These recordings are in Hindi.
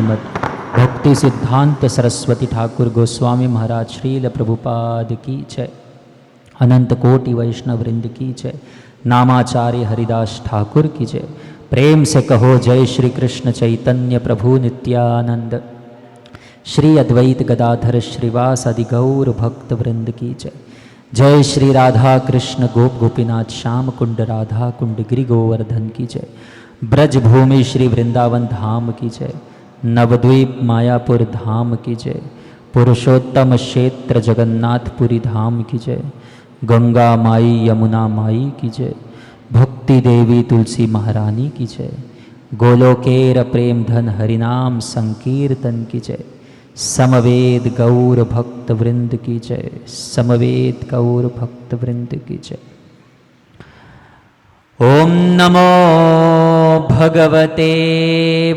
श्रीमद् भक्ति सिद्धांत सरस्वती ठाकुर गोस्वामी महाराज श्रील प्रभुपाद की जय। अनंत कोटि वैष्णव वृंद की जय। नामाचार्य हरिदास ठाकुर की जय। प्रेम से कहो जय श्री कृष्ण चैतन्य प्रभु नित्यानंद। श्री अद्वैत गदाधर श्रीवास आदि गौर भक्त वृंद की जय। जय श्री राधा कृष्ण गोप गोपीनाथ श्याम कुंड राधा कुंड गिरि गोवर्धन की जय। ब्रज भूमि श्री वृंदावन धाम की जय। नवद्वीप मायापुर धाम की जय। पुरुषोत्तम क्षेत्र जगन्नाथपुरी धाम की जय। गंगा माई यमुना माई की जय। भक्ति देवी तुलसी महारानी की जय। गोलोकेर प्रेम धन हरिनाम संकीर्तन की जय। समवेद गौर भक्त वृंद की जय। समवेद गौर भक्त वृंद की जय। ओम नमो भगवते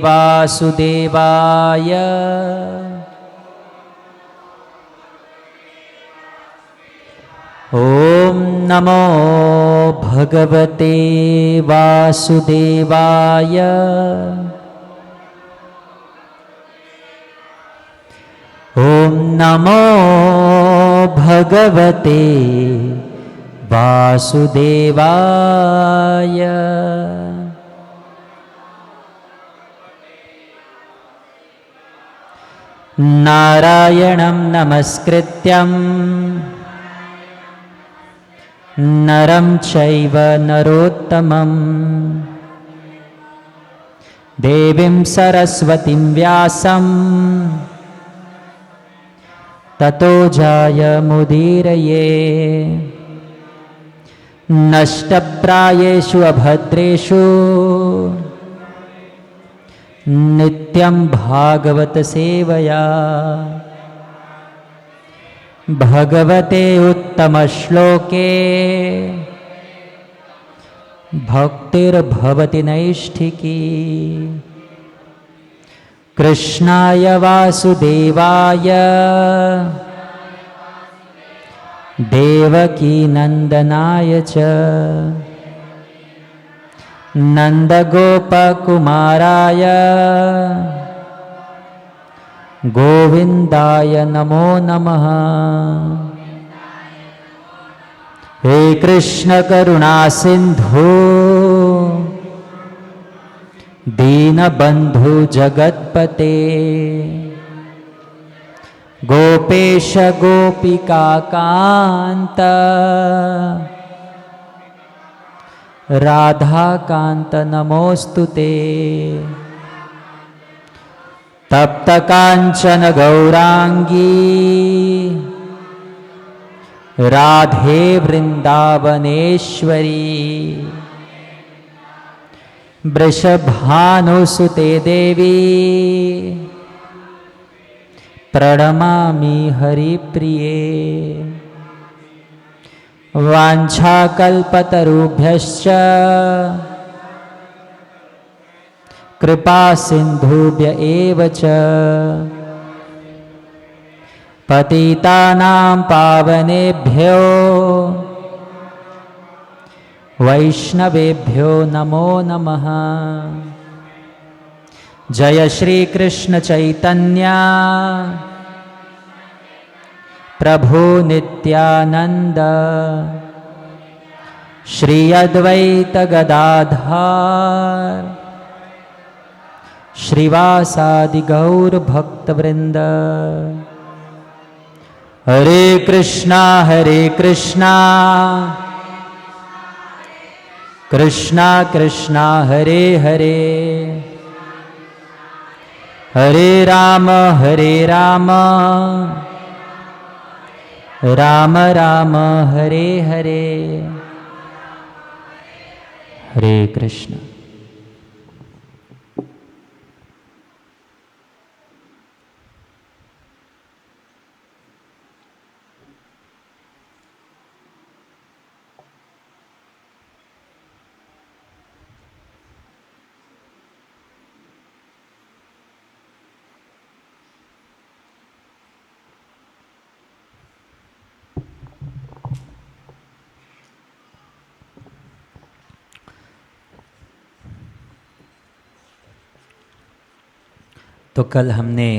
वासुदेवाय। ओम नमो भगवते वासुदेवाय। ओम नमो भगवते वासुदेवाय। नारायणं नमस्कृत्यं नरं चैव नरोत्तमं देवीं सरस्वतीं व्यासं ततो जायमुदीरये। नष्टप्रायेषु अभद्रेषु नित्यं भागवत सेवया। भगवते उत्तमश्लोके भक्तिर्भवति नैष्ठिकी। कृष्णाय वासुदेवाय देवकी नंदनाय च नंदगोपकुमाराय गोविंदाय नमो नमः। हे कृष्ण करुणा सिंधु दीनबंधु जगत्पते। गोपेश गोपिका कांत राधा कांत नमोस्तुते। तप्त कांचन गौरांगी राधे वृंदावनेश्वरी। वृषभानुसुते देवी प्रणमामि हरिप्रिये। वाञ्छाकल्पतरुभ्यश्च कृपा सिन्धुभ्य एव च पतितानां पावनेभ्यो वैष्णवेभ्यो नमो नमः। जय श्री कृष्ण चैतन्य प्रभु नित्यानंद। श्री अद्वैत गदाधर श्रीवासादि गौर भक्त वृंद। हरे कृष्णा कृष्णा कृष्णा हरे हरे हरे राम राम राम हरे हरे। हरे कृष्ण। तो कल हमने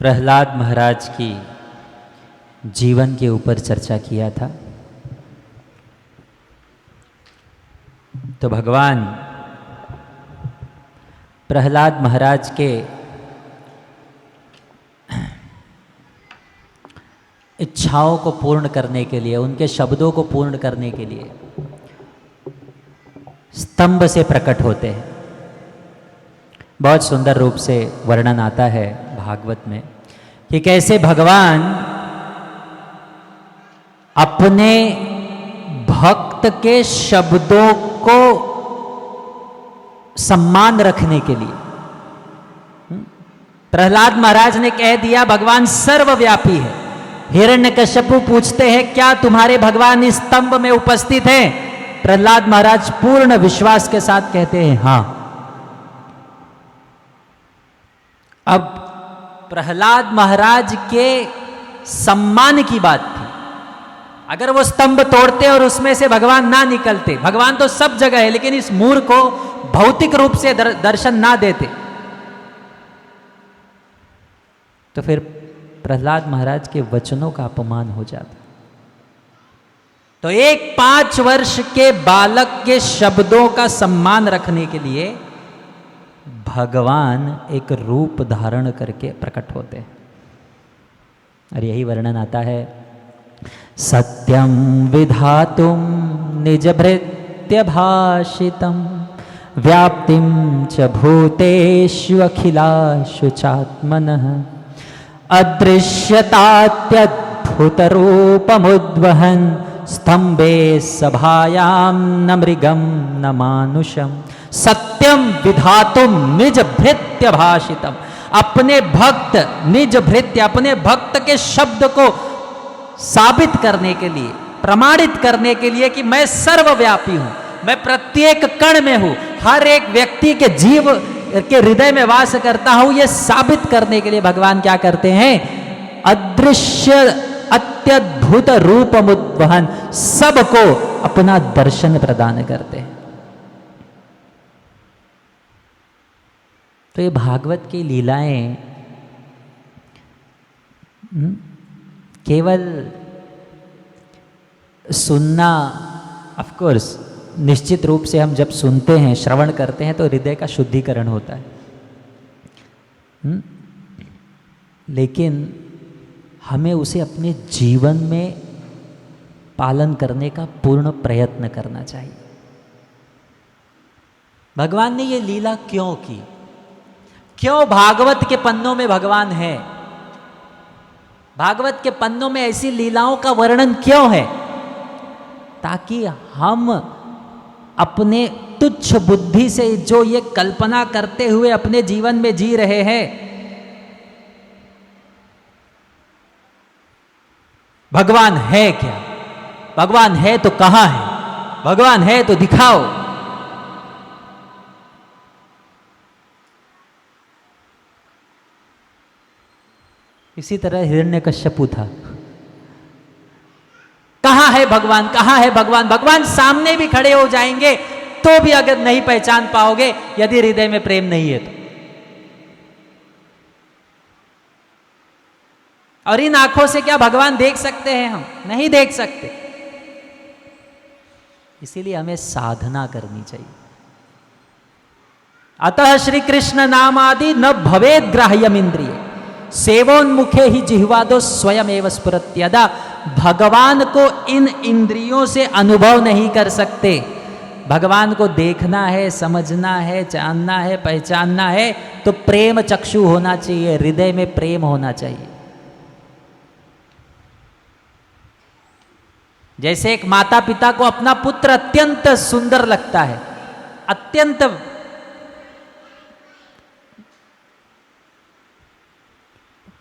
प्रहलाद महाराज की जीवन के ऊपर चर्चा किया था। तो भगवान प्रहलाद महाराज के इच्छाओं को पूर्ण करने के लिए, उनके शब्दों को पूर्ण करने के लिए स्तंभ से प्रकट होते हैं। बहुत सुंदर रूप से वर्णन आता है भागवत में कि कैसे भगवान अपने भक्त के शब्दों को सम्मान रखने के लिए, प्रहलाद महाराज ने कह दिया भगवान सर्वव्यापी है। हिरण्यकश्यपु पूछते हैं क्या तुम्हारे भगवान इस स्तंभ में उपस्थित हैं? प्रहलाद महाराज पूर्ण विश्वास के साथ कहते हैं हाँ। अब प्रहलाद महाराज के सम्मान की बात थी। अगर वो स्तंभ तोड़ते और उसमें से भगवान ना निकलते, भगवान तो सब जगह है लेकिन इस मूर को भौतिक रूप से दर्शन ना देते, तो फिर प्रहलाद महाराज के वचनों का अपमान हो जाता। तो एक 5 वर्ष के बालक के शब्दों का सम्मान रखने के लिए भगवान एक रूप धारण करके प्रकट होते हैं। और यही वर्णन आता है, सत्यम विधातुम निज भृत्य भाषितम व्याप्तिम च भूतेषु अखिलाशु चात्मनः अदृश्यतात्यद्भुत रूपमुद्वहन् स्तंभे सभायां न मृगम न मानुषम। सत्यम विधातुम निज भृत्य भाषितम, अपने भक्त निज भृत्य, अपने भक्त के शब्द को साबित करने के लिए, प्रमाणित करने के लिए कि मैं सर्वव्यापी हूं, मैं प्रत्येक कण में हूं, हर एक व्यक्ति के जीव के हृदय में वास करता हूं, यह साबित करने के लिए भगवान क्या करते हैं? अदृश्य अत्यद्भुत रूपमुद्वहन, सबको अपना दर्शन प्रदान करते हैं। तो ये भागवत की लीलाएं केवल सुनना, ऑफ कोर्स निश्चित रूप से हम जब सुनते हैं, श्रवण करते हैं तो हृदय का शुद्धिकरण होता है, लेकिन हमें उसे अपने जीवन में पालन करने का पूर्ण प्रयत्न करना चाहिए। भगवान ने ये लीला क्यों की? क्यों भागवत के पन्नों में भगवान है? भागवत के पन्नों में ऐसी लीलाओं का वर्णन क्यों है? ताकि हम अपने तुच्छ बुद्धि से जो ये कल्पना करते हुए अपने जीवन में जी रहे हैं, भगवान है क्या, भगवान है तो कहां है, भगवान है तो दिखाओ। इसी तरह हिरण्यकश्यपु था, कहां है भगवान, कहां है भगवान? भगवान सामने भी खड़े हो जाएंगे तो भी अगर नहीं पहचान पाओगे यदि हृदय में प्रेम नहीं है तो। और इन आंखों से क्या भगवान देख सकते हैं? हम नहीं देख सकते। इसीलिए हमें साधना करनी चाहिए। अतः श्री कृष्ण नामादि न भवेद ग्राह्यम इंद्रिय सेवोन्मुखे ही जिह्वादो स्वयं एव स्फुरत्यदा। भगवान को इन इंद्रियों से अनुभव नहीं कर सकते। भगवान को देखना है, समझना है, जानना है, पहचानना है तो प्रेम चक्षु होना चाहिए, हृदय में प्रेम होना चाहिए। जैसे एक माता पिता को अपना पुत्र अत्यंत सुंदर लगता है, अत्यंत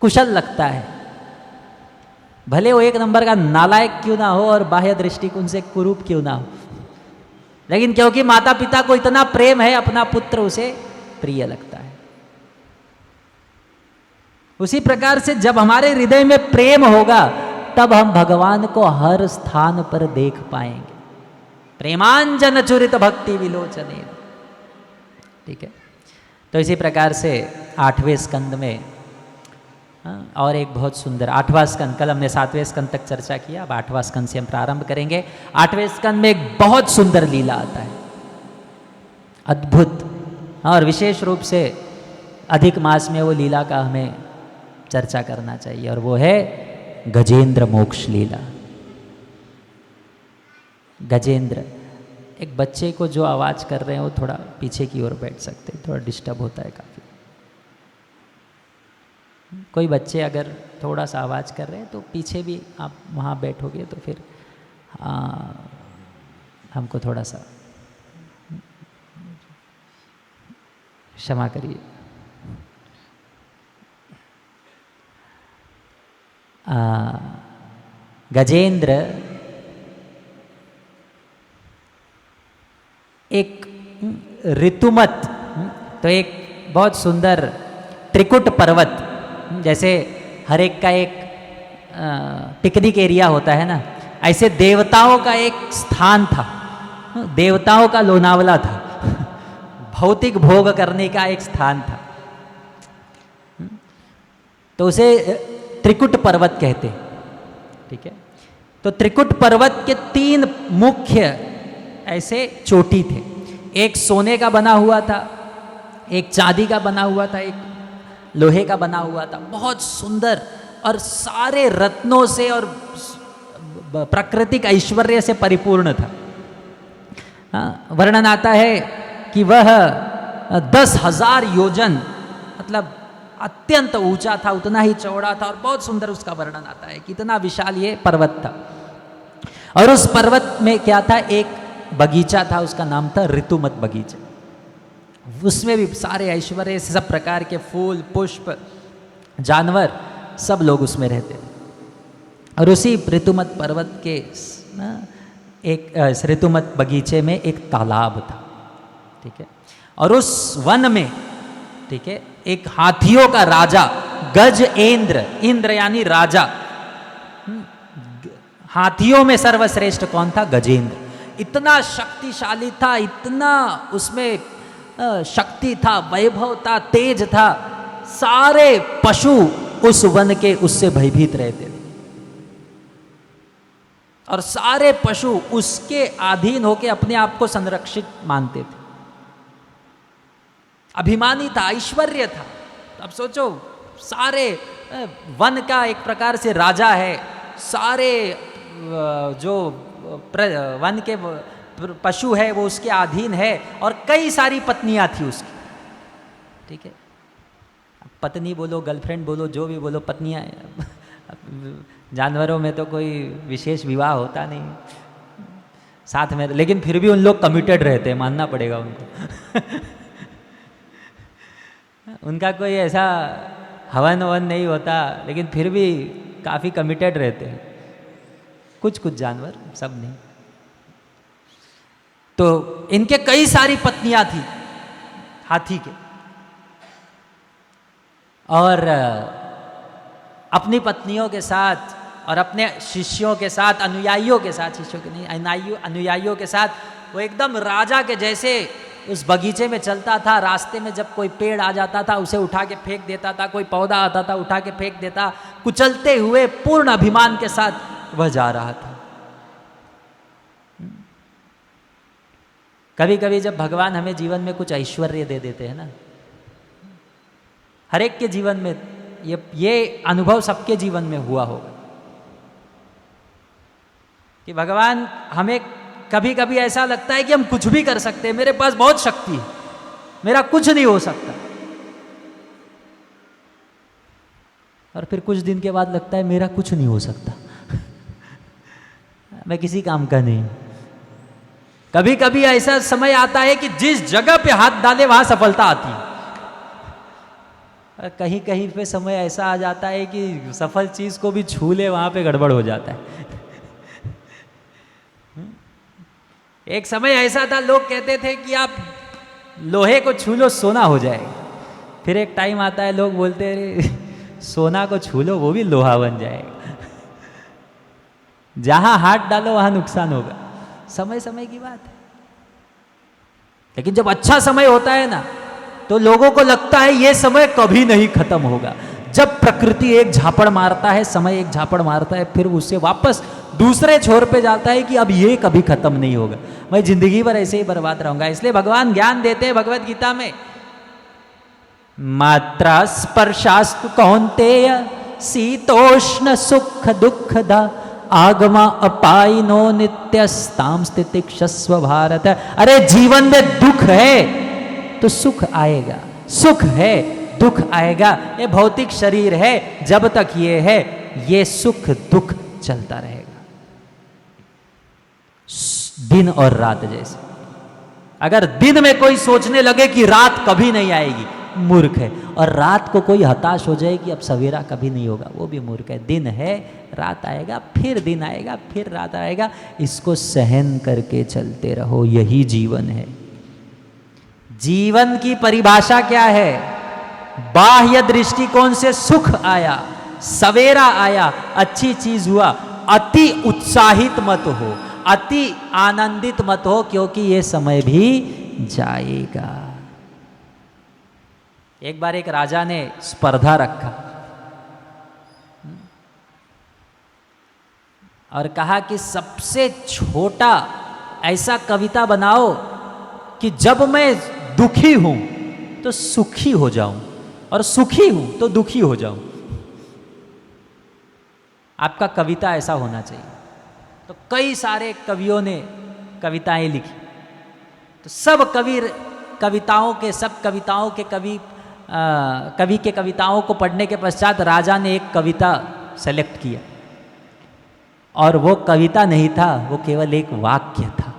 कुशल लगता है, भले वो एक नंबर का नालायक क्यों ना हो और बाह्य दृष्टिकोण से कुरूप क्यों ना हो, लेकिन क्योंकि माता पिता को इतना प्रेम है अपना पुत्र उसे प्रिय लगता है। उसी प्रकार से जब हमारे हृदय में प्रेम होगा तब हम भगवान को हर स्थान पर देख पाएंगे। प्रेमांजन चुरित भक्ति विलोचने। ठीक है, तो इसी प्रकार से 8वें स्कंद में और एक बहुत सुंदर 8वां स्कंद, कल हमने 7वें स्कंद तक चर्चा किया, अब 8वां स्कंद से हम प्रारंभ करेंगे। 8वें स्कंद में एक बहुत सुंदर लीला आता है, अद्भुत, और विशेष रूप से अधिक मास में वो लीला का हमें चर्चा करना चाहिए, और वो है गजेंद्र मोक्ष लीला। गजेंद्र, एक बच्चे को जो आवाज़ कर रहे हैं वो थोड़ा पीछे की ओर बैठ सकते हैं, थोड़ा डिस्टर्ब होता है काफ़ी। कोई बच्चे अगर थोड़ा सा आवाज़ कर रहे हैं तो पीछे भी आप वहाँ बैठोगे तो फिर हमको थोड़ा सा क्षमा करिए। गजेंद्र एक ऋतुमत, तो एक बहुत सुंदर त्रिकुट पर्वत, जैसे हर एक का एक पिकनिक एरिया होता है ना, ऐसे देवताओं का एक स्थान था, देवताओं का लोनावला था, भौतिक भोग करने का एक स्थान था, तो उसे त्रिकुट पर्वत कहते हैं। ठीक है, तो त्रिकुट पर्वत के 3 मुख्य ऐसे चोटी थे, एक सोने का बना हुआ था, एक चांदी का बना हुआ था, एक लोहे का बना हुआ था, बहुत सुंदर और सारे रत्नों से और प्राकृतिक ऐश्वर्य से परिपूर्ण था। वर्णन आता है कि वह 10,000 योजन, मतलब अत्यंत ऊंचा था, उतना ही चौड़ा था, और बहुत सुंदर उसका वर्णन आता है, कितना विशाल ये पर्वत था। और उस पर्वत में क्या था, एक बगीचा था, उसका नाम था ऋतुमत बगीचा। उसमें भी सारे ऐश्वर्य से सब प्रकार के फूल, पुष्प, जानवर, सब लोग उसमें रहते थे। और उसी ऋतुमत पर्वत के एक ऋतुमत बगीचे में एक तालाब था। ठीक है, और उस वन में, ठीक है, एक हाथियों का राजा गजेंद्र, इंद्र यानी राजा, हाथियों में सर्वश्रेष्ठ कौन था? गजेंद्र। इतना शक्तिशाली था, इतना उसमें शक्ति था, वैभव था, तेज था, सारे पशु उस वन के उससे भयभीत रहते थे, और सारे पशु उसके अधीन होकर अपने आप को संरक्षित मानते थे। अभिमानी था, ऐश्वर्य था। अब सोचो, सारे वन का एक प्रकार से राजा है, सारे जो वन के पशु है वो उसके अधीन है, और कई सारी पत्नियां थी उसकी। ठीक है, पत्नी बोलो, गर्लफ्रेंड बोलो, जो भी बोलो, पत्नियां। जानवरों में तो कोई विशेष विवाह होता नहीं साथ में, लेकिन फिर भी उन लोग कमिटेड रहते हैं, मानना पड़ेगा उनको। उनका कोई ऐसा हवन ववन नहीं होता, लेकिन फिर भी काफ़ी कमिटेड रहते हैं, कुछ कुछ जानवर, सब नहीं। तो इनके कई सारी पत्नियां थी हाथी के, और अपनी पत्नियों के साथ और अपने शिष्यों के साथ, अनुयायियों के साथ, शिष्यों के नहीं, अनुयायियों के साथ वो एकदम राजा के जैसे उस बगीचे में चलता था। रास्ते में जब कोई पेड़ आ जाता था उसे उठा के फेंक देता था, कोई पौधा आता था उठा के फेंक देता, कुचलते हुए पूर्ण अभिमान के साथ वह जा रहा था। कभी कभी जब भगवान हमें जीवन में कुछ ऐश्वर्य दे देते हैं ना, हर एक के जीवन में ये अनुभव सबके जीवन में हुआ होगा कि भगवान हमें कभी कभी ऐसा लगता है कि हम कुछ भी कर सकते हैं, मेरे पास बहुत शक्ति है, मेरा कुछ नहीं हो सकता, और फिर कुछ दिन के बाद लगता है मेरा कुछ नहीं हो सकता, मैं किसी काम का नहीं। कभी कभी ऐसा समय आता है कि जिस जगह पे हाथ डाले वहां सफलता आती है, कहीं कहीं पे समय ऐसा आ जाता है कि सफल चीज को भी छू ले वहां पे गड़बड़ हो जाता है। एक समय ऐसा था, लोग कहते थे कि आप लोहे को छू लो सोना हो जाएगा। फिर एक टाइम आता है लोग बोलते हैं सोना को छू लो वो भी लोहा बन जाएगा। जहां हाथ डालो वहां नुकसान होगा। समय समय की बात है। लेकिन जब अच्छा समय होता है ना, तो लोगों को लगता है ये समय कभी नहीं खत्म होगा। जब प्रकृति एक झापड़ मारता है, समय एक झापड़ मारता है, फिर उससे वापस दूसरे छोर पे जाता है कि अब ये कभी खत्म नहीं होगा, मैं जिंदगी भर ऐसे ही बर्बाद रहूंगा। इसलिए भगवान ज्ञान देते हैं भगवत गीता में, मात्रा स्पर्शास्तु कौन्तेय शीतोष्ण सुख दुखदा आगमा अपाइनो नित्यस्ताम स्थितिक्षस्व भारत। अरे जीवन में दुख है तो सुख आएगा, सुख है दुख आएगा। ये भौतिक शरीर है, जब तक ये है ये सुख दुख चलता रहेगा, दिन और रात जैसे। अगर दिन में कोई सोचने लगे कि रात कभी नहीं आएगी, मूर्ख है। और रात को कोई हताश हो जाए कि अब सवेरा कभी नहीं होगा, वो भी मूर्ख है। दिन है, रात आएगा, फिर दिन आएगा, फिर रात आएगा, इसको सहन करके चलते रहो, यही जीवन है। जीवन की परिभाषा क्या है? बाह्य दृष्टिकोण से सुख आया, सवेरा आया, अच्छी चीज हुआ, अति उत्साहित मत हो, अति आनंदित मत हो, क्योंकि ये समय भी जाएगा। एक बार एक राजा ने स्पर्धा रखा और कहा कि सबसे छोटा ऐसा कविता बनाओ कि जब मैं दुखी हूं तो सुखी हो जाऊं और सुखी हूं तो दुखी हो जाऊं। आपका कविता ऐसा होना चाहिए। तो कई सारे कवियों ने कविताएं लिखी। तो सब कविताओं के कवि के कविताओं को पढ़ने के पश्चात राजा ने एक कविता सेलेक्ट किया, और वो कविता नहीं था, वो केवल एक वाक्य था।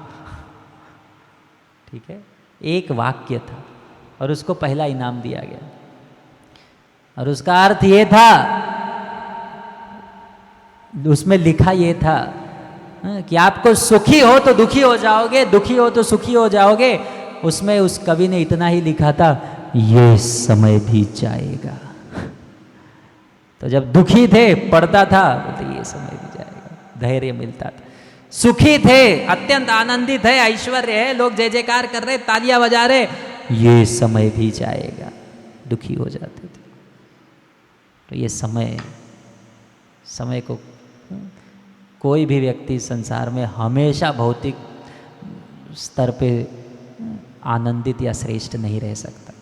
ठीक है, एक वाक्य था, और उसको पहला इनाम दिया गया। और उसका अर्थ ये था, उसमें लिखा ये था कि आपको सुखी हो तो दुखी हो जाओगे, दुखी हो तो सुखी हो जाओगे। उसमें उस कवि ने इतना ही लिखा था, ये समय भी जाएगा। तो जब दुखी थे पढ़ता था तो ये समय भी जाएगा, धैर्य मिलता था। सुखी थे, अत्यंत आनंदित है, ऐश्वर्य है, लोग जय जयकार कर रहे, तालियां बजा रहे, ये समय भी जाएगा, दुखी हो जाते थे। तो ये समय को कोई भी व्यक्ति संसार में हमेशा भौतिक स्तर पे आनंदित या श्रेष्ठ नहीं रह सकता।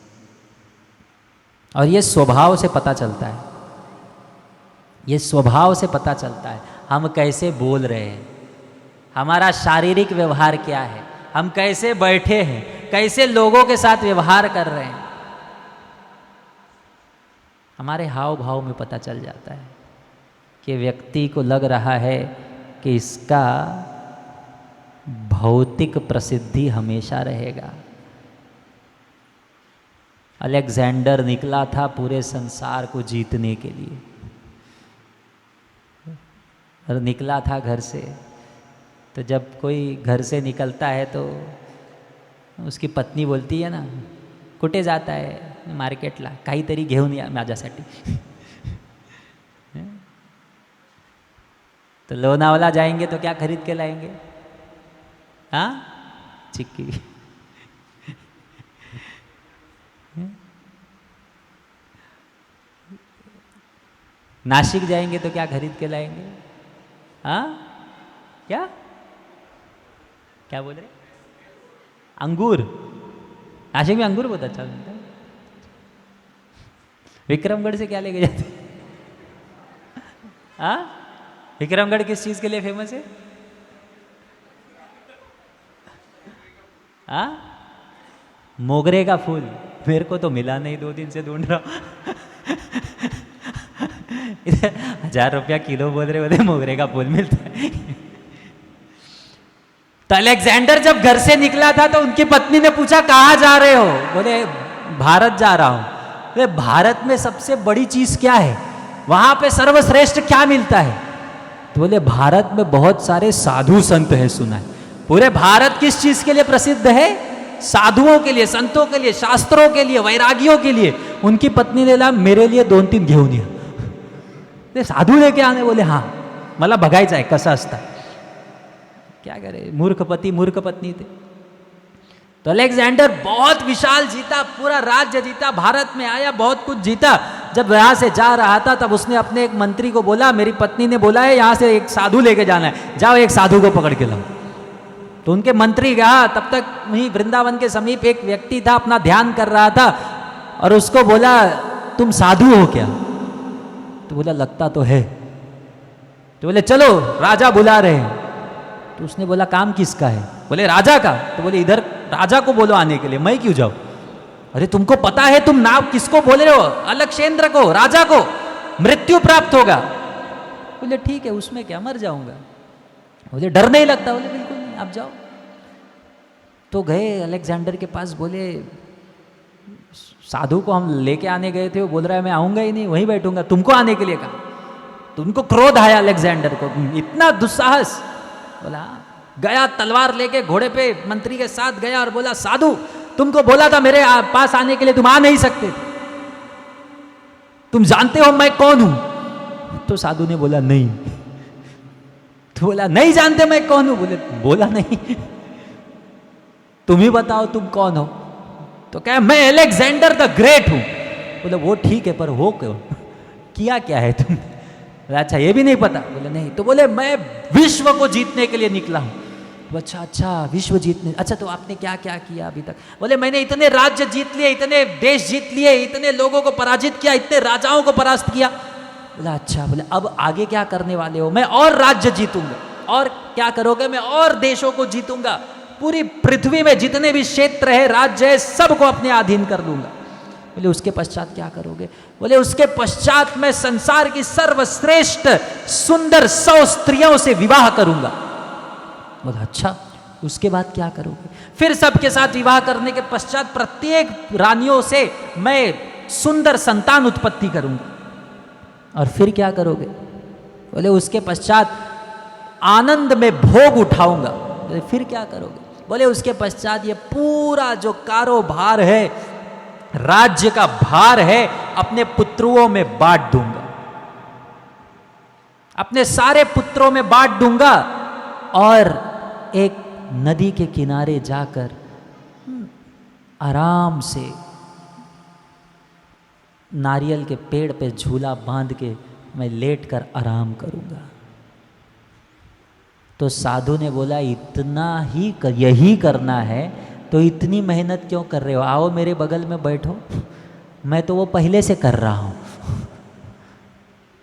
और ये स्वभाव से पता चलता है, ये स्वभाव से पता चलता है। हम कैसे बोल रहे हैं, हमारा शारीरिक व्यवहार क्या है, हम कैसे बैठे हैं, कैसे लोगों के साथ व्यवहार कर रहे हैं, हमारे हाव भाव में पता चल जाता है कि व्यक्ति को लग रहा है कि इसका भौतिक प्रसिद्धि हमेशा रहेगा। अलेक्जेंडर निकला था पूरे संसार को जीतने के लिए, और निकला था घर से। तो जब कोई घर से निकलता है तो उसकी पत्नी बोलती है ना, कुठे जाता है, मार्केटला काहीतरी घेऊन या माझ्यासाठी। तो लोनावला जाएंगे तो क्या खरीद के लाएंगे? हाँ, चिक्की। नासिक जाएंगे तो क्या खरीद के लाएंगे? हाँ, क्या क्या बोल रहे? अंगूर। नासिक में अंगूर बहुत अच्छा मिलता है। विक्रमगढ़ से क्या लेके जाते? हाँ, विक्रमगढ़ किस चीज के लिए फेमस है? हाँ, मोगरे का फूल। मेरे को तो मिला नहीं, 2 दिन से ढूंढ रहा हूं। 1000 रुपया किलो बोल रहे, बोले मोगरे का फूल मिलता है। तो अलेक्जेंडर जब घर से निकला था तो उनकी पत्नी ने पूछा, कहाँ जा रहे हो? बोले भारत जा रहा हूं। बोले भारत में सबसे बड़ी चीज क्या है, वहां पे सर्वश्रेष्ठ क्या मिलता है? तो बोले भारत में बहुत सारे साधु संत हैं, सुना है। पूरे भारत किस चीज के लिए प्रसिद्ध है? साधुओं के लिए, संतों के लिए, शास्त्रों के लिए, वैरागियों के लिए। उनकी पत्नी ने बोला, मेरे लिए 2-3 घेऊन या। साधु लेके आने? बोले हाँ। मला बघायचं आहे कसं असतं. क्या करे, मूर्ख पति मूर्ख पत्नी थे. तो अलेक्जेंडर बहुत विशाल जीता, पूरा राज्य जीता, भारत में आया, बहुत कुछ जीता. जब यहाँ से जा रहा था तब उसने अपने एक मंत्री को बोला, मेरी पत्नी ने बोला है यहाँ से एक साधु लेके जाना है, जाओ एक साधु को पकड़ के लाओ. तो उनके मंत्री गया. तब तक वहीं वृंदावन के समीप एक व्यक्ति था, अपना ध्यान कर रहा था, और उसको बोला, तुम साधु हो क्या? तो बोला, लगता तो है. तो बोले, चलो राजा बुला रहे हैं. तो उसने बोला, काम किसका है? बोले, राजा का. तो बोले, इधर राजा को बोलो आने के लिए, मैं क्यों जाऊं? अरे तुमको पता है तुम नाम किसको बोल रहे हो? अलक्षेंद्र को, राजा को मृत्यु प्राप्त होगा. बोले, ठीक है, उसमें क्या, मर जाऊंगा. बोले, डर नहीं लगता? बोले, बिल्कुल नहीं, आप जाओ. तो गए अलेक्जेंडर के पास. बोले, साधु को हम लेके आने गए थे, वो बोल रहा है मैं आऊंगा ही नहीं, वहीं बैठूंगा, तुमको आने के लिए कहा. तो उनको क्रोध आया अलेक्जेंडर को, इतना दुस्साहस. बोला, गया तलवार लेके घोड़े पे मंत्री के साथ गया और बोला, साधु तुमको बोला था मेरे पास आने के लिए, तुम आ नहीं सकते, तुम जानते हो मैं कौन हूं? तो साधु ने बोला, नहीं. तो बोला, नहीं जानते मैं कौन हूं? बोला नहीं. तुम ही बताओ तुम कौन हो. तो क्या, मैं अलेक्जेंडर द ग्रेट हूं. बोले, वो ठीक है, पर हो क्यों, किया क्या है तुम? अच्छा, ये भी नहीं पता? बोले, नहीं. तो बोले, मैं विश्व को जीतने के लिए निकला हूं. अच्छा अच्छा, विश्व जीतने, अच्छा तो आपने क्या क्या किया अभी तक? बोले, मैंने इतने राज्य जीत लिए, इतने देश जीत लिए, इतने लोगों को पराजित किया, इतने राजाओं को परास्त किया. बोला, अच्छा. बोले, अब आगे क्या करने वाले हो? मैं और राज्य जीतूंगा. और क्या करोगे? मैं और देशों को जीतूंगा, पूरी पृथ्वी में जितने भी क्षेत्र है, राज्य है, सबको अपने अधीन कर लूंगा. बोले, उसके पश्चात क्या करोगे? बोले, उसके पश्चात मैं संसार की सर्वश्रेष्ठ सुंदर 100 स्त्रियों से विवाह करूंगा. बोला, अच्छा, उसके बाद क्या करोगे? फिर सबके साथ विवाह करने के पश्चात प्रत्येक रानियों से मैं सुंदर संतान उत्पत्ति करूंगा. और फिर क्या करोगे? बोले, उसके पश्चात आनंद में भोग उठाऊंगा. बोले, फिर क्या करोगे? बोले, उसके पश्चात ये पूरा जो कारोबार है, राज्य का भार है, अपने पुत्रों में बांट दूंगा, अपने सारे पुत्रों में बांट दूंगा. और एक नदी के किनारे जाकर आराम से नारियल के पेड़ पे झूला बांध के मैं लेट कर आराम करूंगा. तो साधु ने बोला, इतना ही यही करना है तो इतनी मेहनत क्यों कर रहे हो? आओ मेरे बगल में बैठो, मैं तो वो पहले से कर रहा हूं.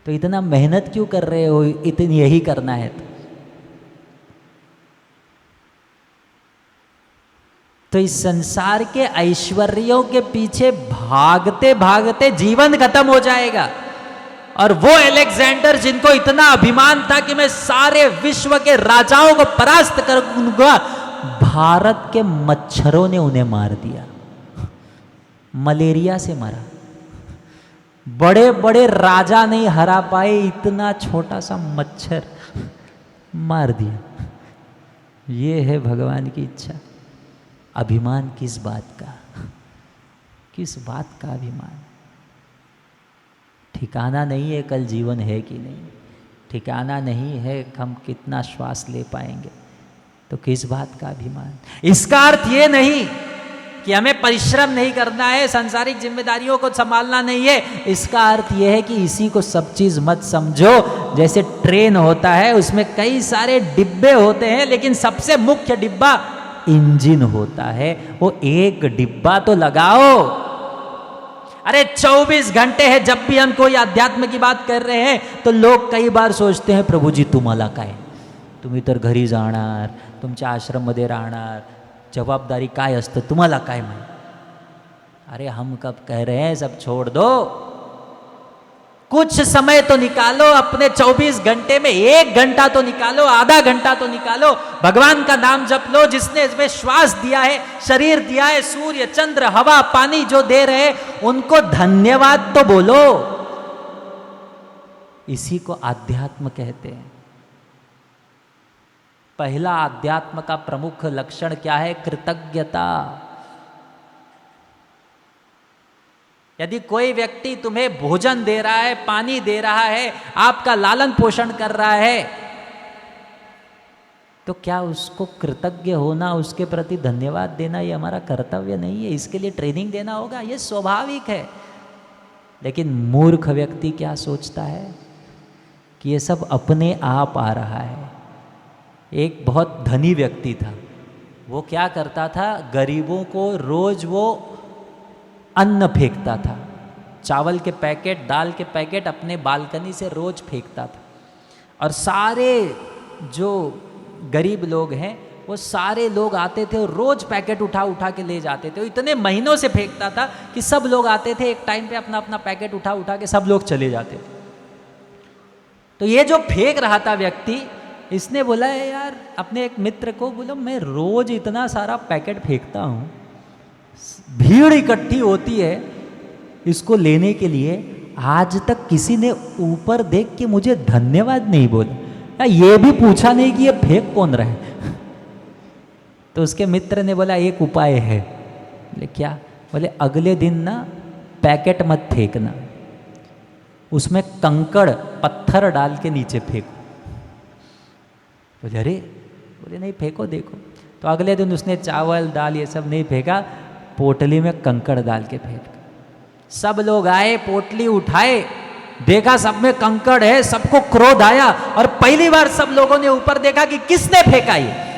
तो इतना मेहनत क्यों कर रहे हो? इतनी यही करना है तो इस संसार के ऐश्वर्यों के पीछे भागते भागते जीवन खत्म हो जाएगा. और वो अलेक्जेंडर जिनको इतना अभिमान था कि मैं सारे विश्व के राजाओं को परास्त करूंगा, भारत के मच्छरों ने उन्हें मार दिया, मलेरिया से मरा. बड़े बड़े राजा नहीं हरा पाए, इतना छोटा सा मच्छर मार दिया. ये है भगवान की इच्छा. अभिमान किस बात का? किस बात का अभिमान? ठिकाना नहीं है कल जीवन है कि नहीं, ठिकाना नहीं है हम कितना श्वास ले पाएंगे, तो किस बात का अभिमान? इसका अर्थ ये नहीं कि हमें परिश्रम नहीं करना है, सांसारिक जिम्मेदारियों को संभालना नहीं है. इसका अर्थ यह है कि इसी को सब चीज मत समझो. जैसे ट्रेन होता है, उसमें कई सारे डिब्बे होते हैं, लेकिन सबसे मुख्य डिब्बा इंजन होता है. वो एक डिब्बा तो लगाओ. अरे 24 घंटे है, जब भी हम कोई अध्यात्म की बात कर रहे हैं तो लोग कई बार सोचते हैं, प्रभु जी तुम्हाला काय, तुम्ही तर घरी जाणार, तुमच्या आश्रममध्ये राहणार, जबाबदारी काय असतं, तुम्हाला काय माहिती. अरे हम कब कह रहे हैं सब छोड़ दो, कुछ समय तो निकालो अपने 24 घंटे में, 1 घंटा तो निकालो, आधा घंटा तो निकालो, भगवान का नाम जप लो. जिसने इसमें श्वास दिया है, शरीर दिया है, सूर्य चंद्र हवा पानी जो दे रहे हैं, उनको धन्यवाद तो बोलो. इसी को आध्यात्म कहते हैं. पहला आध्यात्म का प्रमुख लक्षण क्या है? कृतज्ञता. यदि कोई व्यक्ति तुम्हें भोजन दे रहा है, पानी दे रहा है, आपका लालन पोषण कर रहा है, तो क्या उसको कृतज्ञ होना, उसके प्रति धन्यवाद देना ये हमारा कर्तव्य नहीं है? इसके लिए ट्रेनिंग देना होगा, ये स्वाभाविक है। लेकिन मूर्ख व्यक्ति क्या सोचता है कि ये सब अपने आप आ रहा है। एक बहुत धनी व्यक्ति था, वो क्या करता था, गरीबों को रोज वो अन्न फेंकता था, चावल के पैकेट, दाल के पैकेट अपने बालकनी से रोज फेंकता था। और सारे जो गरीब लोग हैं वो सारे लोग आते थे और रोज पैकेट उठा उठा के ले जाते थे। वो इतने महीनों से फेंकता था कि सब लोग आते थे, एक टाइम पे अपना अपना पैकेट उठा उठा के सब लोग चले जाते थे। तो ये जो फेंक रहा था व्यक्ति, इसने बोला है यार, अपने एक मित्र को बोला, मैं रोज इतना सारा पैकेट फेंकता हूँ, भीड़ इकट्ठी होती है इसको लेने के लिए, आज तक किसी ने ऊपर देख के मुझे धन्यवाद नहीं बोला, ये भी पूछा नहीं कि ये फेंक कौन रहे। तो उसके मित्र ने बोला एक उपाय है। बोले क्या? बोले अगले दिन ना पैकेट मत फेंकना, उसमें कंकड़ पत्थर डाल के नीचे फेंको। बोले अरे, बोले नहीं फेंको देखो। तो अगले दिन उसने चावल दाल ये सब नहीं फेंका, पोटली में कंकड़ डाल के फेंका। सब लोग आए, पोटली उठाए, देखा सब में कंकड़ है, सबको क्रोध आया और पहली बार सब लोगों ने ऊपर देखा कि किसने फेंका ये।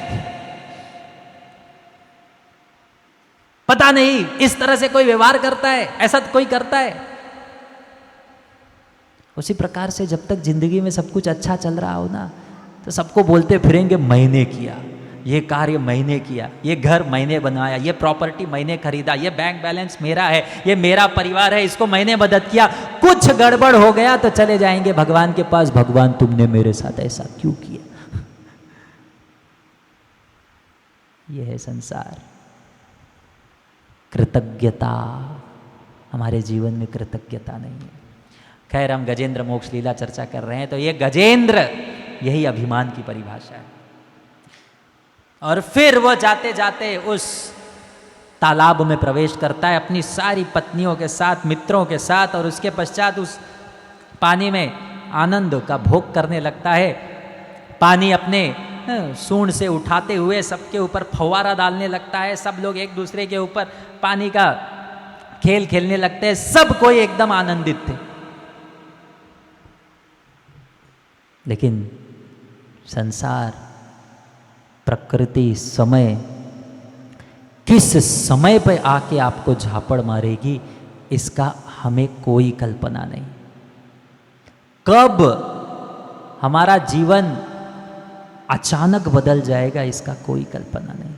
पता नहीं इस तरह से कोई व्यवहार करता है, ऐसा कोई करता है। उसी प्रकार से जब तक जिंदगी में सब कुछ अच्छा चल रहा हो ना, तो सबको बोलते फिरेंगे मैंने किया, ये कार्य मैंने किया, ये घर मैंने बनाया, ये प्रॉपर्टी मैंने खरीदा, ये बैंक बैलेंस मेरा है, ये मेरा परिवार है, इसको मैंने मदद किया। कुछ गड़बड़ हो गया तो चले जाएंगे भगवान के पास, भगवान तुमने मेरे साथ ऐसा क्यों किया। यह है संसार। कृतज्ञता, हमारे जीवन में कृतज्ञता नहीं है। खैर, हम गजेंद्र मोक्ष लीला चर्चा कर रहे हैं, तो ये गजेंद्र यही अभिमान की परिभाषा है। और फिर वो जाते जाते उस तालाब में प्रवेश करता है अपनी सारी पत्नियों के साथ, मित्रों के साथ, और उसके पश्चात उस पानी में आनंद का भोग करने लगता है। पानी अपने सूंड से उठाते हुए सबके ऊपर फव्वारा डालने लगता है। सब लोग एक दूसरे के ऊपर पानी का खेल खेलने लगते हैं। सब कोई एकदम आनंदित थे। लेकिन संसार, प्रकृति, समय किस समय पे आके आपको झापड़ मारेगी, इसका हमें कोई कल्पना नहीं। कब हमारा जीवन अचानक बदल जाएगा, इसका कोई कल्पना नहीं।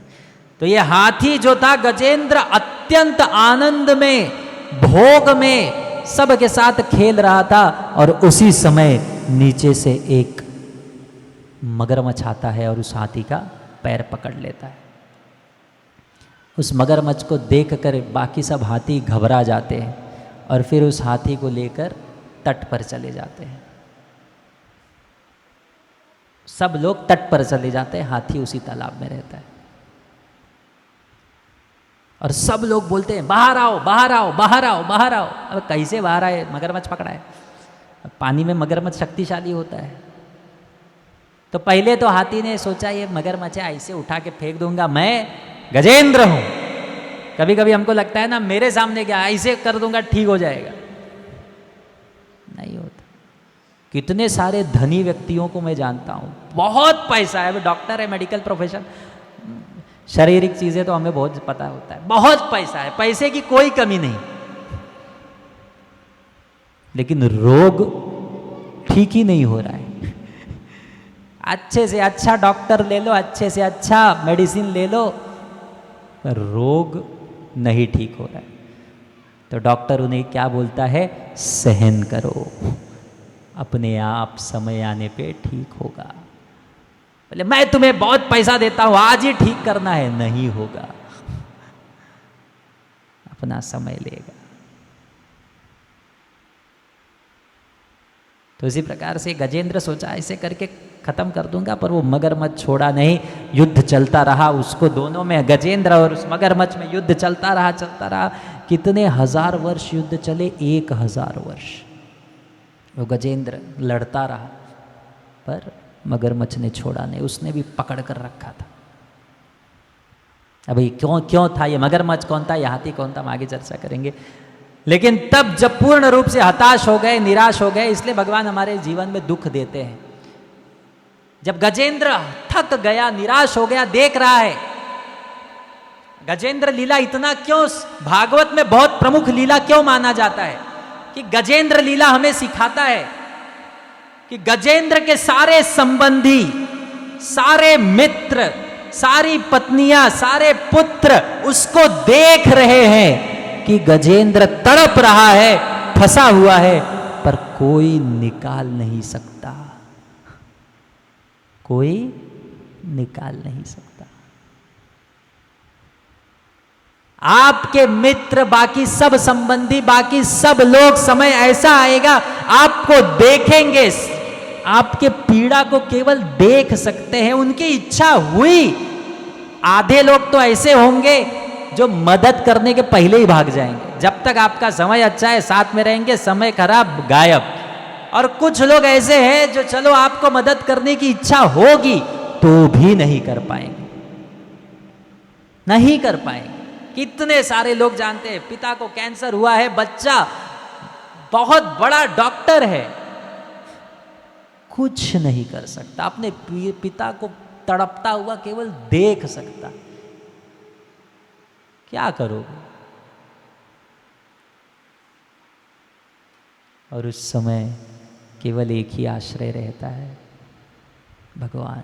तो ये हाथी जो था गजेंद्र, अत्यंत आनंद में, भोग में सबके साथ खेल रहा था, और उसी समय नीचे से एक मगरमच्छ आता है और उस हाथी का पैर पकड़ लेता है। उस मगरमच्छ को देखकर बाकी सब हाथी घबरा जाते हैं और फिर उस हाथी को लेकर तट पर चले जाते हैं। सब लोग तट पर चले जाते हैं, हाथी उसी तालाब में रहता है। और सब लोग बोलते हैं बाहर आओ, बाहर आओ, बाहर आओ, बाहर आओ। अब कैसे बाहर आए? मगरमच्छ पकड़ा है। पानी में मगरमच्छ शक्तिशाली होता है। तो पहले तो हाथी ने सोचा ये मगरमच्छ है, ऐसे उठा के फेंक दूंगा, मैं गजेंद्र हूं। कभी कभी हमको लगता है ना, मेरे सामने क्या, ऐसे कर दूंगा ठीक हो जाएगा। नहीं होता। कितने सारे धनी व्यक्तियों को मैं जानता हूं, बहुत पैसा है, वो डॉक्टर है, मेडिकल प्रोफेशन, शारीरिक चीजें तो हमें बहुत पता होता है, बहुत पैसा है, पैसे की कोई कमी नहीं, लेकिन रोग ठीक ही नहीं हो रहा है। अच्छे से अच्छा डॉक्टर ले लो, अच्छे से अच्छा मेडिसिन ले लो, पर रोग नहीं ठीक हो रहा है। तो डॉक्टर उन्हें क्या बोलता है? सहन करो, अपने आप समय आने पे ठीक होगा। बोले मैं तुम्हें बहुत पैसा देता हूं, आज ही ठीक करना है, नहीं होगा, अपना समय लेगा। तो इसी प्रकार से गजेंद्र सोचा ऐसे करके खत्म कर दूंगा, पर वो मगरमच्छ छोड़ा नहीं। युद्ध चलता रहा, उसको दोनों में, गजेंद्र और उस मगरमच्छ में युद्ध चलता रहा, चलता रहा। कितने हजार वर्ष युद्ध चले, 1000 वर्ष। वो गजेंद्र लड़ता रहा पर मगरमच्छ ने छोड़ा नहीं, उसने भी पकड़ कर रखा था। अभी क्यों था ये मगरमच्छ, कौन था ये हाथी, कौन था, हम आगे चर्चा करेंगे। लेकिन तब जब पूर्ण रूप से हताश हो गए, निराश हो गए, इसलिए भगवान हमारे जीवन में दुख देते हैं। जब गजेंद्र थक गया, निराश हो गया, देख रहा है गजेंद्र लीला इतना क्यों भागवत में बहुत प्रमुख लीला क्यों माना जाता है, कि गजेंद्र लीला हमें सिखाता है कि गजेंद्र के सारे संबंधी, सारे मित्र, सारी पत्नियां, सारे पुत्र उसको देख रहे हैं कि गजेंद्र तड़प रहा है, फंसा हुआ है, पर कोई निकाल नहीं सकता, कोई निकाल नहीं सकता। आपके मित्र, बाकी सब संबंधी, बाकी सब लोग, समय ऐसा आएगा आपको देखेंगे, आपके पीड़ा को केवल देख सकते हैं, उनकी इच्छा हुई। आधे लोग तो ऐसे होंगे जो मदद करने के पहले ही भाग जाएंगे, जब तक आपका समय अच्छा है साथ में रहेंगे, समय खराब गायब। और कुछ लोग ऐसे हैं जो चलो आपको मदद करने की इच्छा होगी तो भी नहीं कर पाएंगे, नहीं कर पाएंगे। कितने सारे लोग जानते हैं, पिता को कैंसर हुआ है, बच्चा बहुत बड़ा डॉक्टर है, कुछ नहीं कर सकता, अपने पिता को तड़पता हुआ केवल देख सकता। क्या करोगे? और उस समय केवल एक ही आश्रय रहता है, भगवान।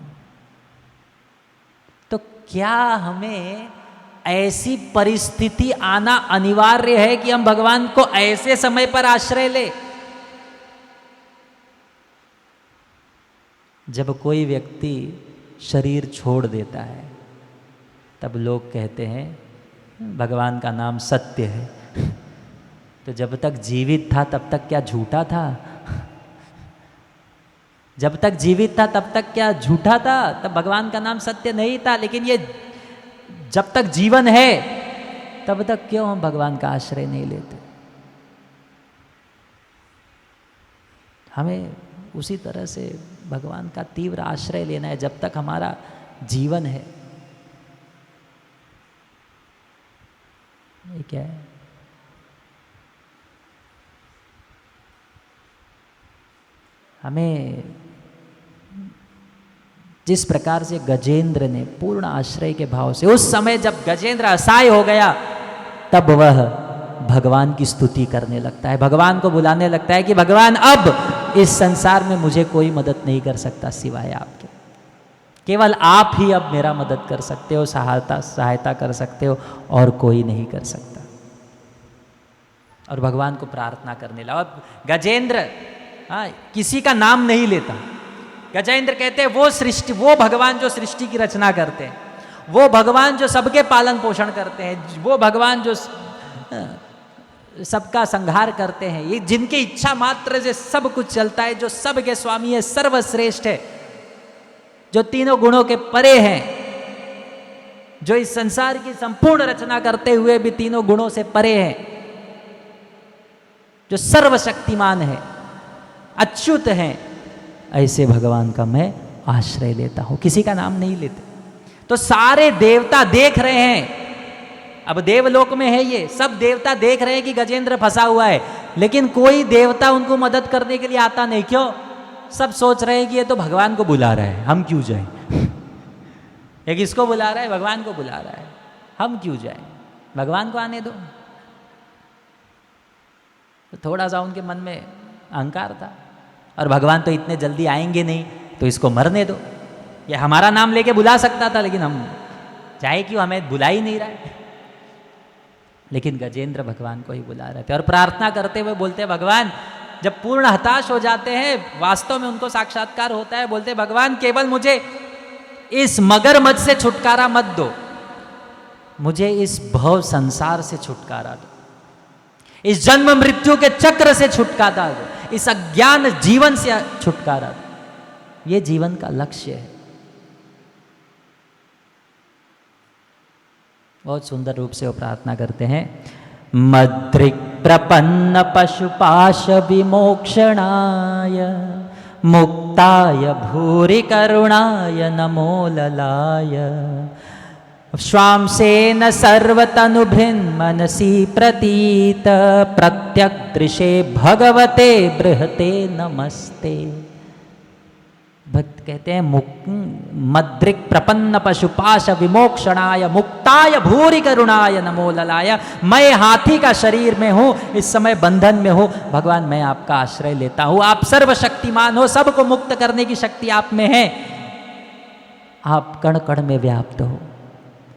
तो क्या हमें ऐसी परिस्थिति आना अनिवार्य है कि हम भगवान को ऐसे समय पर आश्रय ले? जब कोई व्यक्ति शरीर छोड़ देता है तब लोग कहते हैं भगवान का नाम सत्य है। तो जब तक जीवित था तब तक क्या झूठा था? जब तक जीवित था तब तक क्या झूठा था? तब भगवान का नाम सत्य नहीं था। लेकिन ये जब तक जीवन है तब तक क्यों हम भगवान का आश्रय नहीं लेते? हमें उसी तरह से भगवान का तीव्र आश्रय लेना है जब तक हमारा जीवन है। ये क्या है? हमें जिस प्रकार से गजेंद्र ने पूर्ण आश्रय के भाव से, उस समय जब गजेंद्र असहाय हो गया तब वह भगवान की स्तुति करने लगता है, भगवान को बुलाने लगता है कि भगवान अब इस संसार में मुझे कोई मदद नहीं कर सकता सिवाय आपके, केवल आप ही अब मेरा मदद कर सकते हो, सहायता कर सकते हो, और कोई नहीं कर सकता। और भगवान को प्रार्थना करने लगा। गजेंद्र किसी का नाम नहीं लेता। गजेंद्र कहते हैं वो भगवान जो सृष्टि की रचना करते हैं, वो भगवान जो सबके पालन पोषण करते हैं, वो भगवान जो सबका संहार करते हैं, ये जिनकी इच्छा मात्र से सब कुछ चलता है, जो सबके स्वामी है, सर्वश्रेष्ठ है, जो तीनों गुणों के परे हैं, जो इस संसार की संपूर्ण रचना करते हुए भी तीनों गुणों से परे हैं, जो सर्वशक्तिमान है, अच्युत हैं, ऐसे भगवान का मैं आश्रय लेता हूं, किसी का नाम नहीं लेते। तो सारे देवता देख रहे हैं, अब देवलोक में है ये, सब देवता देख रहे हैं कि गजेंद्र फंसा हुआ है, लेकिन कोई देवता उनको मदद करने के लिए आता नहीं। क्यों? सब सोच रहे हैं कि ये तो भगवान को बुला रहा है, हम क्यों जाएं? एक इसको बुला रहा है, भगवान को बुला रहा है, हम क्यों जाएं? भगवान को आने दो। तो थोड़ा सा उनके मन में अहंकार था, और भगवान तो इतने जल्दी आएंगे नहीं, तो इसको मरने दो। ये हमारा नाम लेके बुला सकता था, लेकिन हम चाहे क्यों, हमें बुला ही नहीं रहा है। लेकिन गजेंद्र भगवान को ही बुला रहे थे और प्रार्थना करते हुए बोलते, भगवान, जब पूर्ण हताश हो जाते हैं, वास्तव में उनको साक्षात्कार होता है, बोलते भगवान केवल मुझे इस मगरमच्छ से छुटकारा मत दो, मुझे इस भव संसार से छुटकारा दो, इस जन्म मृत्यु के चक्र से छुटकारा दो, इस अज्ञान जीवन से छुटकारा दो। ये जीवन का लक्ष्य है। बहुत सुंदर रूप से वो प्रार्थना करते हैं। मद्रिक् प्रपन्न पशुपाश विमोक्षणाय मुक्ताय भूरि करुणाय नमो ललाय श्वांसेन सर्वतनुभृन्मनसि प्रतीत प्रत्यग्दृशे भगवते बृहते नमस्ते। भक्त कहते हैं मद्रिक प्रपन्न पशुपाश विमोक्षणाय मुक्ताय भूरि करुणाय नमो ललाय। मैं हाथी का शरीर में हूं, इस समय बंधन में हूं, भगवान मैं आपका आश्रय लेता हूं। आप सर्वशक्तिमान हो, सबको मुक्त करने की शक्ति आप में है। आप कण कण में व्याप्त हो,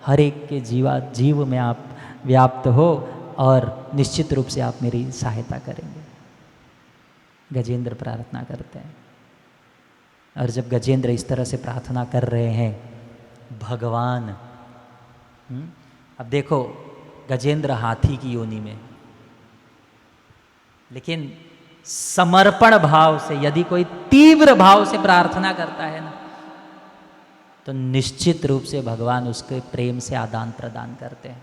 हर एक के जीव में आप व्याप्त हो और निश्चित रूप से आप मेरी सहायता करेंगे। गजेंद्र प्रार्थना करते हैं और जब गजेंद्र इस तरह से प्रार्थना कर रहे हैं, भगवान अब देखो गजेंद्र हाथी की योनि में, लेकिन समर्पण भाव से यदि कोई तीव्र भाव से प्रार्थना करता है ना, तो निश्चित रूप से भगवान उसके प्रेम से आदान प्रदान करते हैं।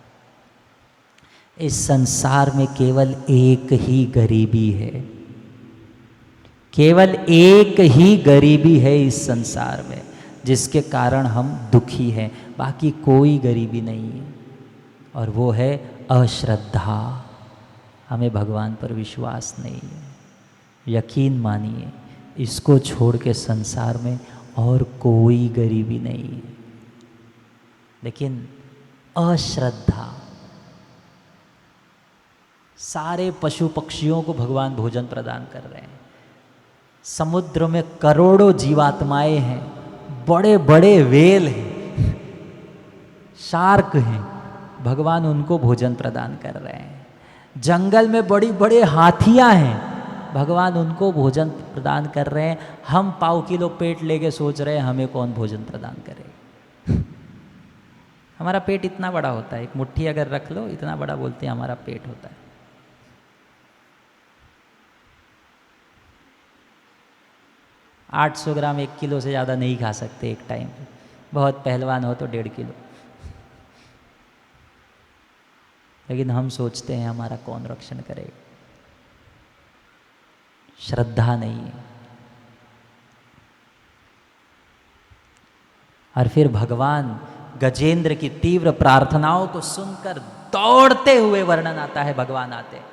इस संसार में केवल एक ही गरीबी है, केवल एक ही गरीबी है इस संसार में जिसके कारण हम दुखी हैं, बाकी कोई गरीबी नहीं है, और वो है अश्रद्धा। हमें भगवान पर विश्वास नहीं है। यकीन मानिए, इसको छोड़ के संसार में और कोई गरीबी नहीं है, लेकिन अश्रद्धा। सारे पशु पक्षियों को भगवान भोजन प्रदान कर रहे हैं, समुद्र में करोड़ों जीवात्माएं हैं, बड़े बड़े वेल हैं, शार्क हैं, भगवान उनको भोजन प्रदान कर रहे हैं। जंगल में बड़ी बड़े हाथियां हैं, भगवान उनको भोजन प्रदान कर रहे हैं। हम पाव किलो पेट लेके सोच रहे हैं हमें कौन भोजन प्रदान करे। हमारा पेट इतना बड़ा होता है, एक मुट्ठी अगर रख लो इतना बड़ा बोलते हैं हमारा पेट होता है। 800 ग्राम 1 किलो से ज़्यादा नहीं खा सकते एक टाइम पे, बहुत पहलवान हो तो 1.5 किलो। लेकिन हम सोचते हैं हमारा कौन रक्षण करेगा। श्रद्धा नहीं है। और फिर भगवान गजेंद्र की तीव्र प्रार्थनाओं को सुनकर दौड़ते हुए वर्णन आता है, भगवान आते हैं।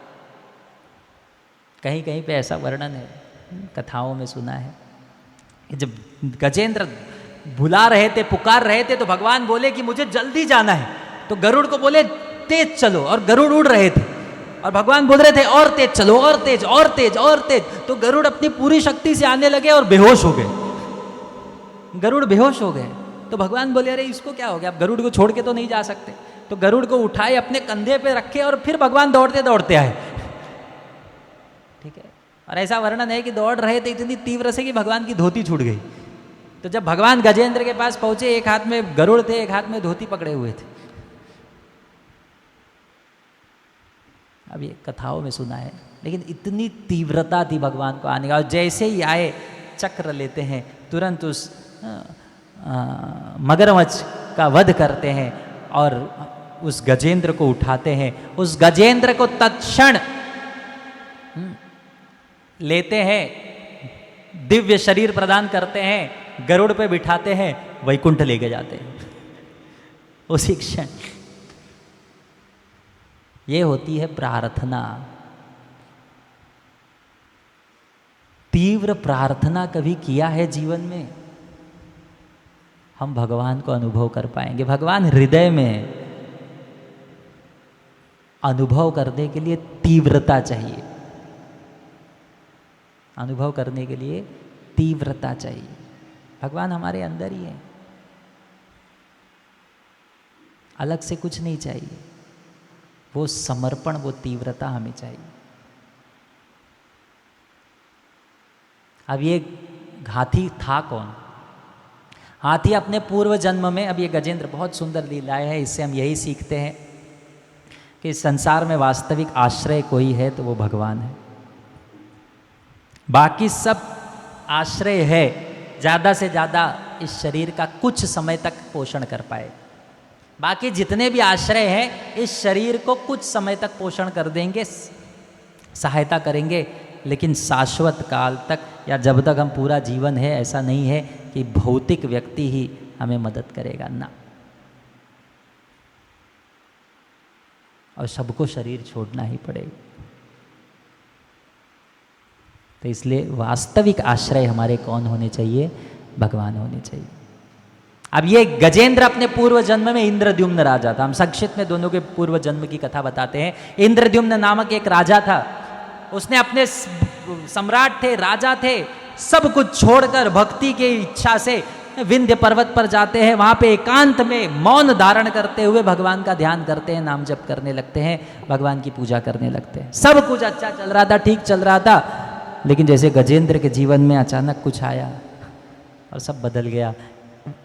कहीं कहीं पे ऐसा वर्णन है, कथाओं में सुना है, जब गजेंद्र बुला रहे थे, पुकार रहे थे, तो भगवान बोले कि मुझे जल्दी जाना है, तो गरुड़ को बोले तेज चलो, और गरुड़ उड़ रहे थे, और भगवान बोल रहे थे और तेज चलो, और तेज और तेज और तेज, तो गरुड़ अपनी पूरी शक्ति से आने लगे और बेहोश हो गए। गरुड़ बेहोश हो गए तो भगवान बोले अरे इसको क्या हो गया, आप गरुड़ को छोड़ के तो नहीं जा सकते। तो गरुड़ को उठाए, अपने कंधे पे रखे, और फिर भगवान दौड़ते दौड़ते आए। ठीक है, और ऐसा वर्णन है कि दौड़ रहे थे इतनी तीव्र से कि भगवान की धोती छूट गई। तो जब भगवान गजेंद्र के पास पहुंचे, एक हाथ में गरुड़ थे, एक हाथ में धोती पकड़े हुए थे। अब ये कथाओं में सुना है, लेकिन इतनी तीव्रता थी भगवान को आने का। और जैसे ही आए, चक्र लेते हैं, तुरंत उस मगरमच्छ का वध करते हैं और उस गजेंद्र को उठाते हैं। उस गजेंद्र को तत्क्षण लेते हैं, दिव्य शरीर प्रदान करते हैं, गरुड़ पे बिठाते हैं, वैकुंठ लेके जाते हैं उसी क्षण। ये होती है प्रार्थना। तीव्र प्रार्थना कभी किया है जीवन में, हम भगवान को अनुभव कर पाएंगे। भगवान हृदय में, अनुभव करने के लिए तीव्रता चाहिए, अनुभव करने के लिए तीव्रता चाहिए। भगवान हमारे अंदर ही है, अलग से कुछ नहीं चाहिए। वो समर्पण, वो तीव्रता हमें चाहिए। अब ये हाथी था कौन? हाथी अपने पूर्व जन्म में, अब ये गजेंद्र बहुत सुंदर लीलाएं है, इससे हम यही सीखते हैं कि संसार में वास्तविक आश्रय कोई है तो वो भगवान है। बाकी सब आश्रय है, ज़्यादा से ज़्यादा इस शरीर का कुछ समय तक पोषण कर पाए, बाकी जितने भी आश्रय हैं इस शरीर को कुछ समय तक पोषण कर देंगे, सहायता करेंगे, लेकिन शाश्वत काल तक या जब तक हम पूरा जीवन है ऐसा नहीं है कि भौतिक व्यक्ति ही हमें मदद करेगा ना। और सबको शरीर छोड़ना ही पड़ेगा। तो इसलिए वास्तविक आश्रय हमारे कौन होने चाहिए? भगवान होने चाहिए। अब ये गजेंद्र अपने पूर्व जन्म में इंद्रद्युम्न राजा था। हम संक्षिप्त में दोनों के पूर्व जन्म की कथा बताते हैं। इंद्रद्युम्न नामक एक राजा था। उसने अपने सम्राट थे, राजा थे, सब कुछ छोड़कर भक्ति की इच्छा से विंध्य पर्वत पर जाते हैं। वहाँ पे एकांत में मौन धारण करते हुए भगवान का ध्यान करते हैं, नाम जप करने लगते हैं, भगवान की पूजा करने लगते हैं। सब कुछ अच्छा चल रहा था, ठीक चल रहा था, लेकिन जैसे गजेंद्र के जीवन में अचानक कुछ आया और सब बदल गया।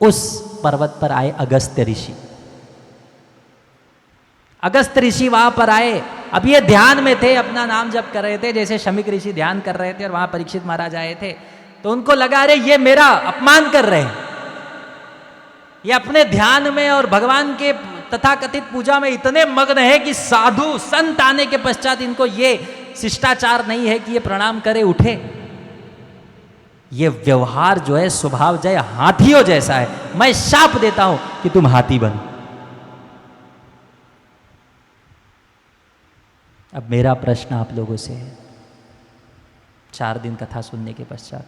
उस पर्वत पर आए अगस्त्य ऋषि। अगस्त्य ऋषि वहां पर आए। अब ये ध्यान में थे, अपना नाम जप कर रहे थे, जैसे शमीक ऋषि ध्यान कर रहे थे और वहां परीक्षित महाराज आए थे। तो उनको लगा अरे ये मेरा अपमान कर रहे हैं, ये अपने ध्यान में और भगवान के तथाकथित पूजा में इतने मग्न है कि साधु संत आने के पश्चात इनको ये शिष्टाचार नहीं है कि ये प्रणाम करे उठे। ये व्यवहार जो है स्वभाव जो है हाथियों जैसा है। मैं शाप देता हूं कि तुम हाथी बनो। अब मेरा प्रश्न आप लोगों से है, 4 दिन कथा सुनने के पश्चात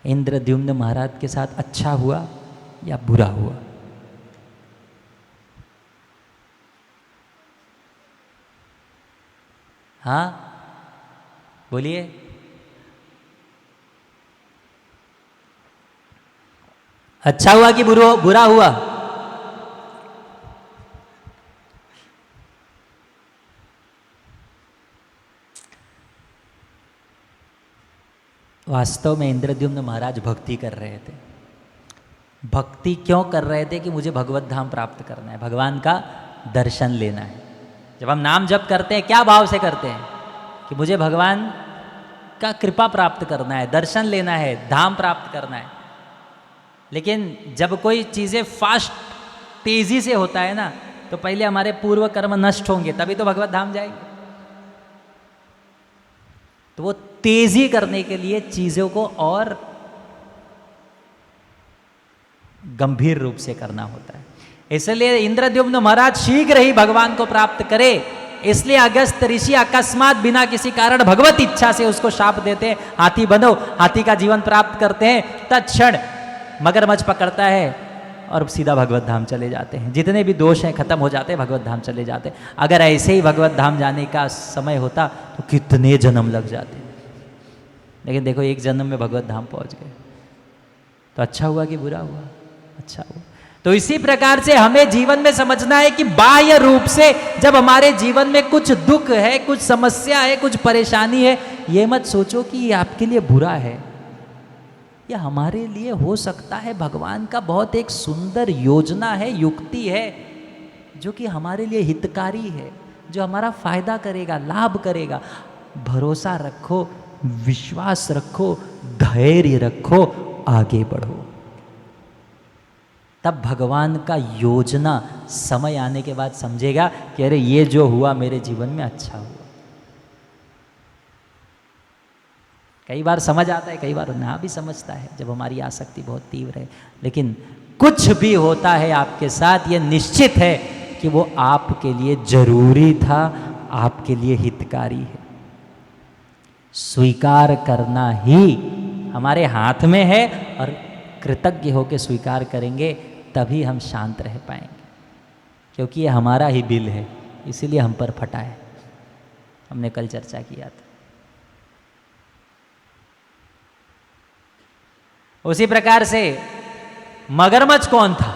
इंद्रद्युम्न महाराज के साथ अच्छा हुआ या बुरा हुआ? हाँ बोलिए। अच्छा हुआ कि बुरा हुआ? वास्तव में इंद्रद्युम्न महाराज भक्ति कर रहे थे। भक्ति क्यों कर रहे थे? कि मुझे भगवत धाम प्राप्त करना है, भगवान का दर्शन लेना है। जब हम नाम जप करते हैं क्या भाव से करते हैं? कि मुझे भगवान का कृपा प्राप्त करना है, दर्शन लेना है, धाम प्राप्त करना है। लेकिन जब कोई चीज़ें फास्ट तेजी से होता है ना, तो पहले हमारे पूर्व कर्म नष्ट होंगे, तभी तो भगवत धाम जाएंगे। तो वो तेजी करने के लिए चीज़ों को और गंभीर रूप से करना होता है। इसलिए इंद्रद्युम्न महाराज शीघ्र ही भगवान को प्राप्त करे, इसलिए अगस्त्य ऋषि अकस्मात बिना किसी कारण भगवत इच्छा से उसको शाप देते हैं, हाथी बनो, हाथी का जीवन प्राप्त करते हैं। तत्क्षण मगरमच्छ पकड़ता है और सीधा भगवत धाम चले जाते हैं। जितने भी दोष हैं खत्म हो जाते हैं, भगवत धाम चले जाते हैं। अगर ऐसे ही भगवत धाम जाने का समय होता तो कितने जन्म लग जाते, लेकिन देखो एक जन्म में भगवत धाम पहुंच गए। तो अच्छा हुआ कि बुरा हुआ? अच्छा हुआ। तो इसी प्रकार से हमें जीवन में समझना है कि बाह्य रूप से जब हमारे जीवन में कुछ दुख है, कुछ समस्या है, कुछ परेशानी है, ये मत सोचो कि ये आपके लिए बुरा है। यह हमारे लिए हो सकता है भगवान का बहुत एक सुंदर योजना है, युक्ति है, जो कि हमारे लिए हितकारी है, जो हमारा फायदा करेगा, लाभ करेगा। भरोसा रखो, विश्वास रखो, धैर्य रखो, आगे बढ़ो। तब भगवान का योजना समय आने के बाद समझेगा कि अरे ये जो हुआ मेरे जीवन में अच्छा हुआ। कई बार समझ आता है, कई बार ना भी समझता है, जब हमारी आसक्ति बहुत तीव्र है। लेकिन कुछ भी होता है आपके साथ, ये निश्चित है कि वो आपके लिए जरूरी था, आपके लिए हितकारी है। स्वीकार करना ही हमारे हाथ में है, और कृतज्ञ होकर स्वीकार करेंगे तभी हम शांत रह पाएंगे, क्योंकि ये हमारा ही बिल है, इसीलिए हम पर फटा है। हमने कल चर्चा किया था। उसी प्रकार से मगरमच्छ कौन था?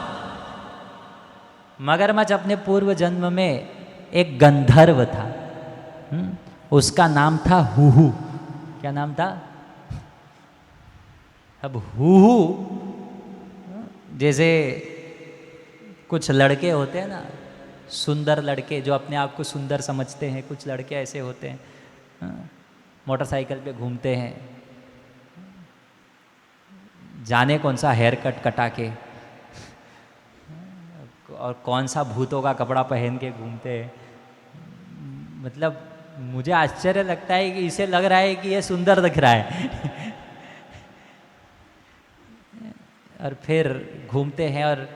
मगरमच्छ अपने पूर्व जन्म में एक गंधर्व था। उसका नाम था हुहू। क्या नाम था? अब हुहू, जैसे कुछ लड़के होते हैं ना, सुंदर लड़के जो अपने आप को सुंदर समझते हैं, कुछ लड़के ऐसे होते हैं, मोटरसाइकिल पे घूमते हैं, जाने कौन सा हेयर कट कटा के, और कौन सा भूतों का कपड़ा पहन के घूमते हैं। मतलब मुझे आश्चर्य लगता है कि इसे लग रहा है कि ये सुंदर दिख रहा है और फिर घूमते हैं, और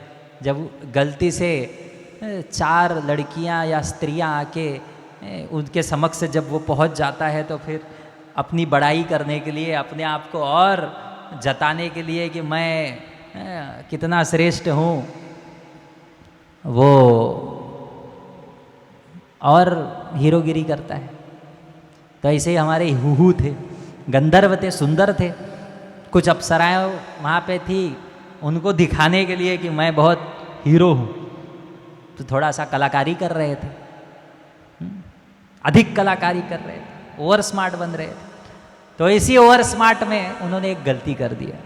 जब गलती से 4 लड़कियां या स्त्रियां आके उनके समक्ष जब वो पहुंच जाता है तो फिर अपनी बड़ाई करने के लिए, अपने आप को और जताने के लिए कि मैं कितना श्रेष्ठ हूँ, वो और हीरोगिरी करता है। तो ऐसे ही हमारे हुहू थे, गंधर्व थे, सुंदर थे। कुछ अप्सराएं वहाँ पे थी, उनको दिखाने के लिए कि मैं बहुत हीरो हूँ, तो थोड़ा सा कलाकारी कर रहे थे, अधिक कलाकारी कर रहे थे, ओवर स्मार्ट बन रहे थे। तो इसी ओवर स्मार्ट में उन्होंने एक गलती कर दिया।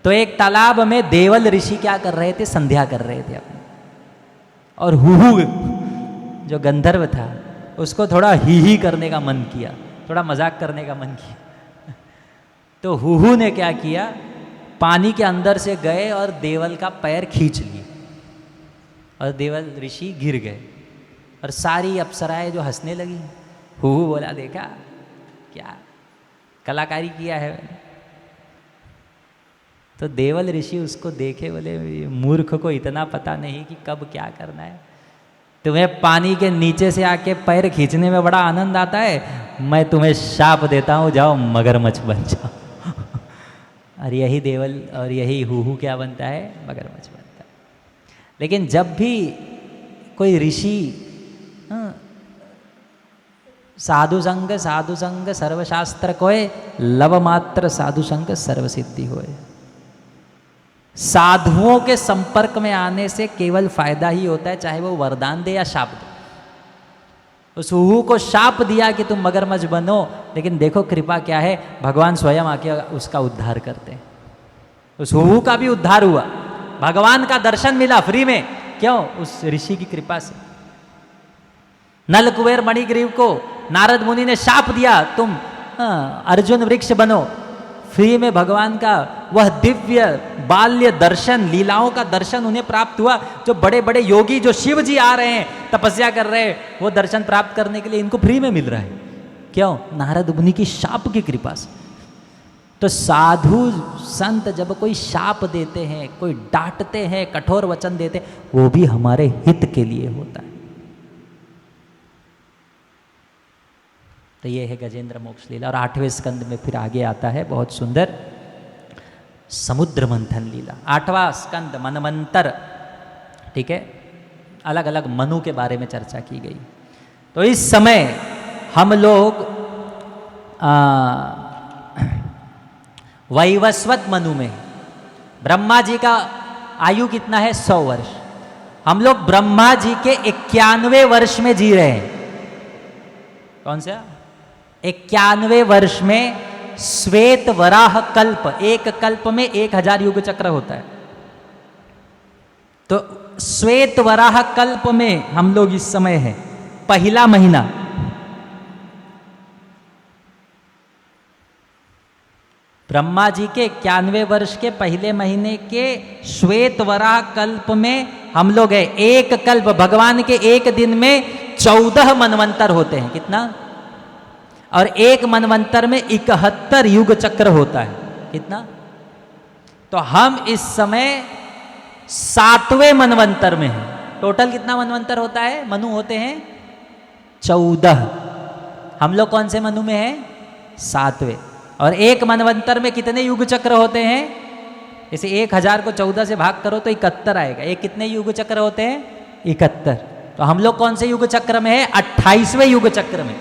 तो एक तालाब में देवल ऋषि क्या कर रहे थे, संध्या कर रहे थे अपनी, और हुहू जो गंधर्व था उसको थोड़ा ही करने का मन किया, थोड़ा मजाक करने का मन किया। तो हुहू ने क्या किया, पानी के अंदर से गए और देवल का पैर खींच लिए और देवल ऋषि गिर गए, और सारी अप्सराएं जो हंसने लगी। हुहू बोला, देखा क्या कलाकारी किया है मैंने। तो देवल ऋषि उसको देखे, बोले मूर्ख को इतना पता नहीं कि कब क्या करना है। तुम्हें पानी के नीचे से आके पैर खींचने में बड़ा आनंद आता है, मैं तुम्हें शाप देता हूँ, जाओ मगरमच्छ बन जाओ। और यही देवल और यही हुहू क्या बनता है, मगरमच्छ बनता है। लेकिन जब भी कोई ऋषि साधु संग सर्वशास्त्र कोय, लव मात्र साधु संग सर्व सिद्धि होए। साधुओं के संपर्क में आने से केवल फायदा ही होता है, चाहे वो वरदान दे या शाप दे। उस हुहू को शाप दिया कि तुम मगरमच्छ बनो, लेकिन देखो कृपा क्या है, भगवान स्वयं आके उसका उद्धार करते हैं। उस हुहू का भी उद्धार हुआ, भगवान का दर्शन मिला फ्री में। क्यों? उस ऋषि की कृपा से। नल कुबेर मणिग्रीव को नारद मुनि ने शाप दिया, तुम अर्जुन वृक्ष बनो। फ्री में भगवान का वह दिव्य बाल्य दर्शन, लीलाओं का दर्शन उन्हें प्राप्त हुआ। जो बड़े बड़े योगी, जो शिव जी आ रहे हैं, तपस्या कर रहे हैं, वो दर्शन प्राप्त करने के लिए इनको फ्री में मिल रहा है। क्यों? नारद मुनि की शाप की कृपा से। तो साधु संत जब कोई शाप देते हैं, कोई डांटते हैं, कठोर वचन देते हैं, वो भी हमारे हित के लिए होता है। तो ये है गजेंद्र मोक्ष लीला। और 8वें स्कंद में फिर आगे आता है बहुत सुंदर समुद्र मंथन लीला। 8वां स्कंद मनवंतर, ठीक है, अलग अलग मनु के बारे में चर्चा की गई। तो इस समय हम लोग वैवस्वत मनु में, ब्रह्मा जी का आयु कितना है? 100 वर्ष। हम लोग ब्रह्मा जी के 91वें वर्ष में जी रहे हैं। कौन सा? 91वें वर्ष में श्वेत वराह कल्प, एक कल्प में 1000 युग चक्र होता है। तो श्वेत वराह कल्प में हम लोग इस समय हैं, पहला महीना। ब्रह्मा जी के 91वें वर्ष के पहले महीने के श्वेत वराह कल्प में हम लोग हैं। एक कल्प, भगवान के एक दिन में 14 मनवंतर होते हैं। कितना? और एक मनवंतर में 71 युग चक्र होता है। कितना? तो हम इस समय 7वें मनवंतर में हैं। टोटल कितना मनवंतर होता है? मनु होते हैं 14। हम लोग कौन से मनु में हैं? 7वें। और एक मनवंतर में कितने युग चक्र होते हैं? जैसे 1000 को 14 से भाग करो तो 71 आएगा। एक कितने युग चक्र होते हैं? 71। तो हम लोग कौन से युग चक्र में हैं? 28वें युग चक्र में।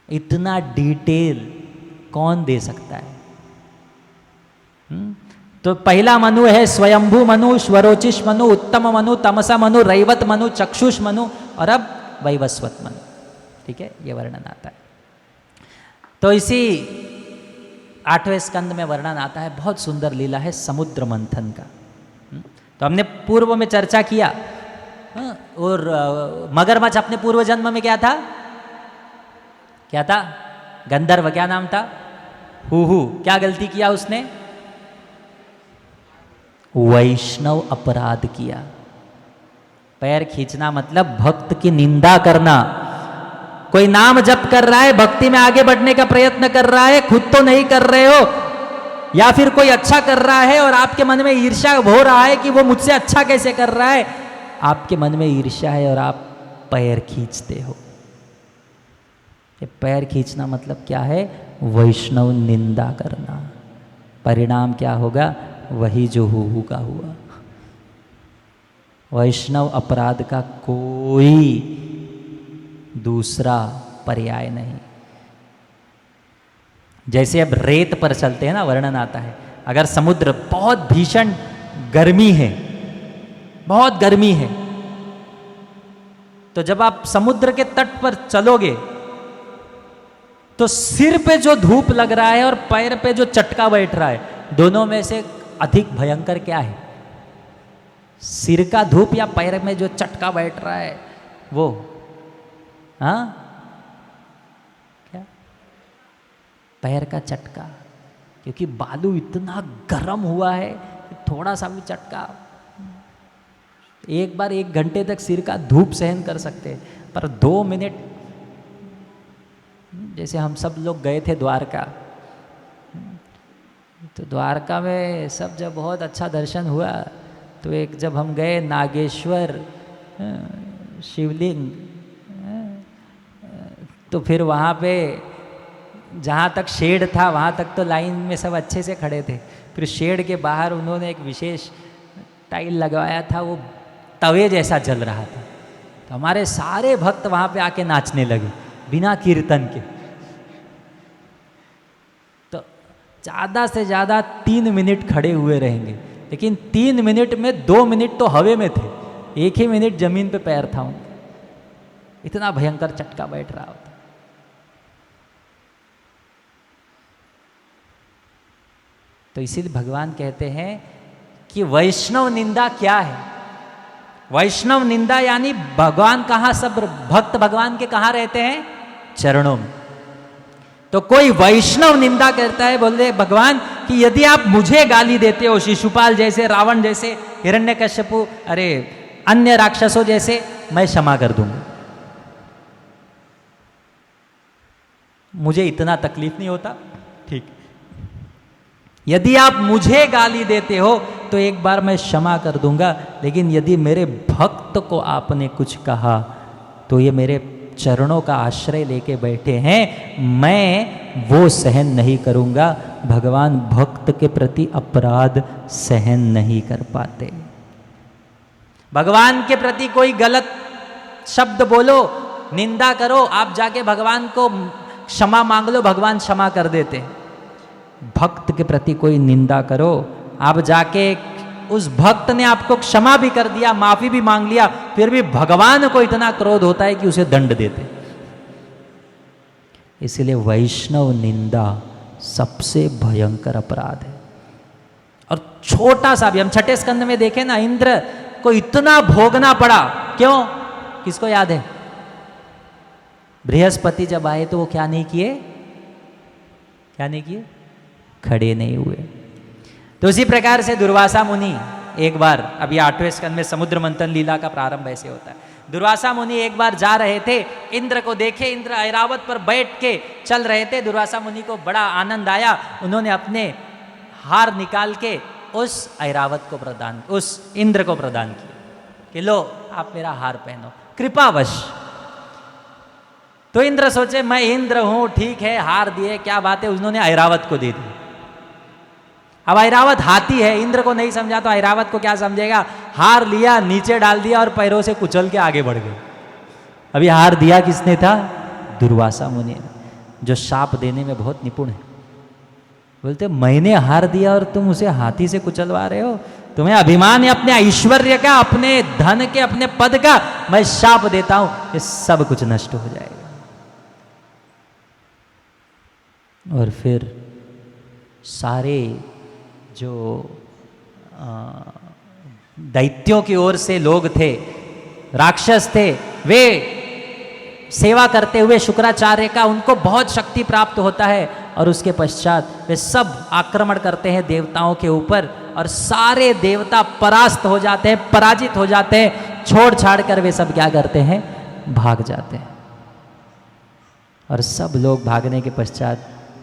इतना डिटेल कौन दे सकता है? तो पहला मनु है स्वयंभू मनु, स्वरोचिष मनु, उत्तम मनु, तमसा मनु, रैवत मनु, चक्षुष मनु, और अब वैवस्वत मनु। ठीक है, ये वर्णन आता है। तो इसी 8वें स्कंद में वर्णन आता है, बहुत सुंदर लीला है समुद्र मंथन का। तो हमने पूर्व में चर्चा किया। और मगरमच्छ अपने पूर्व जन्म में क्या था? क्या था? गंधर्व। क्या नाम था? हुहू। क्या गलती किया उसने? वैष्णव अपराध किया। पैर खींचना मतलब भक्त की निंदा करना। कोई नाम जप कर रहा है, भक्ति में आगे बढ़ने का प्रयत्न कर रहा है, खुद तो नहीं कर रहे हो, या फिर कोई अच्छा कर रहा है और आपके मन में ईर्ष्या हो रहा है कि वो मुझसे अच्छा कैसे कर रहा है, आपके मन में ईर्ष्या है और आप पैर खींचते हो। ये पैर खींचना मतलब क्या है? वैष्णव निंदा करना। परिणाम क्या होगा? वही जो हु का हुआ। वैष्णव अपराध का कोई दूसरा पर्याय नहीं। जैसे अब रेत पर चलते हैं ना, वर्णन आता है, अगर समुद्र बहुत भीषण गर्मी है, बहुत गर्मी है, तो जब आप समुद्र के तट पर चलोगे तो सिर पे जो धूप लग रहा है और पैर पे जो चटका बैठ रहा है, दोनों में से अधिक भयंकर क्या है? सिर का धूप या पैर में जो चटका बैठ रहा है वो? हाँ, क्या? पैर का चटका, क्योंकि बालू इतना गर्म हुआ है कि थोड़ा सा भी चटका, एक बार 1 घंटे तक सिर का धूप सहन कर सकते हैं, पर 2 मिनट, जैसे हम सब लोग गए थे द्वारका, तो द्वारका में सब जब बहुत अच्छा दर्शन हुआ, तो एक जब हम गए नागेश्वर शिवलिंग, तो फिर वहाँ पे जहाँ तक शेड था वहाँ तक तो लाइन में सब अच्छे से खड़े थे, फिर शेड के बाहर उन्होंने एक विशेष टाइल लगवाया था, वो तवे जैसा जल रहा था, तो हमारे सारे भक्त वहाँ पे आके नाचने लगे बिना कीर्तन के। तो ज़्यादा से ज़्यादा 3 मिनट खड़े हुए रहेंगे, लेकिन 3 मिनट में 2 मिनट तो हवे में थे, 1 ही मिनट जमीन पे पैर था उनका, इतना भयंकर चटका बैठ रहा होता। तो इसीलिए भगवान कहते हैं कि वैष्णव निंदा क्या है? वैष्णव निंदा यानी भगवान कहाँ, सब भक्त भगवान के कहाँ रहते हैं? चरणों में। तो कोई वैष्णव निंदा करता है, बोलते भगवान कि यदि आप मुझे गाली देते हो, शिशुपाल जैसे, रावण जैसे, हिरण्यकश्यपु, अरे अन्य राक्षसों जैसे, मैं क्षमा कर दूंगा, मुझे इतना तकलीफ नहीं होता, ठीक। यदि आप मुझे गाली देते हो तो एक बार मैं क्षमा कर दूंगा, लेकिन यदि मेरे भक्त को आपने कुछ कहा तो ये मेरे चरणों का आश्रय लेके बैठे हैं, मैं वो सहन नहीं करूंगा। भगवान भक्त के प्रति अपराध सहन नहीं कर पाते। भगवान के प्रति कोई गलत शब्द बोलो, निंदा करो, आप जाके भगवान को क्षमा मांग लो, भगवान क्षमा कर देते। भक्त के प्रति कोई निंदा करो, आप जाके उस भक्त ने आपको क्षमा भी कर दिया, माफी भी मांग लिया, फिर भी भगवान को इतना क्रोध होता है कि उसे दंड देते। इसलिए वैष्णव निंदा सबसे भयंकर अपराध है। और छोटा सा भी, हम 6ठे स्कंद में देखें ना, इंद्र को इतना भोगना पड़ा, क्यों? किसको याद है? बृहस्पति जब आए तो वो क्या नहीं किए? क्या नहीं किए? खड़े नहीं हुए। तो उसी प्रकार से दुर्वासा मुनि एक बार, अभी 8वें स्कंद में समुद्र मंथन लीला का प्रारंभ ऐसे होता है। दुर्वासा मुनि एक बार जा रहे थे, इंद्र को देखे, इंद्र ऐरावत पर बैठ के चल रहे थे। दुर्वासा मुनि को बड़ा आनंद आया, उन्होंने अपने हार निकाल के उस ऐरावत को प्रदान, उस इंद्र को प्रदान किया कि लो आप मेरा हार पहनो, कृपावश। तो इंद्र सोचे मैं इंद्र हूं, ठीक है, हार दिए, क्या बात है, उन्होंने ऐरावत को दे दी। अब ऐरावत हाथी है, इंद्र को नहीं समझा तो ऐरावत को क्या समझेगा? हार लिया, नीचे डाल दिया और पैरों से कुचल के आगे बढ़ गए। अभी हार दिया किसने था? दुर्वासा मुनि ने, जो शाप देने में बहुत निपुण है। बोलते मैंने हार दिया और तुम उसे हाथी से कुचलवा रहे हो? तुम्हें अभिमान है अपने ऐश्वर्य का, अपने धन के, अपने पद का, मैं शाप देता हूं, ये सब कुछ नष्ट हो जाएगा। और फिर सारे जो दैत्यों की ओर से लोग थे, राक्षस थे, वे सेवा करते हुए शुक्राचार्य का, उनको बहुत शक्ति प्राप्त होता है और उसके पश्चात वे सब आक्रमण करते हैं देवताओं के ऊपर और सारे देवता परास्त हो जाते हैं, पराजित हो जाते हैं, छोड़ छाड़ कर वे सब क्या करते हैं, भाग जाते हैं। और सब लोग भागने के पश्चात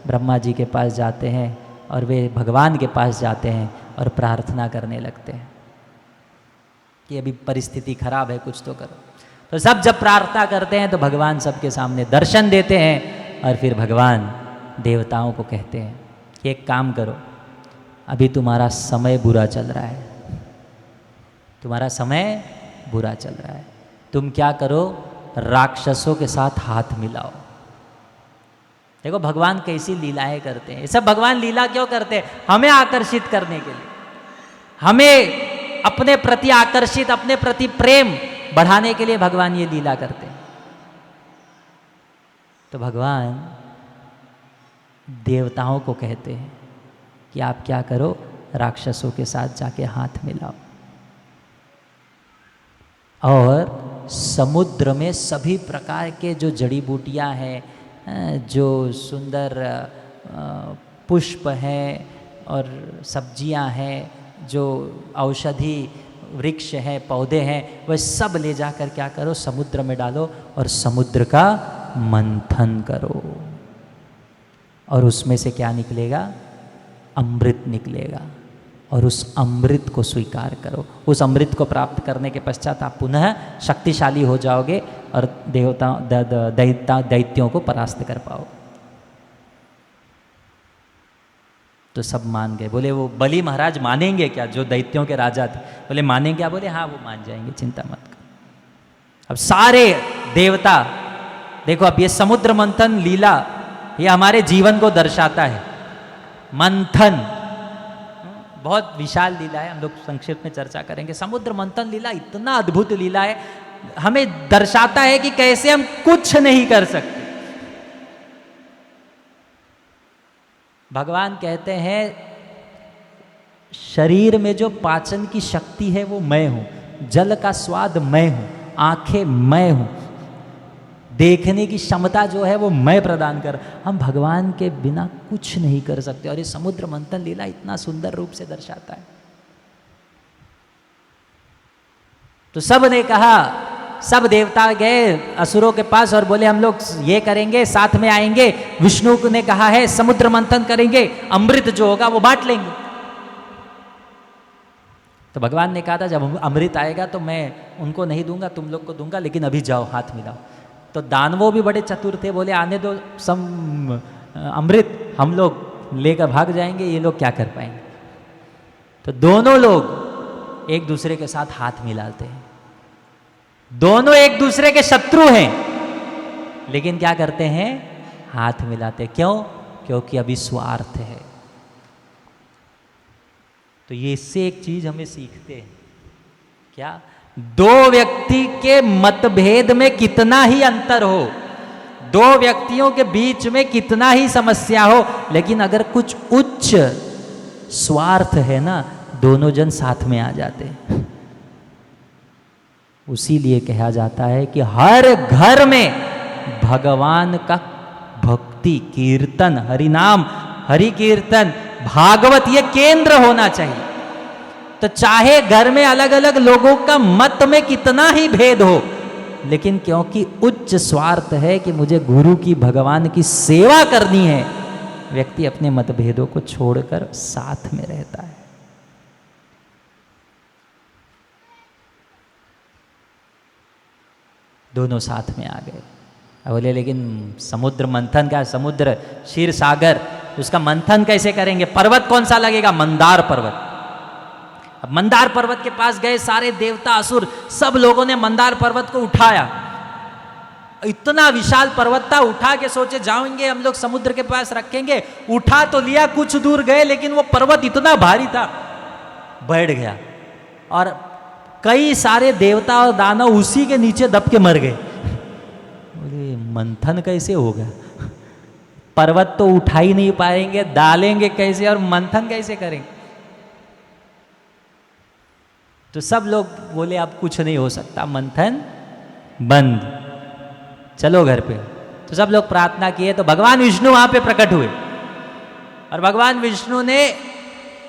ब्रह्मा जी के पास जाते हैं और वे भगवान के पास जाते हैं और प्रार्थना करने लगते हैं कि अभी परिस्थिति खराब है, कुछ तो करो। तो सब जब प्रार्थना करते हैं तो भगवान सबके सामने दर्शन देते हैं और फिर भगवान देवताओं को कहते हैं कि एक काम करो, अभी तुम्हारा समय बुरा चल रहा है, तुम्हारा समय बुरा चल रहा है, तुम क्या करो, राक्षसों के साथ हाथ मिलाओ। देखो भगवान कैसी लीलाएं करते हैं। ये सब भगवान लीला क्यों करते हैं? हमें आकर्षित करने के लिए, हमें अपने प्रति आकर्षित, अपने प्रति प्रेम बढ़ाने के लिए भगवान ये लीला करते हैं। तो भगवान देवताओं को कहते हैं कि आप क्या करो, राक्षसों के साथ जाके हाथ मिलाओ और समुद्र में सभी प्रकार के जो जड़ी बूटियां हैं, जो सुंदर पुष्प हैं और सब्जियां हैं, जो औषधि वृक्ष हैं, पौधे हैं, वह सब ले जाकर क्या करो, समुद्र में डालो और समुद्र का मंथन करो और उसमें से क्या निकलेगा, अमृत निकलेगा और उस अमृत को स्वीकार करो। उस अमृत को प्राप्त करने के पश्चात आप पुनः शक्तिशाली हो जाओगे और दैत्यों को परास्त कर पाओ। तो सब मान गए। बोले वो बलि महाराज मानेंगे क्या, जो दैत्यों के राजा थे? बोले मानेंगे क्या? बोले हाँ वो मान जाएंगे, चिंता मत करो। अब सारे देवता देखो, अब ये समुद्र मंथन लीला ये हमारे जीवन को दर्शाता है। मंथन बहुत विशाल लीला है, हम लोग संक्षिप्त में चर्चा करेंगे। समुद्र मंथन लीला इतना अद्भुत लीला है, हमें दर्शाता है कि कैसे हम कुछ नहीं कर सकते। भगवान कहते हैं शरीर में जो पाचन की शक्ति है वो मैं हूं, जल का स्वाद मैं हूं, आंखें मैं हूं, देखने की क्षमता जो है वो मैं प्रदान कर। हम भगवान के बिना कुछ नहीं कर सकते और ये समुद्र मंथन लीला इतना सुंदर रूप से दर्शाता है। तो सब ने कहा, सब देवता गए असुरों के पास और बोले हम लोग ये करेंगे, साथ में आएंगे। विष्णु ने कहा है समुद्र मंथन करेंगे, अमृत जो होगा वो बांट लेंगे। तो भगवान ने कहा था जब अमृत आएगा तो मैं उनको नहीं दूंगा, तुम लोग को दूंगा, लेकिन अभी जाओ हाथ मिलाओ। तो दानवों भी बड़े चतुर थे, बोले आने दो अमृत, हम लोग लेकर भाग जाएंगे, ये लोग क्या कर पाएंगे। तो दोनों लोग एक दूसरे के साथ हाथ मिलाते हैं। दोनों एक दूसरे के शत्रु हैं, लेकिन क्या करते हैं, हाथ मिलाते। क्यों? क्योंकि अभी स्वार्थ है। तो ये इससे एक चीज हमें सीखते हैं, क्या? दो व्यक्ति के मतभेद में कितना ही अंतर हो, दो व्यक्तियों के बीच में कितना ही समस्या हो, लेकिन अगर कुछ उच्च स्वार्थ है ना, दोनों जन साथ में आ जाते हैं। उसी लिए कहा जाता है कि हर घर में भगवान का भक्ति, कीर्तन, हरिनाम, हरि कीर्तन, भागवत ये केंद्र होना चाहिए। तो चाहे घर में अलग अलग लोगों का मत में कितना ही भेद हो, लेकिन क्योंकि उच्च स्वार्थ है कि मुझे गुरु की, भगवान की सेवा करनी है, व्यक्ति अपने मतभेदों को छोड़कर साथ में रहता है। दोनों साथ में आ गए। बोले लेकिन समुद्र मंथन का, समुद्र क्षीर सागर, उसका मंथन कैसे करेंगे? पर्वत कौन सा लगेगा? मंदार पर्वत। अब मंदार पर्वत के पास गए सारे देवता असुर, सब लोगों ने मंदार पर्वत को उठाया। इतना विशाल पर्वत था, उठा के सोचे जाएंगे हम लोग समुद्र के पास रखेंगे। उठा तो लिया, कुछ दूर गए, लेकिन वो पर्वत इतना भारी था, बैठ गया और कई सारे देवता और दानव उसी के नीचे दब के मर गए। बोले मंथन कैसे होगा? पर्वत तो उठा ही नहीं पाएंगे, डालेंगे कैसे और मंथन कैसे करेंगे? तो सब लोग बोले अब कुछ नहीं हो सकता, मंथन बंद, चलो घर पे। तो सब लोग प्रार्थना किए। तो भगवान विष्णु वहां पे प्रकट हुए और भगवान विष्णु ने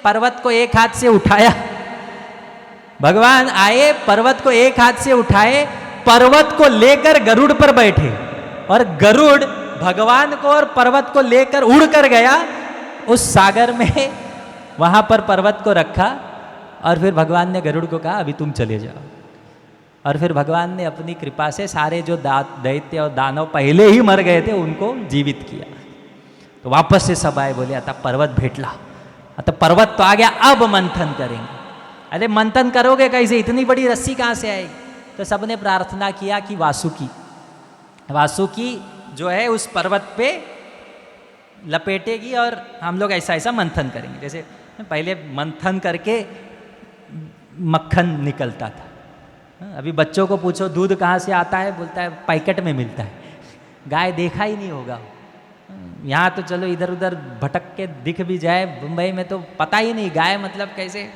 पर्वत को एक हाथ से उठाया, भगवान आए पर्वत को एक हाथ से उठाए, पर्वत को लेकर गरुड़ पर बैठे और गरुड़ भगवान को और पर्वत को लेकर उड़ कर गया उस सागर में, वहां पर पर्वत को रखा और फिर भगवान ने गरुड़ को कहा अभी तुम चले जाओ। और फिर भगवान ने अपनी कृपा से सारे जो दैत्य और दानव पहले ही मर गए थे उनको जीवित किया। तो वापस से सब आए, बोले आता पर्वत भेटला, आता पर्वत तो आ गया, अब मंथन करेंगे। अरे मंथन करोगे कैसे, इतनी बड़ी रस्सी कहाँ से आएगी? तो सबने प्रार्थना किया कि वासुकी जो है उस पर्वत पे लपेटेगी और हम लोग ऐसा ऐसा मंथन करेंगे। जैसे पहले मंथन करके मक्खन निकलता था, अभी बच्चों को पूछो दूध कहाँ से आता है, बोलता है पैकेट में मिलता है। गाय देखा ही नहीं होगा, यहाँ तो चलो इधर उधर भटक के दिख भी जाए, मुंबई में तो पता ही नहीं गाय मतलब कैसे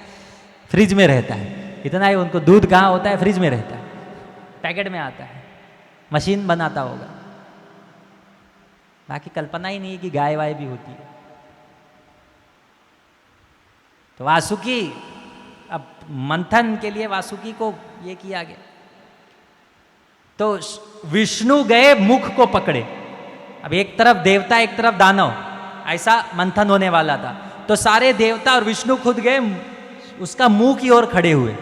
फ्रिज में रहता है, इतना ही उनको दूध कहाँ होता है, फ्रिज में रहता है, पैकेट में आता है, मशीन बनाता होगा, बाकी कल्पना ही नहीं है कि गाय वाय भी होती है। तो वासुकी, अब मंथन के लिए वासुकी को ये किया गया। तो विष्णु गए मुख को पकड़े, अब एक तरफ देवता एक तरफ दानव, ऐसा मंथन होने वाला था। तो सारे देवता और विष्णु खुद गए उसका मुंह की ओर खड़े हुए।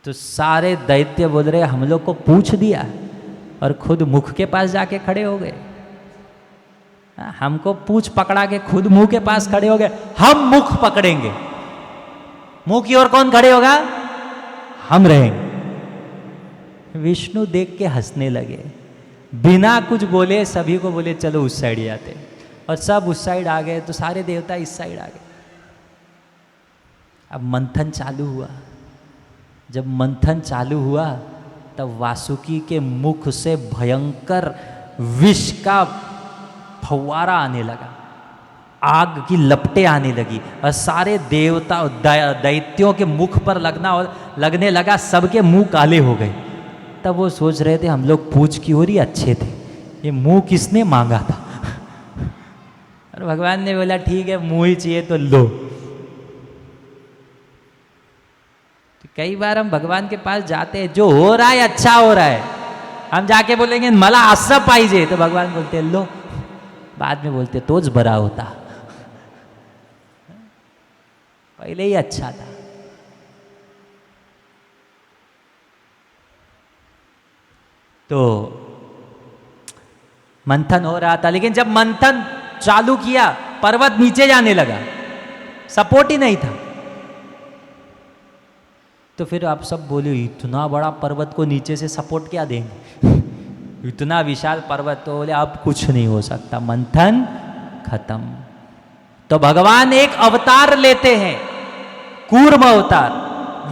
तो सारे दैत्य बोल रहे हम लोग को पूछ दिया और खुद मुख के पास जाके खड़े हो गए, हमको पूछ पकड़ा के खुद मुंह के पास खड़े हो गए, हम मुख पकड़ेंगे, मुंह की ओर कौन खड़े होगा, हम रहेंगे। विष्णु देख के हंसने लगे, बिना कुछ बोले सभी को बोले चलो उस साइड जाते, और सब उस साइड आ गए। तो सारे देवता इस साइड आ गए। अब मंथन चालू हुआ, जब मंथन चालू हुआ तब वासुकी के मुख से भयंकर विष का फव्वारा आने लगा, आग की लपटें आने लगी और सारे देवता दैत्यों के मुख पर लगने लगा, सबके मुंह काले हो गए। तब वो सोच रहे थे हम लोग पूछ की ओर ही अच्छे थे, ये मुंह किसने मांगा था। और भगवान ने बोला ठीक है मुंह ही चाहिए तो लो। तो कई बार हम भगवान के पास जाते हैं, जो हो रहा है अच्छा हो रहा है, हम जाके बोलेंगे मला असं पाहिजे, तो भगवान बोलते लो, बाद में बोलते तोच बरा होता, पहले ही अच्छा था। तो मंथन हो रहा था, लेकिन जब मंथन चालू किया पर्वत नीचे जाने लगा, सपोर्ट ही नहीं था। तो फिर आप सब बोले इतना बड़ा पर्वत को नीचे से सपोर्ट क्या देंगे, इतना विशाल पर्वत। तो बोले अब कुछ नहीं हो सकता, मंथन खत्म। तो भगवान एक अवतार लेते हैं, कूर्म अवतार,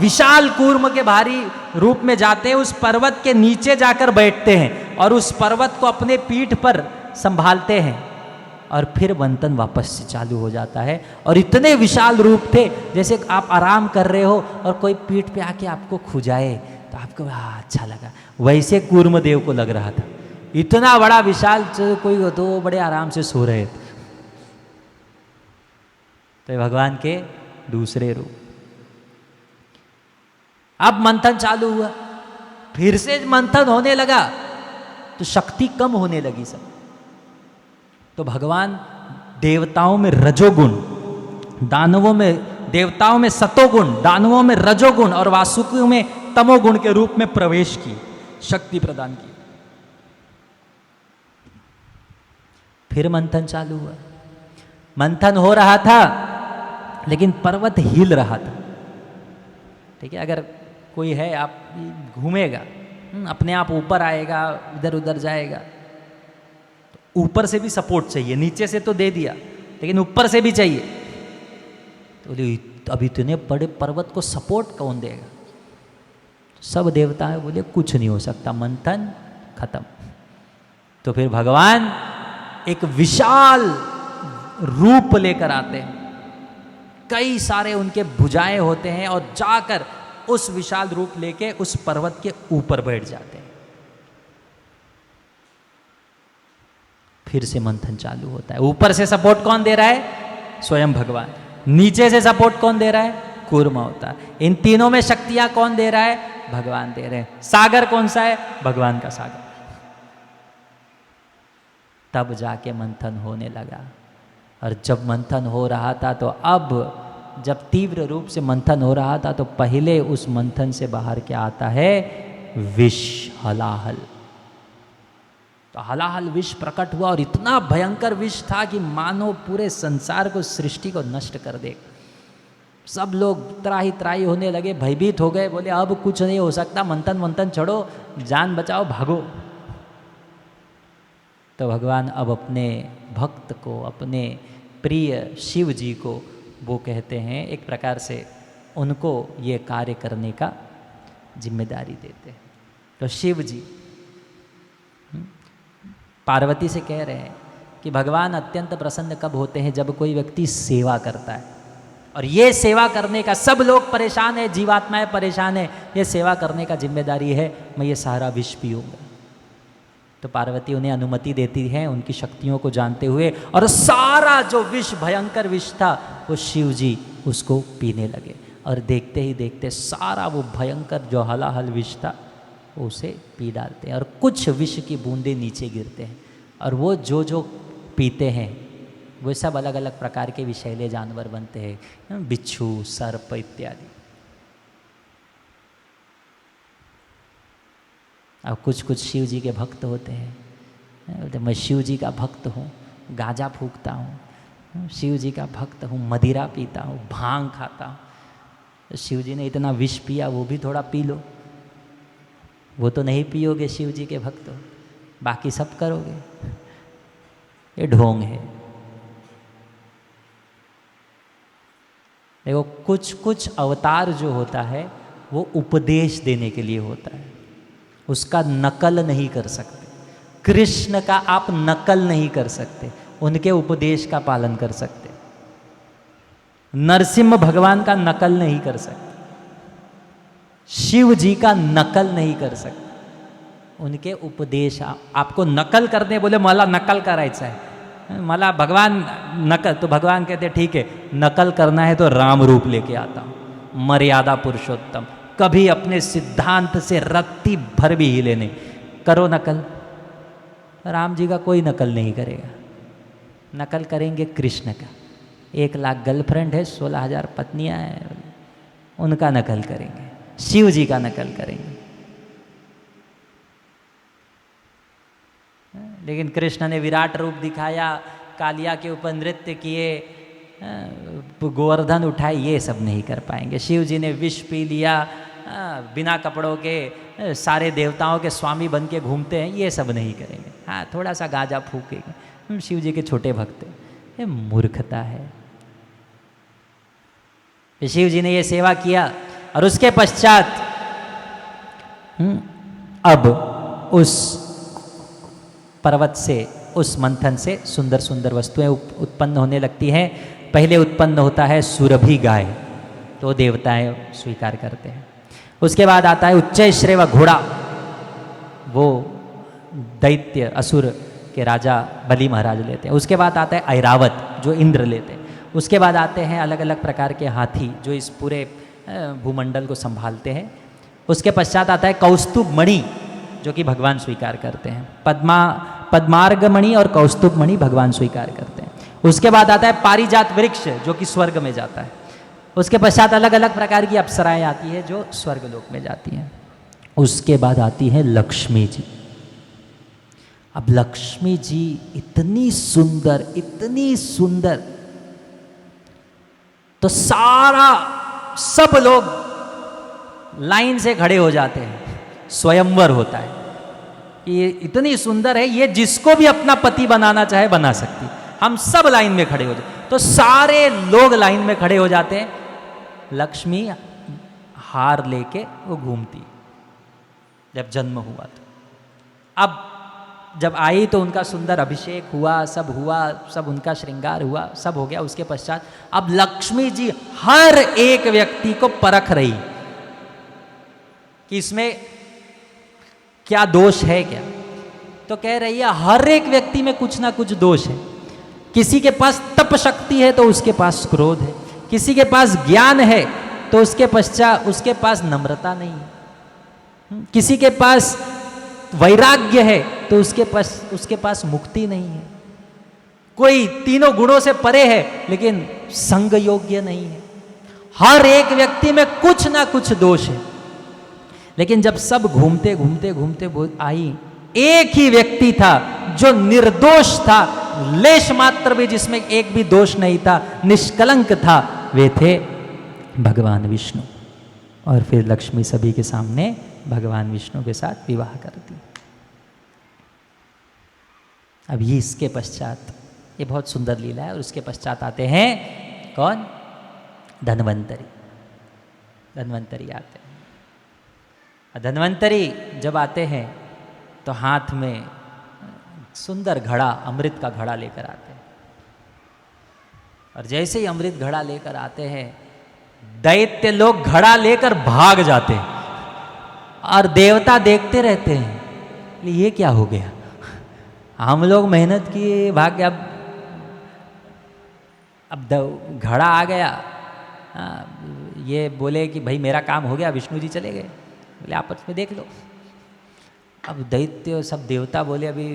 विशाल कूर्म के भारी रूप में जाते हैं, उस पर्वत के नीचे जाकर बैठते हैं और उस पर्वत को अपने पीठ पर संभालते हैं और फिर मंथन वापस से चालू हो जाता है। और इतने विशाल रूप थे, जैसे आप आराम कर रहे हो और कोई पीठ पे आके आपको खुजाए तो आपको अच्छा लगा, वैसे कूर्म देव को लग रहा था। इतना बड़ा विशाल, कोई तो बड़े आराम से सो रहे थे। तो भगवान के दूसरे रूप। अब मंथन चालू हुआ, फिर से मंथन होने लगा तो शक्ति कम होने लगी सब। तो भगवान देवताओं में रजोगुण, दानवों में, देवताओं में सतोगुण, दानवों में रजोगुण और वासुकियों में तमोगुण के रूप में प्रवेश की, शक्ति प्रदान की। फिर मंथन चालू हुआ, मंथन हो रहा था लेकिन पर्वत हिल रहा था। ठीक है, अगर कोई है आप घूमेगा, अपने आप ऊपर आएगा, इधर उधर जाएगा, तो ऊपर से भी सपोर्ट चाहिए, नीचे से तो दे दिया लेकिन ऊपर से भी चाहिए। तो बोले अब इतने बड़े पर्वत को सपोर्ट कौन देगा। सब देवता है बोले कुछ नहीं हो सकता, मंथन खत्म। तो फिर भगवान एक विशाल रूप लेकर आते हैं, कई सारे उनके भुजाएं होते हैं और जाकर उस विशाल रूप लेके उस पर्वत के ऊपर बैठ जाते हैं। फिर से मंथन चालू होता है। ऊपर से सपोर्ट कौन दे रहा है, स्वयं भगवान। नीचे से सपोर्ट कौन दे रहा है? कूर्म अवतार। इन तीनों में शक्तियां कौन दे रहा है? भगवान दे रहे हैं। सागर कौन सा है? भगवान का सागर। तब जाके मंथन होने लगा। और जब मंथन हो रहा था तो अब जब तीव्र रूप से मंथन हो रहा था तो पहले उस मंथन से बाहर क्या आता है? विष, हलाहल। तो हलाहल विष प्रकट हुआ और इतना भयंकर विष था कि मानो पूरे संसार को, सृष्टि को नष्ट कर दे। सब लोग त्राही त्राही होने लगे, भयभीत हो गए, बोले अब कुछ नहीं हो सकता, मंथन मंथन छोड़ो, जान बचाओ, भागो। तो भगवान अब अपने भक्त को, अपने प्रिय शिव जी को वो कहते हैं, एक प्रकार से उनको ये कार्य करने का जिम्मेदारी देते हैं। तो शिव जी पार्वती से कह रहे हैं कि भगवान अत्यंत प्रसन्न कब होते हैं? जब कोई व्यक्ति सेवा करता है। और ये सेवा करने का, सब लोग परेशान है, जीवात्माएं परेशान है, ये सेवा करने का जिम्मेदारी है, मैं ये सारा विष पीऊँगा। तो पार्वती उन्हें अनुमति देती है उनकी शक्तियों को जानते हुए, और सारा जो विष, भयंकर विष था, वो शिव जी उसको पीने लगे। और देखते ही देखते सारा वो भयंकर जो हलाहल विष था उसे पी डालते हैं, और कुछ विष की बूंदें नीचे गिरते हैं। और वो जो जो पीते हैं वो सब अलग अलग प्रकार के विषैले जानवर बनते हैं, बिच्छू, सर्प इत्यादि। और कुछ कुछ शिव जी के भक्त होते हैं, बोलते मैं शिव जी का भक्त हूँ, गांजा फूकता हूँ, शिव जी का भक्त हूँ, मदिरा पीता हूँ, भांग खाता हूँ। शिव जी ने इतना विष पिया, वो भी थोड़ा पी लो। वो तो नहीं पियोगे, शिव जी के भक्त हो, बाकी सब करोगे। ये ढोंग है। देखो, कुछ कुछ अवतार जो होता है वो उपदेश देने के लिए होता है, उसका नकल नहीं कर सकते। कृष्ण का आप नकल नहीं कर सकते, उनके उपदेश का पालन कर सकते। नरसिंह भगवान का नकल नहीं कर सकते, शिव जी का नकल नहीं कर सकते। उनके उपदेश आपको नकल करने बोले, मला नकल करायचं आहे, मला भगवान नकल, तो भगवान कहते ठीक है, नकल करना है तो राम रूप लेके आता हूँ, मर्यादा पुरुषोत्तम, कभी अपने सिद्धांत से रत्ती भर भी हिले नहीं, करो नकल। राम जी का कोई नकल नहीं करेगा, नकल करेंगे कृष्ण का। 1 लाख गर्लफ्रेंड है, 16,000 पत्नियां हैं, उनका नकल करेंगे, शिव जी का नकल करेंगे। लेकिन कृष्ण ने विराट रूप दिखाया, कालिया के ऊपर नृत्य किए, गोवर्धन उठाए, ये सब नहीं कर पाएंगे। शिव जी ने विष पी लिया, बिना कपड़ों के सारे देवताओं के स्वामी बन के घूमते हैं, ये सब नहीं करेंगे। हाँ, थोड़ा सा गांजा फूकेंगे, शिव जी के छोटे भक्त हैं। ये मूर्खता है। शिव जी ने ये सेवा किया और उसके पश्चात अब उस पर्वत से, उस मंथन से सुंदर सुंदर वस्तुएं उत्पन्न होने लगती हैं। पहले उत्पन्न होता है सुरभि गाय, तो देवताएं स्वीकार करते हैं। उसके बाद आता है उच्चैश्रव घोड़ा, वो दैत्य असुर के राजा बलि महाराज लेते हैं। उसके बाद आता है ऐरावत, जो इंद्र लेते हैं। उसके बाद आते हैं अलग अलग प्रकार के हाथी, जो इस पूरे भूमंडल को संभालते हैं। उसके पश्चात आता है कौस्तुभ मणि, जो कि भगवान स्वीकार करते हैं। पद्मार्ग मणि और कौस्तुभ मणि भगवान स्वीकार करते हैं। उसके बाद आता है पारिजात वृक्ष, जो कि स्वर्ग में जाता है। उसके पश्चात अलग अलग प्रकार की अप्सराएं आती है, जो स्वर्ग लोक में जाती हैं। उसके बाद आती है लक्ष्मी जी। अब लक्ष्मी जी इतनी सुंदर, इतनी सुंदर, तो सब लोग लाइन से खड़े हो जाते हैं। स्वयंवर होता है कि ये इतनी सुंदर है, ये जिसको भी अपना पति बनाना चाहे बना सकती। हम सब लाइन में खड़े हो जाते, तो सारे लोग लाइन में खड़े हो जाते हैं। लक्ष्मी हार लेके वो घूमती, जब जन्म हुआ तो। अब जब आई तो उनका सुंदर अभिषेक हुआ, सब उनका श्रृंगार हुआ, सब हो गया। उसके पश्चात अब लक्ष्मी जी हर एक व्यक्ति को परख रही कि इसमें क्या दोष है क्या। तो कह रही है हर एक व्यक्ति में कुछ ना कुछ दोष है, किसी के पास तप शक्ति है तो उसके पास क्रोध है, किसी के पास ज्ञान है तो उसके पास नम्रता नहीं है, किसी के पास वैराग्य है तो उसके पास मुक्ति नहीं है। कोई तीनों गुणों से परे है लेकिन संग योग्य नहीं है। हर एक व्यक्ति में कुछ ना कुछ दोष है। लेकिन जब सब घूमते घूमते घूमते आई, एक ही व्यक्ति था जो निर्दोष था, लेश मात्र भी जिसमें एक भी दोष नहीं था, निष्कलंक था, वे थे भगवान विष्णु। और फिर लक्ष्मी सभी के सामने भगवान विष्णु के साथ विवाह करती। अब ये इसके पश्चात, ये बहुत सुंदर लीला है, और उसके पश्चात आते हैं कौन? धन्वंतरी। धन्वंतरी आते हैं। धन्वंतरी जब आते हैं तो हाथ में सुंदर घड़ा, अमृत का घड़ा लेकर आते हैं। और जैसे ही अमृत घड़ा लेकर आते हैं, दैत्य लोग घड़ा लेकर भाग जाते हैं और देवता देखते रहते हैं, ये क्या हो गया? हम लोग मेहनत किए, भाग गया, अब घड़ा आ गया। ये बोले कि भाई मेरा काम हो गया, विष्णु जी चले गए। बोले आपस में देख लो। अब दैत्य सब देवता बोले अभी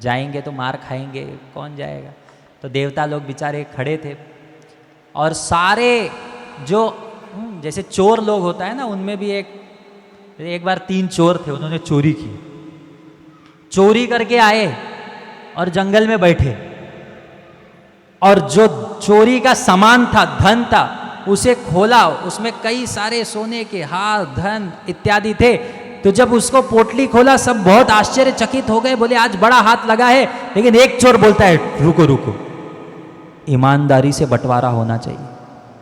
जाएंगे तो मार खाएंगे, कौन जाएगा? तो देवता लोग बेचारे खड़े थे, और सारे जो जैसे चोर लोग होता है ना, उनमें भी एक बार 3 चोर थे, उन्होंने चोरी की। चोरी करके आए और जंगल में बैठे, और जो चोरी का सामान था, धन था, उसे खोला। उसमें कई सारे सोने के हार, धन इत्यादि थे। तो जब उसको पोटली खोला, सब बहुत आश्चर्यचकित हो गए, बोले आज बड़ा हाथ लगा है। लेकिन एक चोर बोलता है रुको रुको, ईमानदारी से बंटवारा होना चाहिए,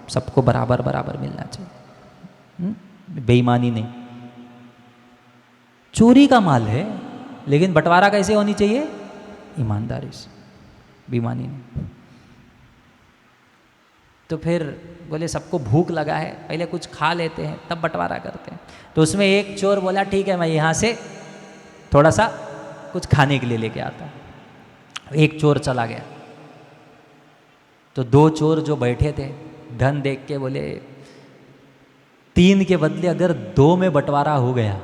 सबको बराबर बराबर मिलना चाहिए, बेईमानी नहीं। चोरी का माल है, लेकिन बंटवारा कैसे होनी चाहिए? ईमानदारी से, बेईमानी नहीं। तो फिर बोले सबको भूख लगा है, पहले कुछ खा लेते हैं तब बंटवारा करते हैं। तो उसमें एक चोर बोला ठीक है, मैं यहाँ से थोड़ा सा कुछ खाने के लिए लेके आता हूँ। एक चोर चला गया, तो 2 चोर जो बैठे थे धन देख के बोले 3 के बदले अगर 2 में बंटवारा हो गया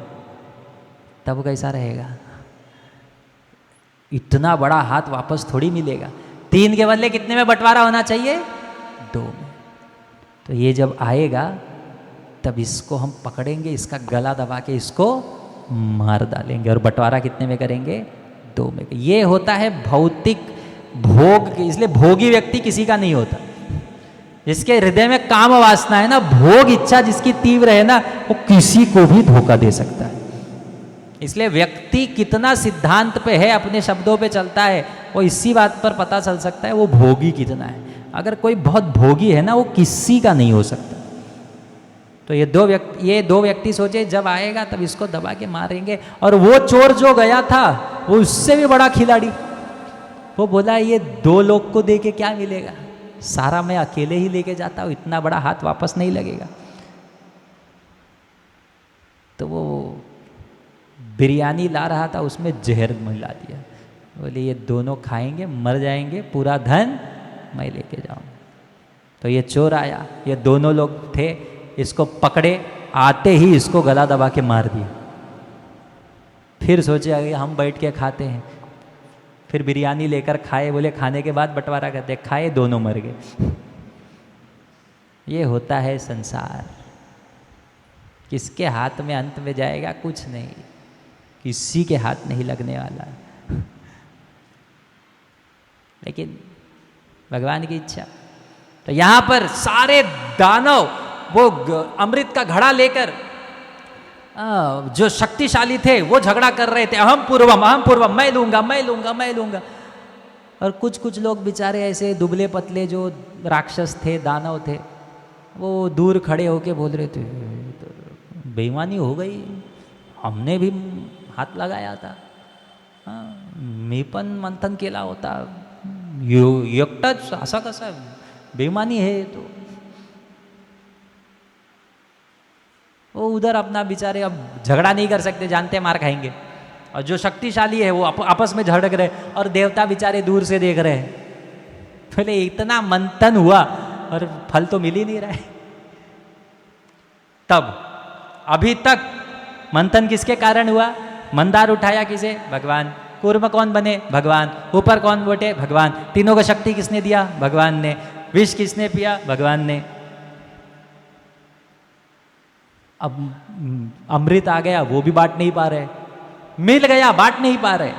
तब कैसा रहेगा? इतना बड़ा हाथ वापस थोड़ी मिलेगा। 3 के बदले कितने में बंटवारा होना चाहिए? 2 में। तो ये जब आएगा तब इसको हम पकड़ेंगे, इसका गला दबा के इसको मार डालेंगे, और बंटवारा कितने में करेंगे? 2 में। ये होता है भौतिक भोग। इसलिए भोगी व्यक्ति किसी का नहीं होता। जिसके हृदय में काम वासना है ना, भोग इच्छा जिसकी तीव्र है ना, वो किसी को भी धोखा दे सकता है। इसलिए व्यक्ति कितना सिद्धांत पे है, अपने शब्दों पे चलता है, वो इसी बात पर पता चल सकता है वो भोगी कितना है। अगर कोई बहुत भोगी है ना, वो किसी का नहीं हो सकता। तो ये दो व्यक्ति सोचे जब आएगा तब इसको दबा के मारेंगे। और वो चोर जो गया था वो उससे भी बड़ा खिलाड़ी, वो बोला ये 2 लोग को दे के क्या मिलेगा, सारा मैं अकेले ही लेके जाता हूँ, इतना बड़ा हाथ वापस नहीं लगेगा। तो वो बिरयानी ला रहा था, उसमें जहर मिला दिया। बोले ये दोनों खाएंगे, मर जाएंगे, पूरा धन मैं लेके जाऊंगा। तो ये चोर आया, ये दोनों लोग थे, इसको पकड़े, आते ही इसको गला दबा के मार दिया। फिर सोचे आगे हम बैठ के खाते हैं, फिर बिरयानी लेकर खाए। बोले खाने के बाद बंटवारा करते, खाए, दोनों मर गए। ये होता है संसार। किसके हाथ में अंत में जाएगा? कुछ नहीं, किसी के हाथ नहीं लगने वाला। लेकिन भगवान की इच्छा। तो यहां पर सारे दानव वो अमृत का घड़ा लेकर जो शक्तिशाली थे वो झगड़ा कर रहे थे, अहम पूर्वम, मैं लूंगा, मैं लूंगा, मैं लूंगा। और कुछ लोग बेचारे ऐसे दुबले पतले जो राक्षस थे, दानव थे, वो दूर खड़े होके बोल रहे थे बेईमानी हो गई, हमने भी हाथ लगाया था, मी पण मंथन केला होता, एकटाच असा कसा, बेईमानी है। तो वो उधर अपना बेचारे अब झगड़ा नहीं कर सकते, जानते मार खाएंगे। और जो शक्तिशाली है वो आपस में झगड़ रहे, और देवता बेचारे दूर से देख रहे हैं। बोले इतना मंथन हुआ और फल तो मिल ही नहीं रहा है। तब अभी तक मंथन किसके कारण हुआ? मंदार उठाया किसे? भगवान। कूर्म कौन बने? भगवान। ऊपर कौन बैठे? भगवान। तीनों को शक्ति किसने दिया? भगवान ने। विष किसने पिया? भगवान ने। अब अमृत आ गया, वो भी बांट नहीं पा रहे, मिल गया बांट नहीं पा रहे।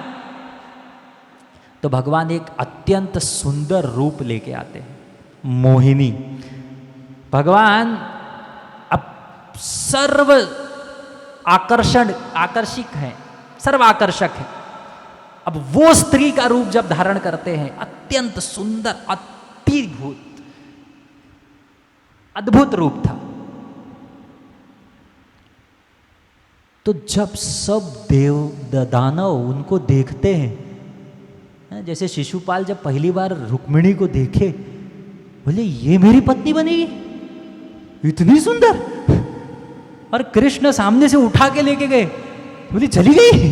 तो भगवान एक अत्यंत सुंदर रूप लेके आते हैं, मोहिनी। भगवान अब सर्व आकर्षक है, सर्व आकर्षक है। अब वो स्त्री का रूप जब धारण करते हैं, अत्यंत सुंदर, अद्भुत रूप था। तो जब सब दानव उनको देखते हैं, जैसे शिशुपाल जब पहली बार रुक्मिणी को देखे, बोले ये मेरी पत्नी बनेगी, इतनी सुंदर। और कृष्ण सामने से उठा के लेके गए, बोली चली गई।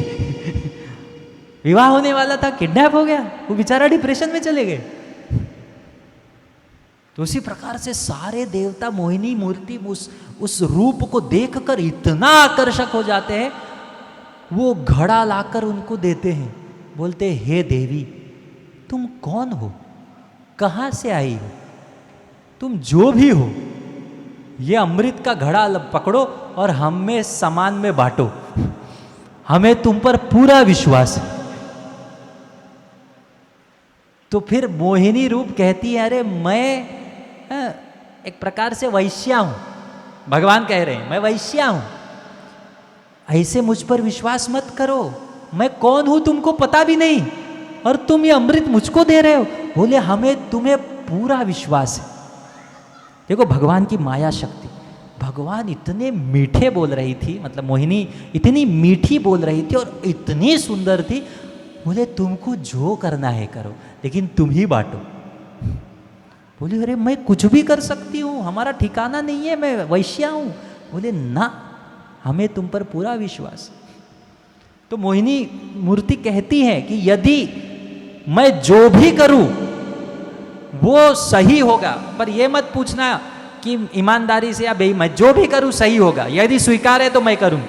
विवाह होने वाला था, किडनैप हो गया, वो बेचारा डिप्रेशन में चले गए। तो उसी प्रकार से सारे देवता मोहिनी मूर्ति उस रूप को देखकर इतना आकर्षक हो जाते हैं, वो घड़ा लाकर उनको देते हैं, बोलते हैं हे देवी तुम कौन हो, कहाँ से आई हो, तुम जो भी हो, ये अमृत का घड़ा पकड़ो और हम में समान में बांटो, हमें तुम पर पूरा विश्वास है। तो फिर मोहिनी रूप कहती है अरे मैं एक प्रकार से वैश्या हूं। भगवान कह रहे हैं मैं वैश्या हूं, ऐसे मुझ पर विश्वास मत करो, मैं कौन हूं तुमको पता भी नहीं, और तुम ये अमृत मुझको दे रहे हो। बोले हमें तुम्हें पूरा विश्वास है। देखो भगवान की माया शक्ति, भगवान इतने मीठे बोल रही थी, मतलब मोहिनी इतनी मीठी बोल रही थी और इतनी सुंदर थी। बोले तुमको जो करना है करो, लेकिन तुम ही बांटो। बोले अरे मैं कुछ भी कर सकती हूँ, हमारा ठिकाना नहीं है, मैं वैश्या हूँ। बोले ना, हमें तुम पर पूरा विश्वास। तो मोहिनी मूर्ति कहती है कि यदि मैं जो भी करूं वो सही होगा, पर ये मत पूछना कि ईमानदारी से या मैं जो भी करूं सही होगा, यदि स्वीकार है तो मैं करूं।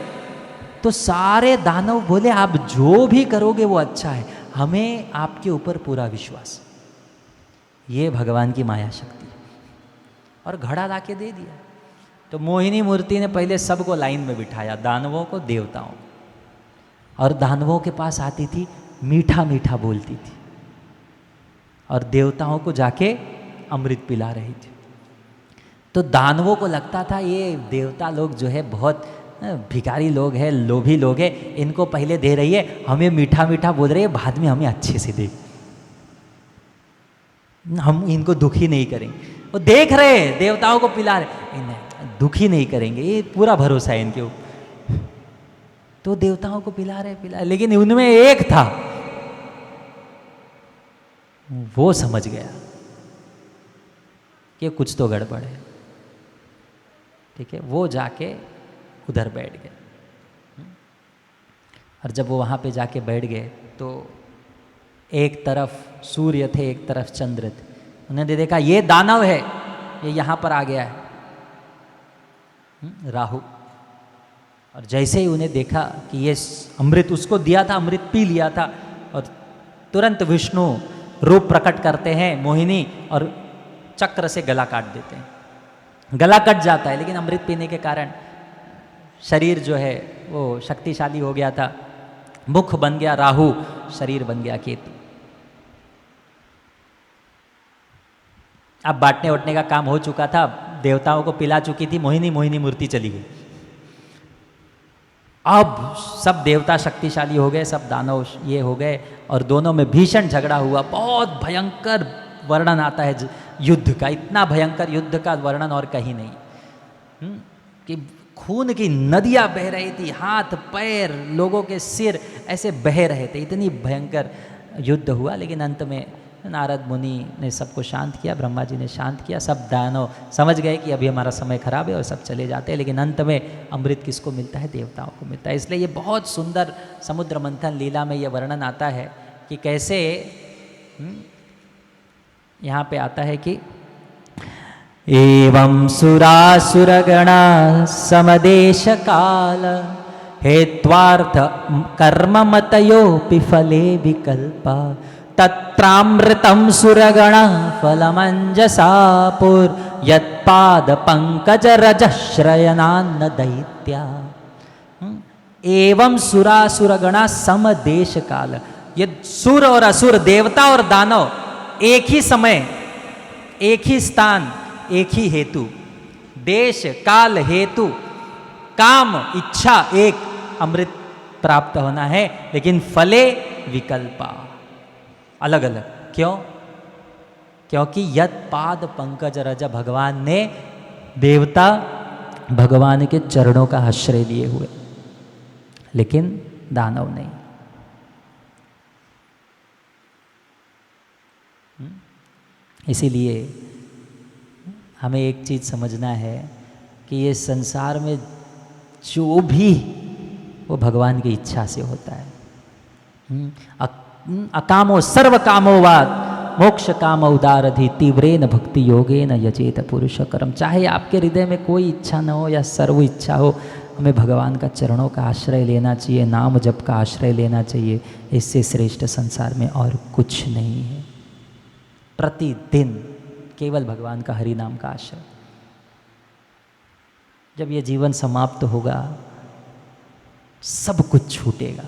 तो सारे दानव बोले आप जो भी करोगे वो अच्छा है, हमें आपके ऊपर पूरा विश्वास। ये भगवान की माया शक्ति। और घड़ा ला के दे दिया। तो मोहिनी मूर्ति ने पहले सबको लाइन में बिठाया, दानवों को, देवताओं को, और दानवों के पास आती थी, मीठा मीठा बोलती थी, और देवताओं को जाके अमृत पिला रही थी। तो दानवों को लगता था ये देवता लोग जो है बहुत भिखारी लोग हैं, लोभी लोग हैं, इनको पहले दे रही है, हमें मीठा मीठा बोल रही है, बाद में हमें अच्छे से दे, हम इनको दुखी नहीं करेंगे। वो देख रहे देवताओं को पिला रहे, दुखी नहीं करेंगे, ये पूरा भरोसा है इनके ऊपर। तो देवताओं को पिला रहे, लेकिन उनमें एक था, वो समझ गया कि कुछ तो गड़बड़ है। ठीक है, वो जाके उधर बैठ गए। और जब वो वहाँ पे जाके बैठ गए तो एक तरफ सूर्य थे, एक तरफ चंद्र थे। उन्होंने देखा ये दानव है, ये यहाँ पर आ गया है, राहु। और जैसे ही उन्हें देखा कि ये अमृत उसको दिया था, अमृत पी लिया था, और तुरंत विष्णु रूप प्रकट करते हैं मोहिनी, और चक्र से गला काट देते हैं। गला कट जाता है, लेकिन अमृत पीने के कारण शरीर जो है वो शक्तिशाली हो गया था। मुख बन गया राहु, शरीर बन गया केतु। अब बांटने उठने का काम हो चुका था, देवताओं को पिला चुकी थी मोहिनी, मोहिनी मूर्ति चली गई। अब सब देवता शक्तिशाली हो गए, सब दानव ये हो गए, और दोनों में भीषण झगड़ा हुआ। बहुत भयंकर वर्णन आता है युद्ध का, इतना भयंकर युद्ध का वर्णन और कहीं नहीं, कि खून की नदियाँ बह रही थी, हाथ पैर, लोगों के सिर ऐसे बह रहे थे, इतनी भयंकर युद्ध हुआ। लेकिन अंत में नारद मुनि ने सबको शांत किया, ब्रह्मा जी ने शांत किया, सब दानव समझ गए कि अभी हमारा समय खराब है, और सब चले जाते हैं। लेकिन अंत में अमृत किसको मिलता है? देवताओं को मिलता है। इसलिए ये बहुत सुंदर समुद्र मंथन लीला में ये वर्णन आता है कि कैसे यहाँ पे आता है कि एवं सुरासुरगणा समदेश काल हेत्वार्थ कर्ममतयोऽपि फले विकल्पा तत्रामृतं सुरगणा फलमञ्जसापुर्यत्पाद पंकजरजश्रयनान्न दैत्या। एवं सुरासुरगणा समदेश काल, ये सुर और असुर, देवता और दानव एक ही समय, एक ही स्थान, एक ही हेतु, देश काल हेतु, काम इच्छा एक, अमृत प्राप्त होना है, लेकिन फले विकल्पा, अलग अलग। क्यों? क्योंकि यत पाद पंकज रज, भगवान ने, देवता भगवान के चरणों का आश्रय लिए हुए, लेकिन दानव नहीं। इसीलिए हमें एक चीज समझना है कि ये संसार में जो भी वो भगवान की इच्छा से होता है। अकामो सर्व कामोवाद मोक्ष काम उदारधि तीव्रेन भक्ति योगेन यजेत पुरुष कर्म। चाहे आपके हृदय में कोई इच्छा न हो या सर्व इच्छा हो, हमें भगवान का चरणों का आश्रय लेना चाहिए, नाम जप का आश्रय लेना चाहिए। इससे श्रेष्ठ संसार में और कुछ नहीं है। प्रतिदिन केवल भगवान का हरि नाम का आश्रय। जब ये जीवन समाप्त होगा, सब कुछ छूटेगा।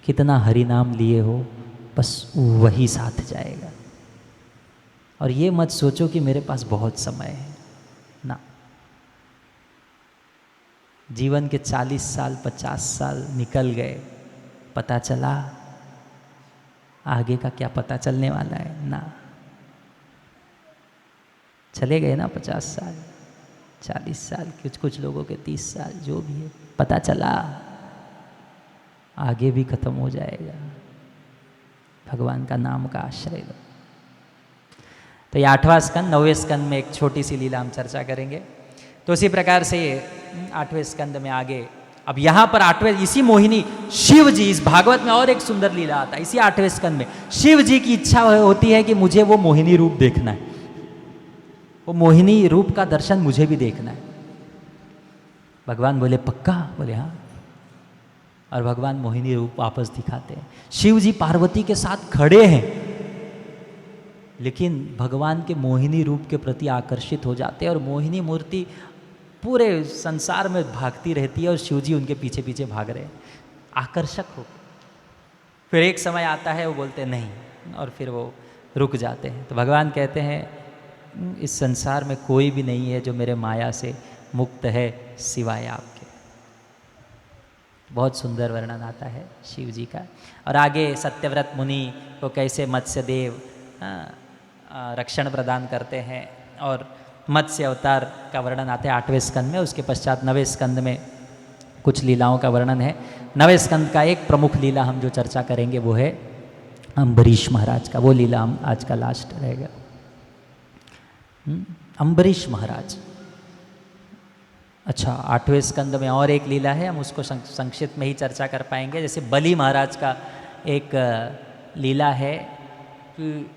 कितना हरि नाम लिए हो, बस वही साथ जाएगा। और ये मत सोचो कि मेरे पास बहुत समय है ना। जीवन के 40 साल 50 साल निकल गए, पता चला आगे का क्या पता चलने वाला है ना। चले गए ना 50 साल 40 साल, कुछ लोगों के 30 साल, जो भी है, पता चला आगे भी खत्म हो जाएगा। भगवान का नाम का आश्रय लो। तो ये 8वां स्कंद, 9वें स्कंद में एक छोटी सी लीला हम चर्चा करेंगे। तो इसी प्रकार से 8वें स्कंद में आगे, अब यहाँ पर 8वें, इसी मोहिनी शिव जी, इस भागवत में और एक सुंदर लीला आता है। इसी 8वें स्कंद में शिव जी की इच्छा होती है कि मुझे वो मोहिनी रूप देखना है, वो मोहिनी रूप का दर्शन मुझे भी देखना है। भगवान बोले पक्का? बोले हाँ। और भगवान मोहिनी रूप वापस दिखाते हैं। शिव जी पार्वती के साथ खड़े हैं, लेकिन भगवान के मोहिनी रूप के प्रति आकर्षित हो जाते हैं और मोहिनी मूर्ति पूरे संसार में भागती रहती है और शिव जी उनके पीछे पीछे भाग रहे हैं, आकर्षक हो। फिर एक समय आता है, वो बोलते नहीं, और फिर वो रुक जाते हैं। तो भगवान कहते हैं इस संसार में कोई भी नहीं है जो मेरे माया से मुक्त है सिवाय आपके। बहुत सुंदर वर्णन आता है शिव जी का। और आगे सत्यव्रत मुनि को कैसे मत्स्य देव रक्षण प्रदान करते हैं, और मत्स्य अवतार का वर्णन आता है 8वें स्कंद में। उसके पश्चात 9वें स्कंद में कुछ लीलाओं का वर्णन है। 9वें स्कंद का एक प्रमुख लीला हम जो चर्चा करेंगे वो है अम्बरीश महाराज का। वो लीला हम आज का लास्ट रहेगा। अम्बरीश महाराज। अच्छा, 8वें स्कंद में और एक लीला है, हम उसको संक्षिप्त में ही चर्चा कर पाएंगे। जैसे बलि महाराज का एक लीला है कि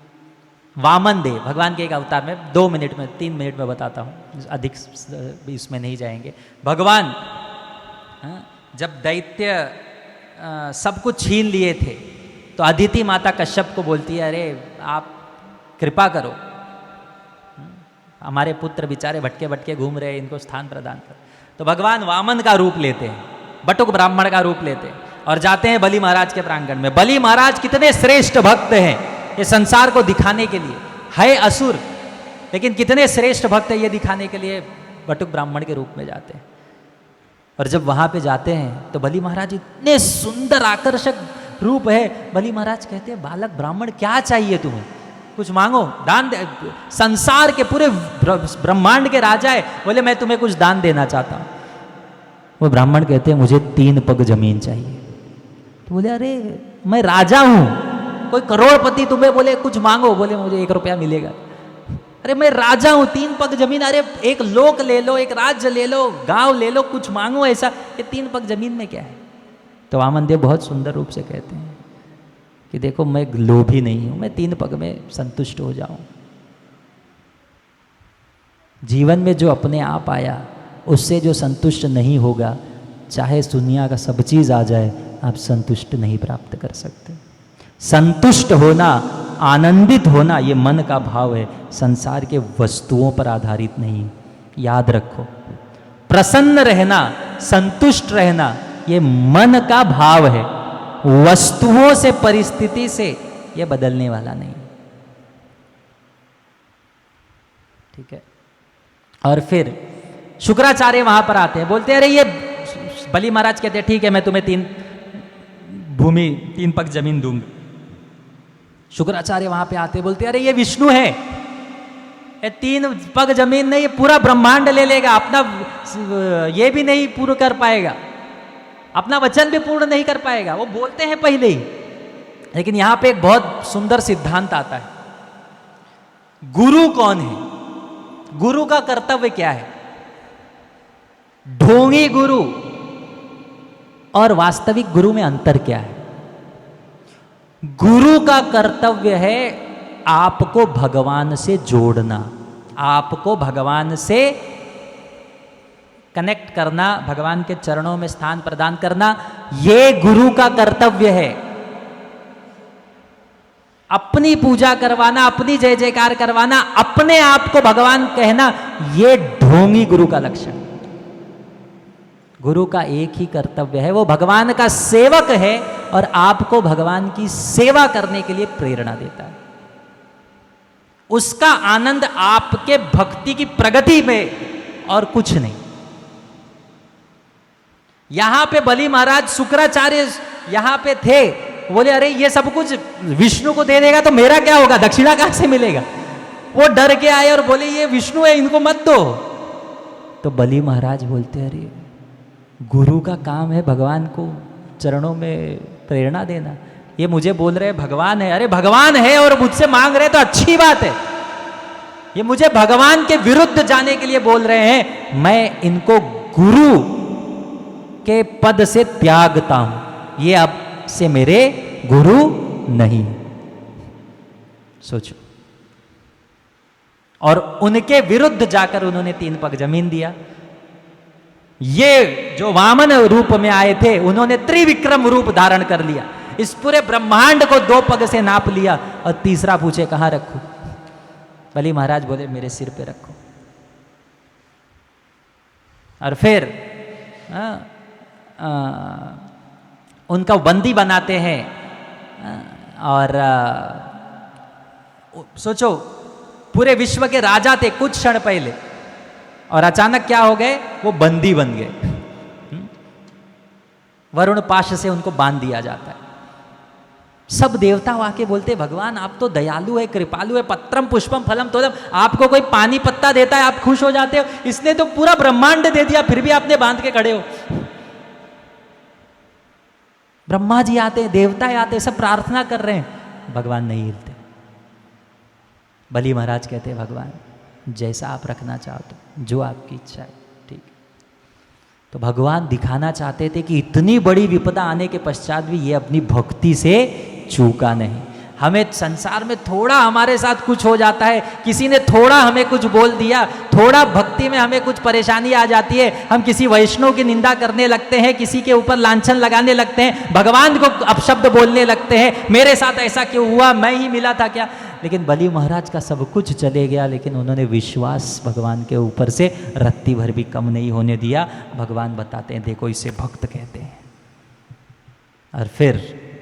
वामन देव, भगवान के एक अवतार में, 2 मिनट में 3 मिनट में बताता हूँ, अधिक इसमें नहीं जाएंगे। भगवान जब दैत्य सब कुछ छीन लिए थे, तो अदिति माता कश्यप को बोलती है, अरे आप कृपा करो, हमारे पुत्र बेचारे भटके भटके घूम रहे हैं, इनको स्थान प्रदान करो। तो भगवान वामन का रूप लेते हैं, बटुक ब्राह्मण का रूप लेते हैं और जाते हैं बलि महाराज के प्रांगण में। बलि महाराज कितने श्रेष्ठ भक्त हैं ये संसार को दिखाने के लिए, है असुर लेकिन कितने श्रेष्ठ भक्त है ये दिखाने के लिए बटुक ब्राह्मण के रूप में जाते हैं। और जब वहां पे जाते हैं तो बलि महाराज इतने सुंदर आकर्षक रूप है। बलि महाराज कहते हैं, बालक ब्राह्मण क्या चाहिए तुम्हें, कुछ मांगो, दान दे। संसार के पूरे ब्रह्मांड के राजा है, बोले मैं तुम्हें कुछ दान देना चाहता हूँ। वो ब्राह्मण कहते हैं मुझे 3 पग जमीन चाहिए। तो बोले अरे मैं राजा हूँ, कोई करोड़पति तुम्हें बोले कुछ मांगो, बोले मुझे 1 रुपया मिलेगा। अरे मैं राजा हूँ, 3 पग जमीन, अरे एक लोक ले लो, एक राज्य ले लो, गांव ले लो, कुछ मांगो ऐसा, ये 3 पग जमीन में क्या है। तो वामन देव बहुत सुंदर रूप से कहते हैं, कि देखो मैं लोभी नहीं हूं, मैं 3 पग में संतुष्ट हो जाऊं। जीवन में जो अपने आप आया उससे जो संतुष्ट नहीं होगा, चाहे दुनिया का सब चीज आ जाए, आप संतुष्ट नहीं प्राप्त कर सकते। संतुष्ट होना, आनंदित होना, ये मन का भाव है, संसार के वस्तुओं पर आधारित नहीं। याद रखो, प्रसन्न रहना, संतुष्ट रहना, ये मन का भाव है, वस्तुओं से, परिस्थिति से ये बदलने वाला नहीं। ठीक है। और फिर शुक्राचार्य वहां पर आते हैं, बोलते हैं अरे ये बलि महाराज कहते हैं ठीक है मैं तुम्हें 3 पग जमीन दूंगा। शुक्राचार्य वहां पे आते बोलते अरे ये विष्णु है, ये 3 पग जमीन नहीं, ये पूरा ब्रह्मांड ले लेगा, अपना ये भी नहीं पूर्ण कर पाएगा, अपना वचन भी पूर्ण नहीं कर पाएगा। वो बोलते हैं पहले ही। लेकिन यहां पे एक बहुत सुंदर सिद्धांत आता है। गुरु कौन है? गुरु का कर्तव्य क्या है? ढोंगी गुरु और वास्तविक गुरु में अंतर क्या है? गुरु का कर्तव्य है आपको भगवान से जोड़ना, आपको भगवान से कनेक्ट करना, भगवान के चरणों में स्थान प्रदान करना, ये गुरु का कर्तव्य है। अपनी पूजा करवाना, अपनी जय जयकार करवाना, अपने आप को भगवान कहना, ये ढोंगी गुरु का लक्षण। गुरु का एक ही कर्तव्य है, वो भगवान का सेवक है और आपको भगवान की सेवा करने के लिए प्रेरणा देता है। उसका आनंद आपके भक्ति की प्रगति में और कुछ नहीं। यहां पे बलि महाराज, शुक्राचार्य यहां पे थे, बोले अरे ये सब कुछ विष्णु को दे देगा तो मेरा क्या होगा, दक्षिणा कहां से मिलेगा? वो डर के आए और बोले ये विष्णु है, इनको मत दो। तो बलि महाराज बोलते अरे गुरु का काम है भगवान को चरणों में प्रेरणा देना, ये मुझे बोल रहे भगवान है। अरे भगवान है और मुझसे मांग रहे तो अच्छी बात है, ये मुझे भगवान के विरुद्ध जाने के लिए बोल रहे हैं, मैं इनको गुरु के पद से त्यागता हूं, ये अब से मेरे गुरु नहीं। सोचो। और उनके विरुद्ध जाकर उन्होंने 3 पग जमीन दिया। ये जो वामन रूप में आए थे, उन्होंने त्रिविक्रम रूप धारण कर लिया, इस पूरे ब्रह्मांड को 2 पग से नाप लिया। और तीसरा पूछे कहां रखूं? बलि महाराज बोले मेरे सिर पे रखो। और फिर उनका बंदी बनाते हैं। और सोचो, पूरे विश्व के राजा थे कुछ क्षण पहले, और अचानक क्या हो गए? वो बंदी बन गए। वरुण पाश से उनको बांध दिया जाता है। सब देवता आके बोलते भगवान आप तो दयालु है, कृपालु है, पत्रम पुष्पम फलम तोलम, आपको कोई पानी पत्ता देता है आप खुश हो जाते हो, इसने तो पूरा ब्रह्मांड दे दिया, फिर भी आपने बांध के खड़े हो। ब्रह्मा जी आते हैं, देवता आते हैं, सब प्रार्थना कर रहे हैं, भगवान नहीं हिलते। बलि महाराज कहते हैं भगवान जैसा आप रखना चाहते हो, जो आपकी इच्छा है, ठीक। तो भगवान दिखाना चाहते थे कि इतनी बड़ी विपदा आने के पश्चात भी ये अपनी भक्ति से चूका नहीं। हमें संसार में थोड़ा हमारे साथ कुछ हो जाता है, किसी ने थोड़ा हमें कुछ बोल दिया, थोड़ा भक्ति में हमें कुछ परेशानी आ जाती है, हम किसी वैष्णव की निंदा करने लगते हैं, किसी के ऊपर लांछन लगाने लगते हैं, भगवान को अपशब्द बोलने लगते हैं, मेरे साथ ऐसा क्यों हुआ, मैं ही मिला था क्या। लेकिन बलि महाराज का सब कुछ चले गया, लेकिन उन्होंने विश्वास भगवान के ऊपर से रत्ती भर भी कम नहीं होने दिया। भगवान बताते हैं देखो इसे भक्त कहते हैं। और फिर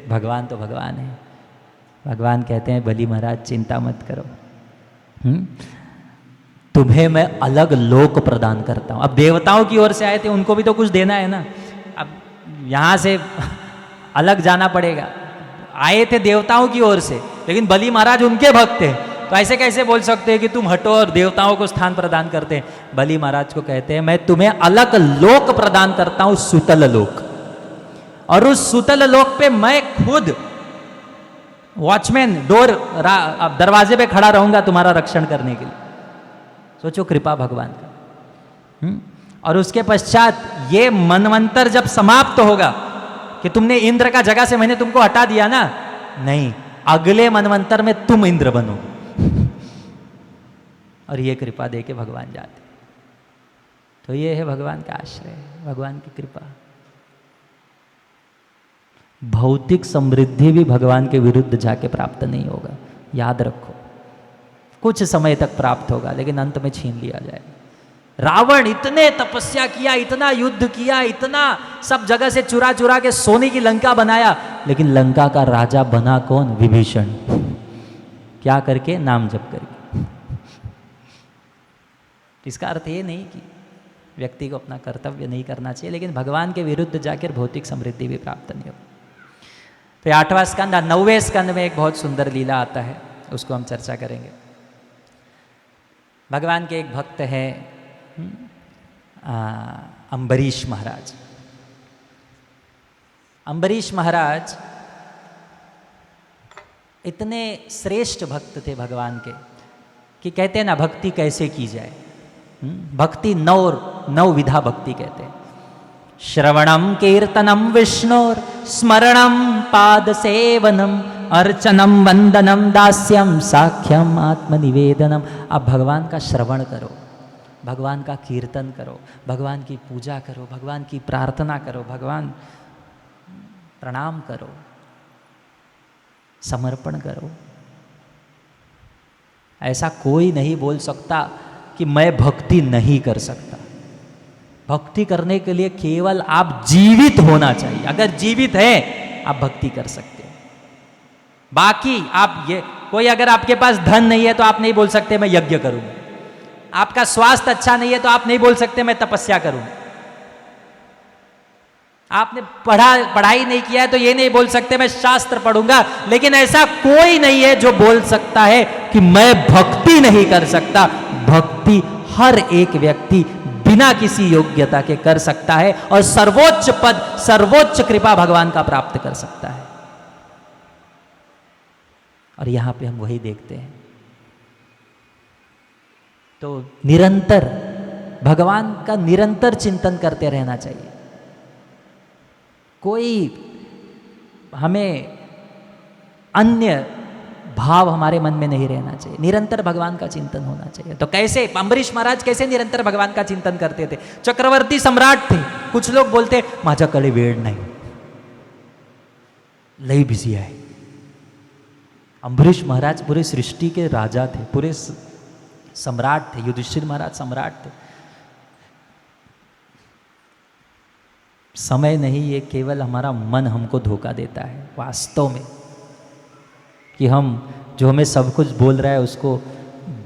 भगवान तो भगवान है, भगवान कहते हैं बलि महाराज चिंता मत करो, तुम्हें मैं अलग लोक प्रदान करता हूं। अब देवताओं की ओर से आए थे, उनको भी तो कुछ देना है ना, अब यहां से अलग जाना पड़ेगा। आए थे देवताओं की ओर से, लेकिन बलि महाराज उनके भक्त थे, तो ऐसे कैसे बोल सकते हैं कि तुम हटो और देवताओं को स्थान प्रदान करते हैं। बलि महाराज को कहते हैं मैं तुम्हें अलग लोक प्रदान करता हूं, सुतल लोक, और उस सुतल लोक पे मैं खुद वॉचमैन डोर दरवाजे पे खड़ा रहूंगा तुम्हारा रक्षण करने के लिए। सोचो कृपा भगवान का। और उसके पश्चात ये मनवंतर जब समाप्त होगा कि तुमने इंद्र का जगह से मैंने तुमको हटा दिया ना, नहीं, अगले मनवंतर में तुम इंद्र बनो। और ये कृपा दे के भगवान जाते। तो ये है भगवान का आश्रय, भगवान की कृपा। भौतिक समृद्धि भी भगवान के विरुद्ध जाके प्राप्त नहीं होगा, याद रखो। कुछ समय तक प्राप्त होगा, लेकिन अंत में छीन लिया जाएगा। रावण इतने तपस्या किया, इतना युद्ध किया, इतना सब जगह से चुरा चुरा के सोने की लंका बनाया, लेकिन लंका का राजा बना कौन? विभीषण। क्या करके? नाम जप करके। इसका अर्थ ये नहीं कि व्यक्ति को अपना कर्तव्य नहीं करना चाहिए, लेकिन भगवान के विरुद्ध जाकर भौतिक समृद्धि भी प्राप्त नहीं हो। तो 8वां स्कंद, 9वें स्कंद में एक बहुत सुंदर लीला आता है, उसको हम चर्चा करेंगे। भगवान के एक भक्त है अम्बरीश महाराज। अम्बरीश महाराज इतने श्रेष्ठ भक्त थे भगवान के कि कहते हैं ना, भक्ति कैसे की जाए। भक्ति नौ विधा भक्ति कहते हैं। श्रवणम कीर्तनम विष्णुर स्मरणम पाद सेवनम अर्चनम वंदनम दास्यम साख्यम आत्मनिवेदनम। आप भगवान का श्रवण करो, भगवान का कीर्तन करो, भगवान की पूजा करो, भगवान की प्रार्थना करो, भगवान प्रणाम करो, समर्पण करो। ऐसा कोई नहीं बोल सकता कि मैं भक्ति नहीं कर सकता। भक्ति करने के लिए केवल आप जीवित होना चाहिए। अगर जीवित है आप भक्ति कर सकते हो। बाकी आप ये कोई, अगर आपके पास धन नहीं है तो आप नहीं बोल सकते मैं यज्ञ करूंगा। आपका स्वास्थ्य अच्छा नहीं है तो आप नहीं बोल सकते मैं तपस्या करूंगा। आपने पढ़ाई नहीं किया है तो ये नहीं बोल सकते मैं शास्त्र पढ़ूंगा। लेकिन ऐसा कोई नहीं है जो बोल सकता है कि मैं भक्ति नहीं कर सकता। भक्ति हर एक व्यक्ति बिना किसी योग्यता के कर सकता है और सर्वोच्च पद, सर्वोच्च कृपा भगवान का प्राप्त कर सकता है। और यहां पे हम वही देखते हैं। तो निरंतर भगवान का निरंतर चिंतन करते रहना चाहिए। कोई हमें अन्य भाव हमारे मन में नहीं रहना चाहिए। निरंतर भगवान का चिंतन होना चाहिए। तो कैसे अम्बरीश महाराज कैसे निरंतर भगवान का चिंतन करते थे? चक्रवर्ती सम्राट थे। कुछ लोग बोलते माझ्याकडे वेळ नाही, लई बिजी आहे। अम्बरीश महाराज पूरे सृष्टि के राजा थे, पूरे सम्राट थे। युधिष्ठिर महाराज सम्राट थे। समय नहीं, ये केवल हमारा मन हमको धोखा देता है वास्तव में, कि हम जो हमें सब कुछ बोल रहा है उसको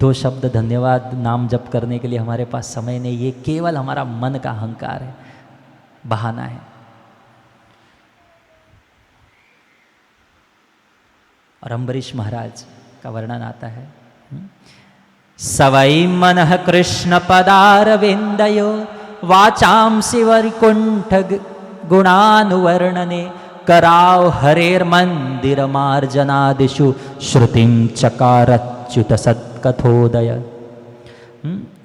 2 शब्द धन्यवाद नाम जप करने के लिए हमारे पास समय नहीं। ये केवल हमारा मन का अहंकार है, बहाना है। और अम्बरीश महाराज का वर्णन आता है, सवै मनः कृष्ण पदारविंदयो वाचांसि वैकुंठ गुणानुवर्णने कराव हरेर मंदिर मार्जनादिषु श्रुतिं चकारच्युत सत्कथोदय।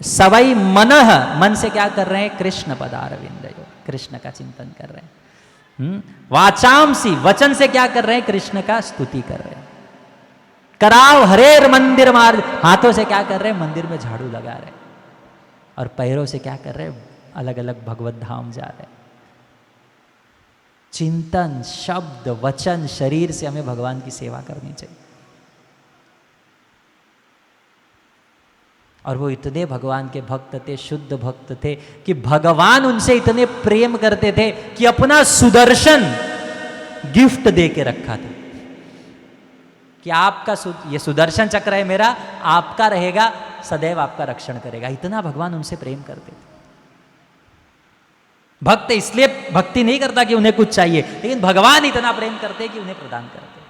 सवै मनः, मन से क्या कर रहे हैं? कृष्ण पदारविंदयो, कृष्ण का चिंतन कर रहे हैं। वाचांसी, वचन से क्या कर रहे हैं? कृष्ण का स्तुति कर रहे हैं। कराव हरेर मंदिर मार्ग, हाथों से क्या कर रहे हैं? मंदिर में झाड़ू लगा रहे हैं। और पैरों से क्या कर रहे हैं? अलग अलग भगवत धाम जा रहे हैं। चिंतन, शब्द, वचन, शरीर से हमें भगवान की सेवा करनी चाहिए। और वो इतने भगवान के भक्त थे, शुद्ध भक्त थे, कि भगवान उनसे इतने प्रेम करते थे कि अपना सुदर्शन गिफ्ट दे के रखा था कि आपका ये सुदर्शन चक्र है मेरा, आपका रहेगा, सदैव आपका रक्षण करेगा। इतना भगवान उनसे प्रेम करते थे। भक्त इसलिए भक्ति नहीं करता कि उन्हें कुछ चाहिए, लेकिन भगवान इतना प्रेम करते कि उन्हें प्रदान करते।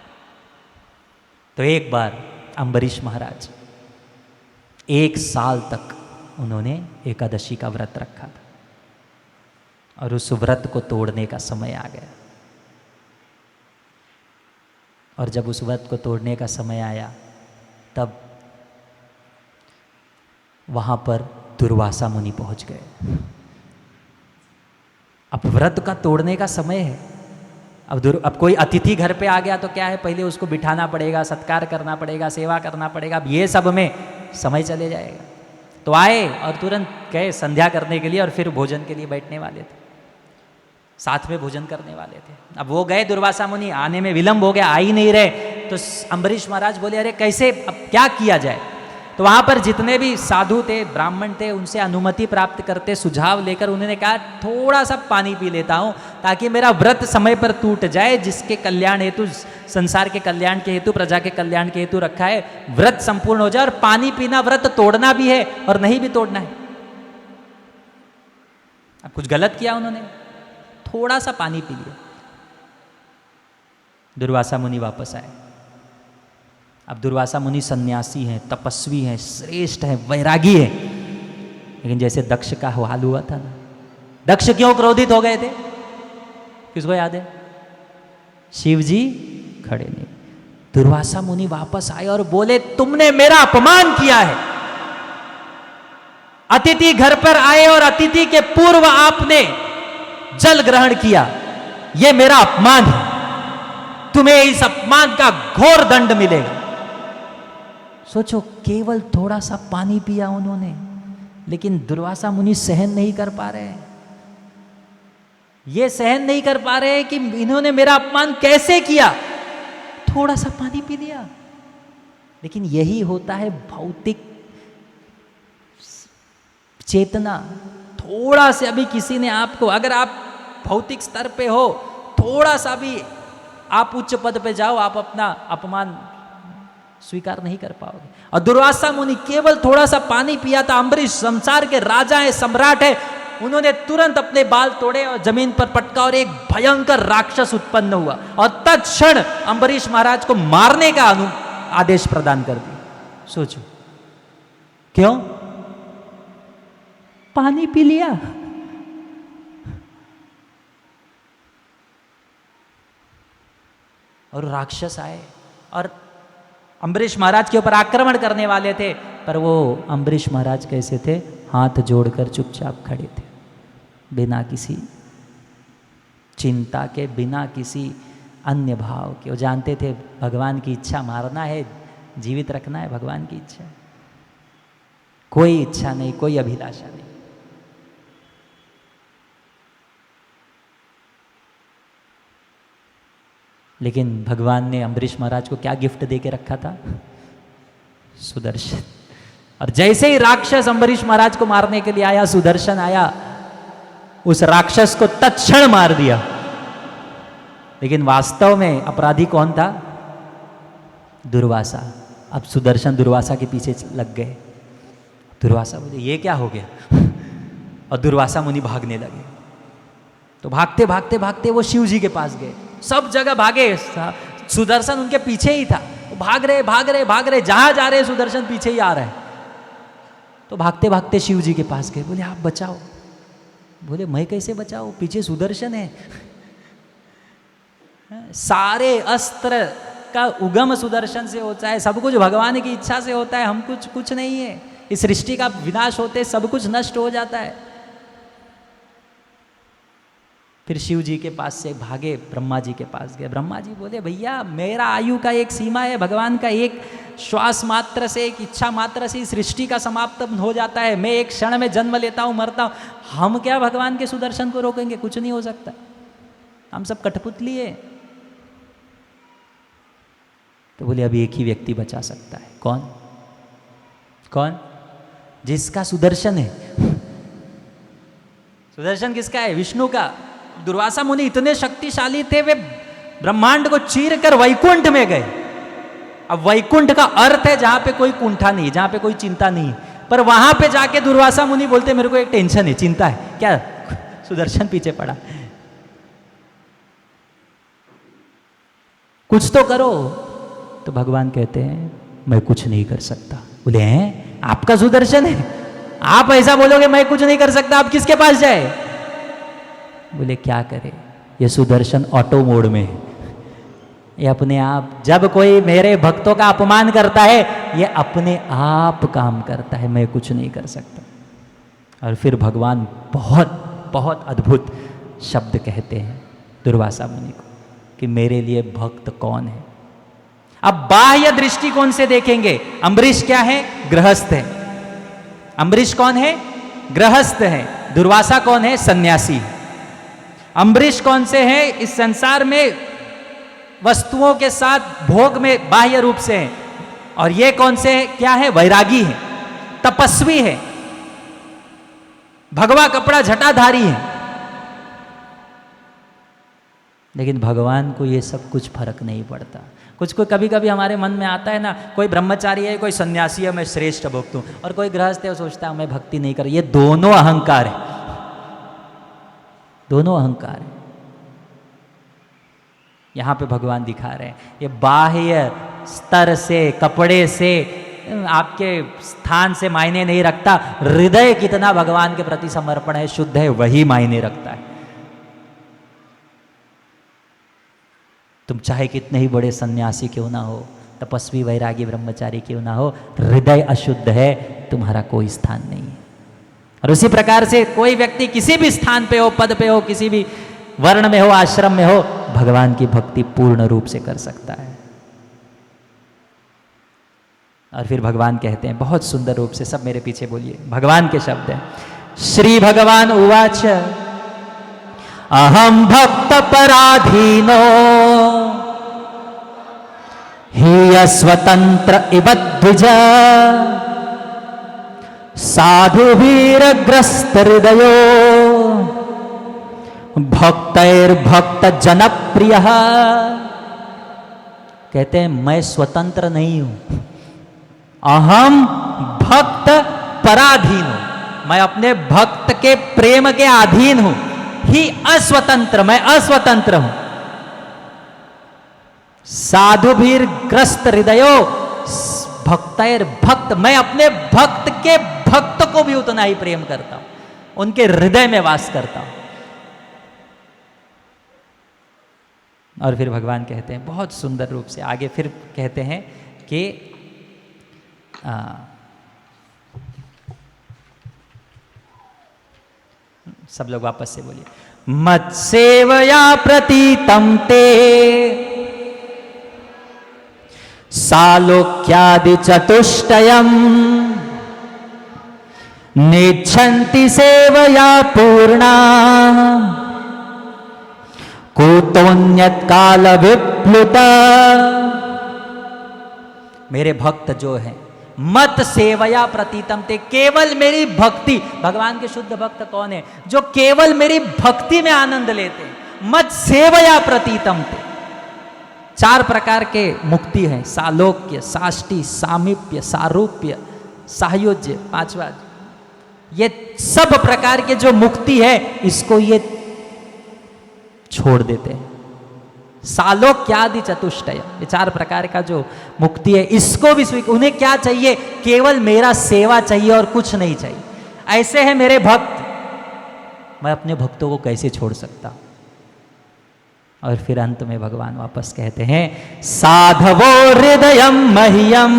तो एक बार अम्बरीश महाराज 1 साल तक उन्होंने एकादशी का व्रत रखा था और उस व्रत को तोड़ने का समय आ गया। और जब उस व्रत को तोड़ने का समय आया तब वहां पर दुर्वासा मुनि पहुंच गए। अब व्रत का तोड़ने का समय है, अब कोई अतिथि घर पे आ गया तो क्या है, पहले उसको बिठाना पड़ेगा, सत्कार करना पड़ेगा, सेवा करना पड़ेगा, अब ये सब में समय चले जाएगा। तो आए और तुरंत गए संध्या करने के लिए और फिर भोजन के लिए बैठने वाले थे, साथ में भोजन करने वाले थे। अब वो गए, दुर्वासा मुनि, आने में विलंब हो गया, आ ही नहीं रहे। तो अम्बरीश महाराज बोले अरे कैसे, अब क्या किया जाए। तो वहाँ पर जितने भी साधु थे, ब्राह्मण थे, उनसे अनुमति प्राप्त करते, सुझाव लेकर उन्होंने कहा थोड़ा सा पानी पी लेता हूँ ताकि मेरा व्रत समय पर टूट जाए, जिसके कल्याण हेतु, संसार के कल्याण के हेतु, प्रजा के कल्याण के हेतु रखा है, व्रत संपूर्ण हो जाए। और पानी पीना व्रत तोड़ना भी है और नहीं भी तोड़ना है। अब कुछ गलत किया उन्होंने, थोड़ा सा पानी पी लिया। दुर्वासा मुनि वापस आए। अब दुर्वासा मुनि सन्यासी हैं, तपस्वी हैं, श्रेष्ठ हैं, वैरागी हैं, लेकिन जैसे दक्ष का हाल हुआ था ना, दक्ष क्यों क्रोधित हो गए थे, किसको याद है? शिव जी खड़े नहीं। दुर्वासा मुनि वापस आए और बोले तुमने मेरा अपमान किया है। अतिथि घर पर आए और अतिथि के पूर्व आपने जल ग्रहण किया, यह मेरा अपमान है, तुम्हें इस अपमान का घोर दंड मिलेगा। सोचो, केवल थोड़ा सा पानी पिया उन्होंने, लेकिन दुर्वासा मुनि सहन नहीं कर पा रहे हैं। ये सहन नहीं कर पा रहे हैं कि इन्होंने मेरा अपमान कैसे किया, थोड़ा सा पानी पी लिया। लेकिन यही होता है भौतिक चेतना। थोड़ा से अभी किसी ने आपको, अगर आप भौतिक स्तर पे हो, थोड़ा सा भी आप उच्च पद पे जाओ, आप अपना अपमान स्वीकार नहीं कर पाओगे। और दुर्वासा मुनि केवल थोड़ा सा पानी पिया था। अम्बरीश संसार के राजा है, सम्राट है, उन्होंने तुरंत अपने बाल तोड़े और जमीन पर पटका और एक भयंकर राक्षस उत्पन्न हुआ और तत्क्षण अम्बरीश महाराज को मारने का आदेश प्रदान कर दिया। सोचो, क्यों? पानी पी लिया। और राक्षस आए और अम्बरीश महाराज के ऊपर आक्रमण करने वाले थे, पर वो अम्बरीश महाराज कैसे थे? हाथ जोड़कर चुपचाप खड़े थे, बिना किसी चिंता के, बिना किसी अन्य भाव के। वो जानते थे भगवान की इच्छा मारना है, जीवित रखना है, भगवान की इच्छा, कोई इच्छा नहीं, कोई अभिलाषा नहीं। लेकिन भगवान ने अम्बरीश महाराज को क्या गिफ्ट दे के रखा था? सुदर्शन। और जैसे ही राक्षस अम्बरीश महाराज को मारने के लिए आया, सुदर्शन आया, उस राक्षस को तत्क्षण मार दिया। लेकिन वास्तव में अपराधी कौन था? दुर्वासा। अब सुदर्शन दुर्वासा के पीछे लग गए। दुर्वासा बोले ये क्या हो गया? और दुर्वासा मुनि भागने लगे। तो भागते भागते भागते वो शिव जी के पास गए। सब जगह भागे, सुदर्शन उनके पीछे ही था। भाग रहे भाग रहे भाग रहे, जहां जा रहे सुदर्शन पीछे ही आ रहा है। तो भागते भागते शिव जी के पास गए। बोले आप बचाओ। बोले मैं कैसे बचाओ, पीछे सुदर्शन है। सारे अस्त्र का उगम सुदर्शन से होता है, सब कुछ भगवान की इच्छा से होता है, हम कुछ नहीं है। इस सृष्टि का विनाश होते सब कुछ नष्ट हो जाता है। फिर शिव जी के पास से भागे, ब्रह्मा जी के पास गए। ब्रह्मा जी बोले भैया मेरा आयु का एक सीमा है, भगवान का एक श्वास मात्र से, एक इच्छा मात्र से सृष्टि का समाप्त हो जाता है। मैं एक क्षण में जन्म लेता हूँ, मरता हूँ, हम क्या भगवान के सुदर्शन को रोकेंगे? कुछ नहीं हो सकता, हम सब कठपुतली है। तो बोले अभी एक ही व्यक्ति बचा सकता है। कौन? कौन? जिसका सुदर्शन है। सुदर्शन किसका है? विष्णु का। दुर्वासा मुनि इतने शक्तिशाली थे, वे ब्रह्मांड को चीर कर वैकुंठ में गए। अब वैकुंठ का अर्थ है जहां पे कोई कुंठा नहीं, जहां पे कोई चिंता नहीं। पर वहां पे जाके दुर्वासा मुनि बोलते मेरे को एक टेंशन है, चिंता है। क्या? सुदर्शन पीछे पड़ा, कुछ तो करो। तो भगवान कहते हैं मैं कुछ नहीं कर सकता। बोले हैं आपका सुदर्शन है, आप ऐसा बोलोगे मैं कुछ नहीं कर सकता, आप किसके पास जाए? बोले क्या करे, ये सुदर्शन ऑटो मोड में है, ये अपने आप, जब कोई मेरे भक्तों का अपमान करता है ये अपने आप काम करता है, मैं कुछ नहीं कर सकता। और फिर भगवान बहुत बहुत अद्भुत शब्द कहते हैं दुर्वासा मुनि को। कि मेरे लिए भक्त कौन है। अब बाह्य दृष्टिकोण से देखेंगे, अम्बरीश क्या है? गृहस्थ है। अम्बरीश कौन है? गृहस्थ है। दुर्वासा कौन है? सन्यासी। अम्बरीश कौन से है? इस संसार में वस्तुओं के साथ भोग में बाह्य रूप से है। और ये कौन से है? क्या है? वैरागी है, तपस्वी है, भगवा कपड़ा झटाधारी है। लेकिन भगवान को ये सब कुछ फर्क नहीं पड़ता। कुछ कोई कभी कभी हमारे मन में आता है ना, कोई ब्रह्मचारी है, कोई सन्यासी है, मैं श्रेष्ठ भक्त हूं, और कोई गृहस्थ है, सोचता है मैं भक्ति नहीं कर। ये दोनों अहंकार है, दोनों अहंकार है। यहां पे भगवान दिखा रहे हैं, ये बाह्य स्तर से, कपड़े से, आपके स्थान से मायने नहीं रखता। हृदय कितना भगवान के प्रति समर्पण है, शुद्ध है, वही मायने रखता है। तुम चाहे कितने ही बड़े सन्यासी क्यों ना हो, तपस्वी, वैरागी, ब्रह्मचारी क्यों ना हो, हृदय अशुद्ध है, तुम्हारा कोई स्थान नहीं है। और उसी प्रकार से कोई व्यक्ति किसी भी स्थान पे हो, पद पे हो, किसी भी वर्ण में हो, आश्रम में हो, भगवान की भक्ति पूर्ण रूप से कर सकता है। और फिर भगवान कहते हैं बहुत सुंदर रूप से, सब मेरे पीछे बोलिए, भगवान के शब्द हैं। श्री भगवान उवाच अहम भक्त पराधीनो हि स्वतंत्र इव द्विज साधु वीरग्रस्त हृदयो भक्तैर्भक्त जनप्रिय। कहते हैं मैं स्वतंत्र नहीं हूं, अहम भक्त पराधीन हूं, मैं अपने भक्त के प्रेम के अधीन हूं। ही अस्वतंत्र, मैं अस्वतंत्र हूं। साधु भीर ग्रस्त हृदयो भक्तैर भक्त, मैं अपने भक्त के भक्त को भी उतना ही प्रेम करता हूं, उनके हृदय में वास करता हूं। और फिर भगवान कहते हैं बहुत सुंदर रूप से आगे, फिर कहते हैं कि सब लोग वापस से बोलिए, मत सेवया प्रतीतम ते सालोक्यादि चतुष्टयम् नेच्छन्ति सेवया पूर्णा कुतोन्यत काल विप्लुता। मेरे भक्त जो है, मत सेवया प्रतीतम ते, केवल मेरी भक्ति, भगवान के शुद्ध भक्त कौन है? जो केवल मेरी भक्ति में आनंद लेते हैं। मत सेवया प्रतीतम ते, चार प्रकार के मुक्ति है, सालोक्य, साष्टि, सामीप्य, सारूप्य, साहयोज्य, पांचवा। ये सब प्रकार के जो मुक्ति है, इसको ये छोड़ देते हैं। सालोक्यादि चतुष्टय, ये चार प्रकार का जो मुक्ति है, इसको भी उन्हें क्या चाहिए? केवल मेरा सेवा चाहिए और कुछ नहीं चाहिए। ऐसे है मेरे भक्त, मैं अपने भक्तों को कैसे छोड़ सकता? और फिर अंत में भगवान वापस कहते हैं, साधवो हृदयम मह्यम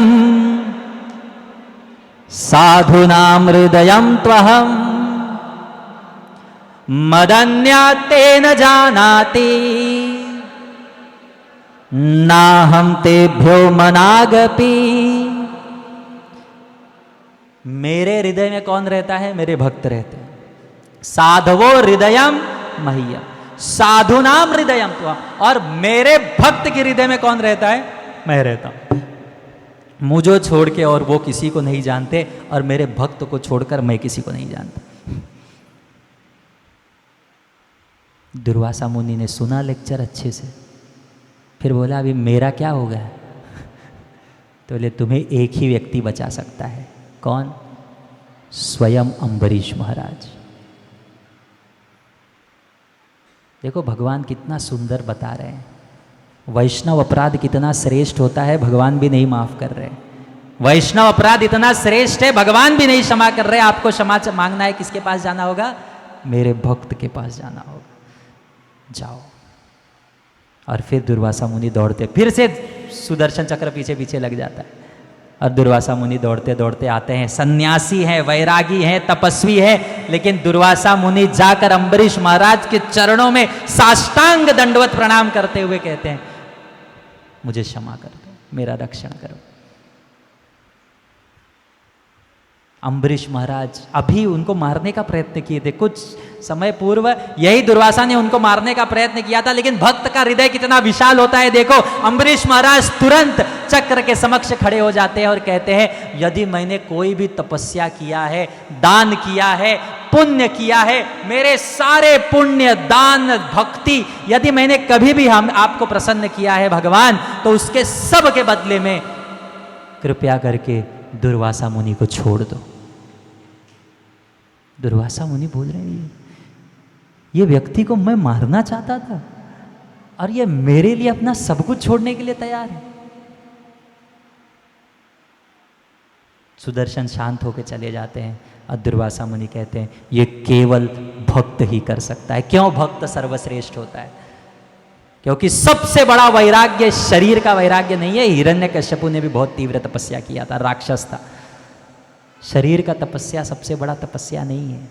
साधुनाम हृदयम त्वहम मदन्या तेन जानाति नाहम तेभ्यो मनागपि। मेरे हृदय में कौन रहता है? मेरे भक्त रहते हैं। साधवो हृदयम मह्यम साधुनाम हृदयम त्वम, और मेरे भक्त के हृदय में कौन रहता है? मैं रहता हूं। मुझे छोड़ के और वो किसी को नहीं जानते, और मेरे भक्त को छोड़कर मैं किसी को नहीं जानता। दुर्वासा मुनि ने सुना लेक्चर अच्छे से, फिर बोला अभी मेरा क्या हो गया? तो बोले तुम्हें एक ही व्यक्ति बचा सकता है। कौन? स्वयं अम्बरीश महाराज। देखो भगवान कितना सुंदर बता रहे हैं। वैष्णव अपराध कितना श्रेष्ठ होता है, भगवान भी नहीं माफ कर रहे। वैष्णव अपराध इतना श्रेष्ठ है, भगवान भी नहीं क्षमा कर रहे। आपको क्षमा मांगना है, किसके पास जाना होगा? मेरे भक्त के पास जाना होगा। जाओ। और फिर दुर्वासा मुनि दौड़ते, फिर से सुदर्शन चक्र पीछे पीछे लग जाता है। और दुर्वासा मुनि दौड़ते दौड़ते आते हैं, सन्यासी हैं, वैरागी हैं, तपस्वी है, लेकिन दुर्वासा मुनि जाकर अम्बरीश महाराज के चरणों में साष्टांग दंडवत प्रणाम करते हुए कहते हैं, मुझे क्षमा कर दो, मेरा रक्षण करो। अम्बरीश महाराज अभी उनको मारने का प्रयत्न किए थे, कुछ समय पूर्व यही दुर्वासा ने उनको मारने का प्रयत्न किया था, लेकिन भक्त का हृदय कितना विशाल होता है देखो, अम्बरीश महाराज तुरंत चक्र के समक्ष खड़े हो जाते हैं और कहते हैं, यदि मैंने कोई भी तपस्या किया है, दान किया है, पुण्य किया है, मेरे सारे पुण्य, दान, भक्ति यदि मैंने कभी भी हम आपको प्रसन्न किया है भगवान, तो उसके सब के बदले में कृपया करके दुर्वासा मुनि को छोड़ दो। दुर्वासा मुनि बोल रहे हैं, ये व्यक्ति को मैं मारना चाहता था और ये मेरे लिए अपना सब कुछ छोड़ने के लिए तैयार है। सुदर्शन शांत होकर चले जाते हैं और दुर्वासा मुनि कहते हैं, ये केवल भक्त ही कर सकता है। क्यों भक्त सर्वश्रेष्ठ होता है? क्योंकि सबसे बड़ा वैराग्य शरीर का वैराग्य नहीं है। हिरण्यकश्यपु ने भी बहुत तीव्र तपस्या किया था, राक्षस था। शरीर का तपस्या सबसे बड़ा तपस्या नहीं है।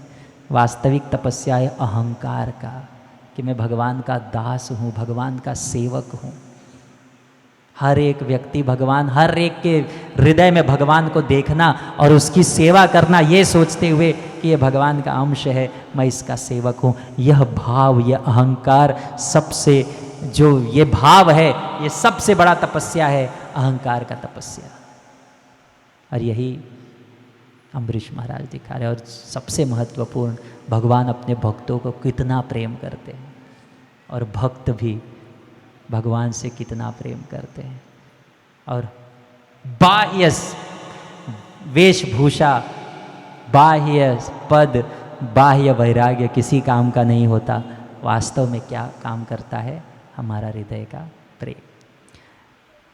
वास्तविक तपस्या है अहंकार का, कि मैं भगवान का दास हूँ, भगवान का सेवक हूँ। हर एक व्यक्ति भगवान, हर एक के हृदय में भगवान को देखना और उसकी सेवा करना, ये सोचते हुए कि ये भगवान का अंश है, मैं इसका सेवक हूँ। यह भाव, यह अहंकार, सबसे जो ये भाव है, ये सबसे बड़ा तपस्या है, अहंकार का तपस्या। और यही अम्बरीश महाराज दिखा रहे। और सबसे महत्वपूर्ण, भगवान अपने भक्तों को कितना प्रेम करते हैं और भक्त भी भगवान से कितना प्रेम करते हैं। और बाह्य वेशभूषा, बाह्य पद, बाह्य वैराग्य किसी काम का नहीं होता। वास्तव में क्या काम करता है? हमारा हृदय का प्रेम।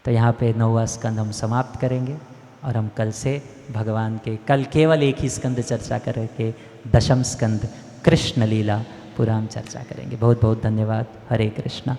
तो यहाँ पे 9वां स्कंद हम समाप्त करेंगे और हम कल से भगवान के, कल केवल एक ही स्कंद चर्चा करके 10वां स्कंद कृष्ण लीला पूरा हम चर्चा करेंगे। बहुत बहुत धन्यवाद। हरे कृष्णा।